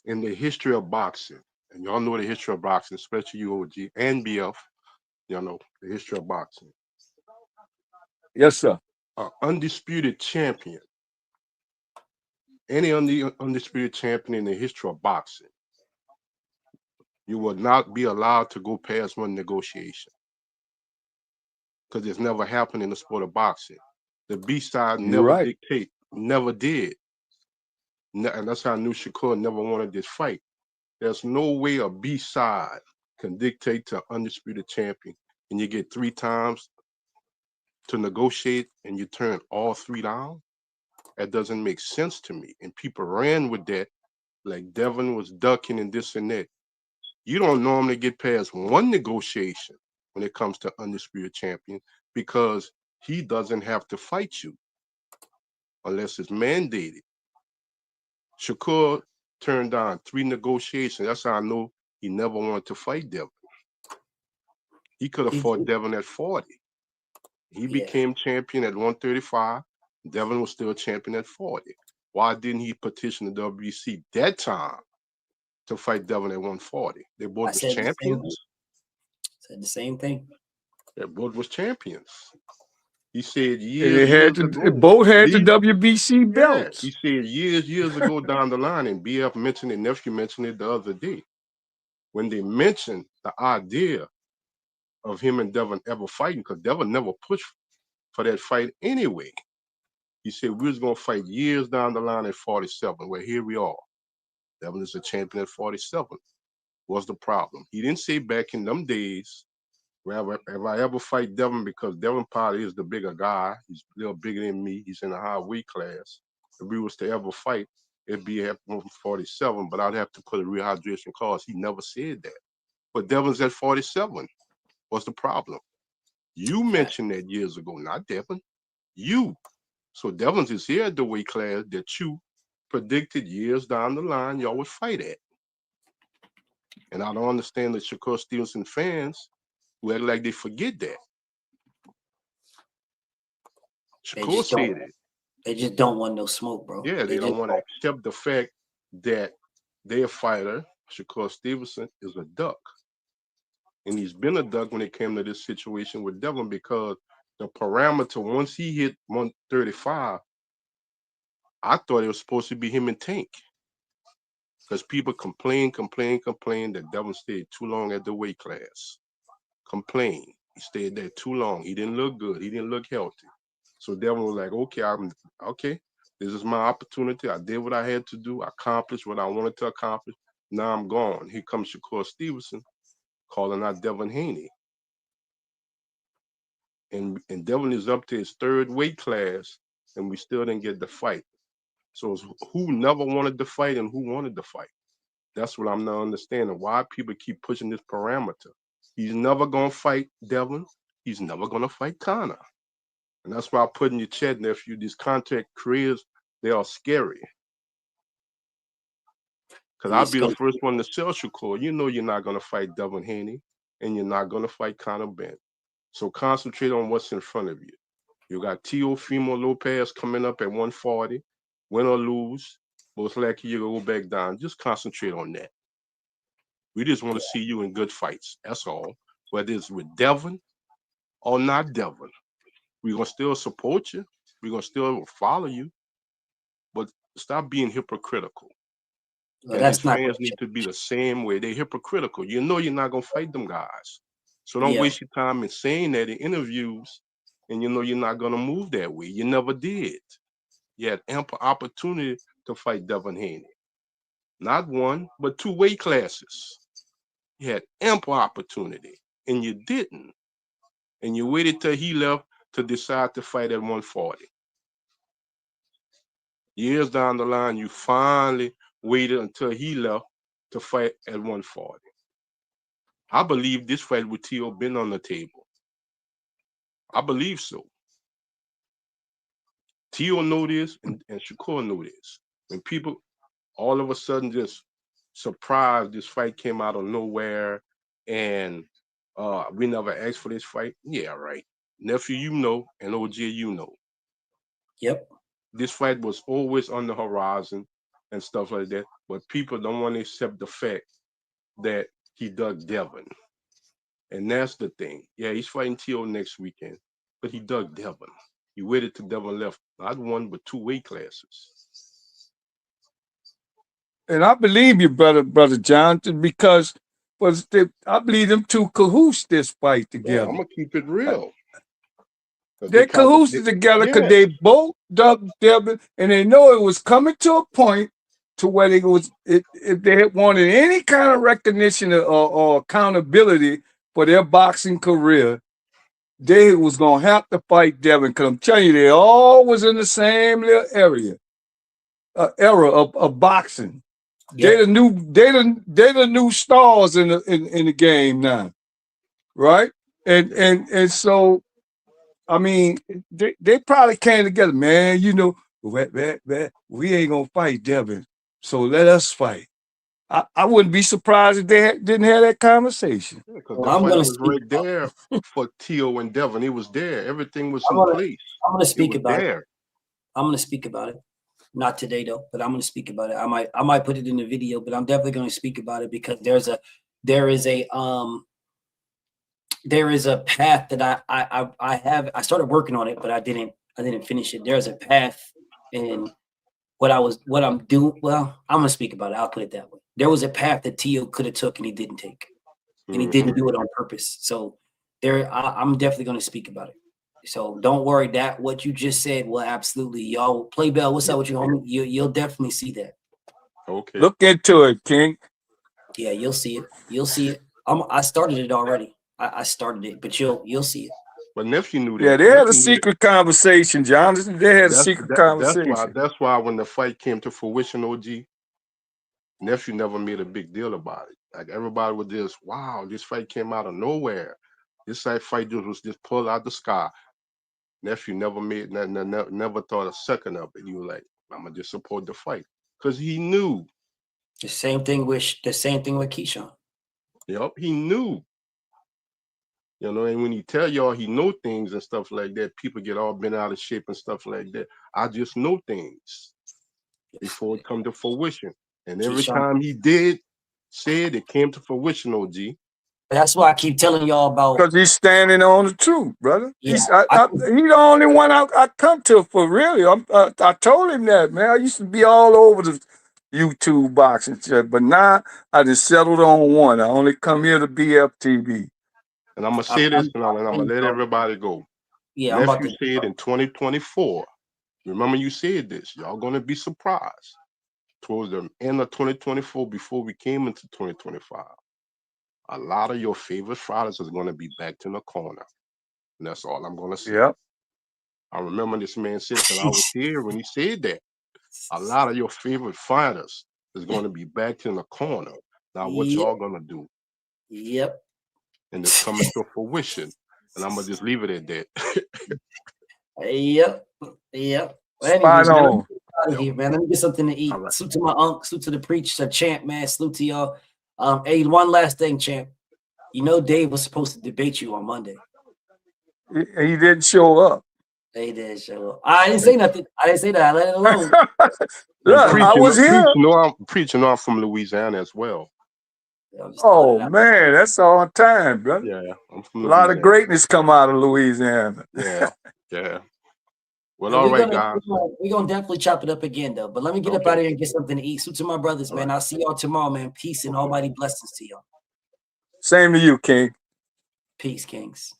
In the history of boxing, and y'all know the history of boxing, especially UOG and BF, y'all know the history of boxing. Yes, sir. An undisputed champion, any undisputed champion in the history of boxing, you will not be allowed to go past one negotiation. Because it's never happened in the sport of boxing. The B side never dictate, never did. And that's how I knew Shakur never wanted this fight. There's no way a B side can dictate to an undisputed champion, and you get 3 times to negotiate and you turn all 3 down. That doesn't make sense to me. And people ran with that, like Devin was ducking and this and that. You don't normally get past one negotiation when it comes to undisputed champion because he doesn't have to fight you unless it's mandated. Shakur turned down 3 negotiations. That's how I know he never wanted to fight Devin. He could have fought Devin at 40. He became champion at 135. Devin was still champion at 40. Why didn't he petition the WBC that time to fight Devin at 140? They both was champions. Said the same thing. They both was champions. He said both had the WBC belts. He said years ago down the line, and BF mentioned it, nephew mentioned it the other day. When they mentioned the idea of him and Devin ever fighting, because Devin never pushed for that fight anyway. He said we was gonna fight years down the line at 47. Well, here we are. Devin is a champion at 47. What's the problem? He didn't say back in them days, if I ever fight Devin, because Devin probably is the bigger guy. He's a little bigger than me. He's in a high weight class. If we was to ever fight, it'd be at 147, but I'd have to put a rehydration clause. He never said that. But Devin's at 47. What's the problem? You mentioned that years ago, not Devin. You. So Devin's is here at the weight class that you predicted years down the line y'all would fight at. And I don't understand the Shakur Stevenson fans who act like they forget that. Shakur said it. They just don't want no smoke, bro. Yeah, they don't want to accept the fact that their fighter, Shakur Stevenson, is a duck. And he's been a duck when it came to this situation with Devin because the parameter, once he hit 135, I thought it was supposed to be him and Tank. Because people complain that Devin stayed too long at the weight class. Complain. He stayed there too long. He didn't look good. He didn't look healthy. So Devin was like, okay, this is my opportunity. I did what I had to do. I accomplished what I wanted to accomplish. Now I'm gone. Here comes Shakur Stevenson calling out Devin Haney. And Devin is up to his third weight class, and we still didn't get the fight. So it's who never wanted to fight and who wanted to fight. That's what I'm not understanding. Why people keep pushing this parameter. He's never going to fight Devin. He's never going to fight Conor. And that's why I put in your chat, nephew, these contact careers, they are scary. Because I'll be the first one to sell Shakur. You know you're not going to fight Devin Haney, and you're not going to fight Conor Benn. So concentrate on what's in front of you. You got Teofimo Lopez coming up at 140. Win or lose, most likely you'll go back down. Just concentrate on that. We just want to see you in good fights. That's all. Whether it's with Devin or not Devin. We're going to still support you. We're going to still follow you. But stop being hypocritical. Well, that's not fans need to be the same way. They're hypocritical. You know you're not going to fight them guys. So don't waste your time in saying that in interviews, and you know you're not going to move that way. You never did. You had ample opportunity to fight Devin Haney. Not one, but 2 weight classes. You had ample opportunity, and you didn't. And you waited till he left to decide to fight at 140. Years down the line, you finally waited until he left to fight at 140. I believe this fight with T.O. been on the table. I believe so. T.O. know this, and Shakur know this. When people all of a sudden just surprised this fight came out of nowhere, and we never asked for this fight. Yeah, right. Nephew, you know, and OG, you know. Yep. This fight was always on the horizon and stuff like that, but people don't want to accept the fact that he dug Devin. And that's the thing. Yeah, he's fighting T.O. next weekend, but he dug Devin. He waited till Devin left, not 1, but 2 weight classes. And I believe you, brother Jonathan, because I believe them 2 cahoots this fight together. Yeah, I'm gonna keep it real. They're cahoots together because they both dug Devin, and they know it was coming to a point to where if they had wanted any kind of recognition or accountability for their boxing career, they was gonna have to fight Devin. Because I'm telling you, they all was in the same little era of boxing. Yep. They the new stars in the game now, right? And so, I mean, they probably came together, man. You know, we ain't gonna fight Devin, so let us fight. I wouldn't be surprised if they didn't have that conversation. Yeah, because the fight was right there for T.O. and Devin. It was there. Everything was in place. I'm gonna speak about it. I'm gonna speak about it. Not today though, but I'm going to speak about it. I might put it in the video, but I'm definitely going to speak about it because there is a path that I started working on it, but I didn't finish it. There's a path in what I'm doing. Well, I'm going to speak about it. I'll put it that way. There was a path that T.O. could have took and he didn't take, and he didn't do it on purpose. So I'm definitely going to speak about it. So don't worry, that what you just said will absolutely, y'all play bell. What's up with you, homie? You'll definitely see that. Okay. Look into it, King. Yeah, you'll see it. You'll see it. I started it already. I started it, but you'll see it. But nephew knew that. Yeah, they had a secret conversation, Jonathan. They had a secret conversation. That's why when the fight came to fruition, OG, nephew never made a big deal about it. Like everybody was just, wow, this fight came out of nowhere. This fight was just pulled out the sky. Nephew never thought a second of it. He was like, I'm gonna just support the fight. Because he knew. The same thing with Keyshawn. Yep, he knew. You know, and when he tell y'all he know things and stuff like that, people get all bent out of shape and stuff like that. I just know things before it come to fruition. And every time he did say it came to fruition, OG. That's why I keep telling y'all about. Because he's standing on the truth, brother. Yeah, He's the only one I come to for really. I told him that, man. I used to be all over the YouTube boxing shit, but now I just settled on one. I only come here to BFTV. And I'm gonna say this, and I'm gonna let everybody go. Yeah, Nephew said in 2024. Remember, you said this. Y'all gonna be surprised. Towards the end of 2024, before we came into 2025, a lot of your favorite fighters is gonna be back in the corner, and that's all I'm gonna say. Yep. I remember this man said that I was here when he said that. A lot of your favorite fighters is going to be back in the corner. Now, what y'all gonna do? Yep. And it's coming to fruition. And I'm gonna just leave it at that. Yep. Well, Spot on. Out of here, man. Let me get something to eat. Right. Salute to my uncle, salute to the preacher, champ, man. Salute to y'all. Hey, one last thing, champ. You know Dave was supposed to debate you on Monday. He didn't show up. He didn't show up. I didn't say nothing. I didn't say that. I let it alone. I was here. I'm from Louisiana as well. Oh man, that's on time, brother. Yeah, I'm from Louisiana. A lot of greatness come out of Louisiana. Yeah. Well, all right, guys. We're gonna definitely chop it up again, though. But let me get up out of here and get something to eat. So to my brothers, man. I'll see y'all tomorrow, man. Peace and almighty blessings to y'all. Same to you, King. Peace, Kings.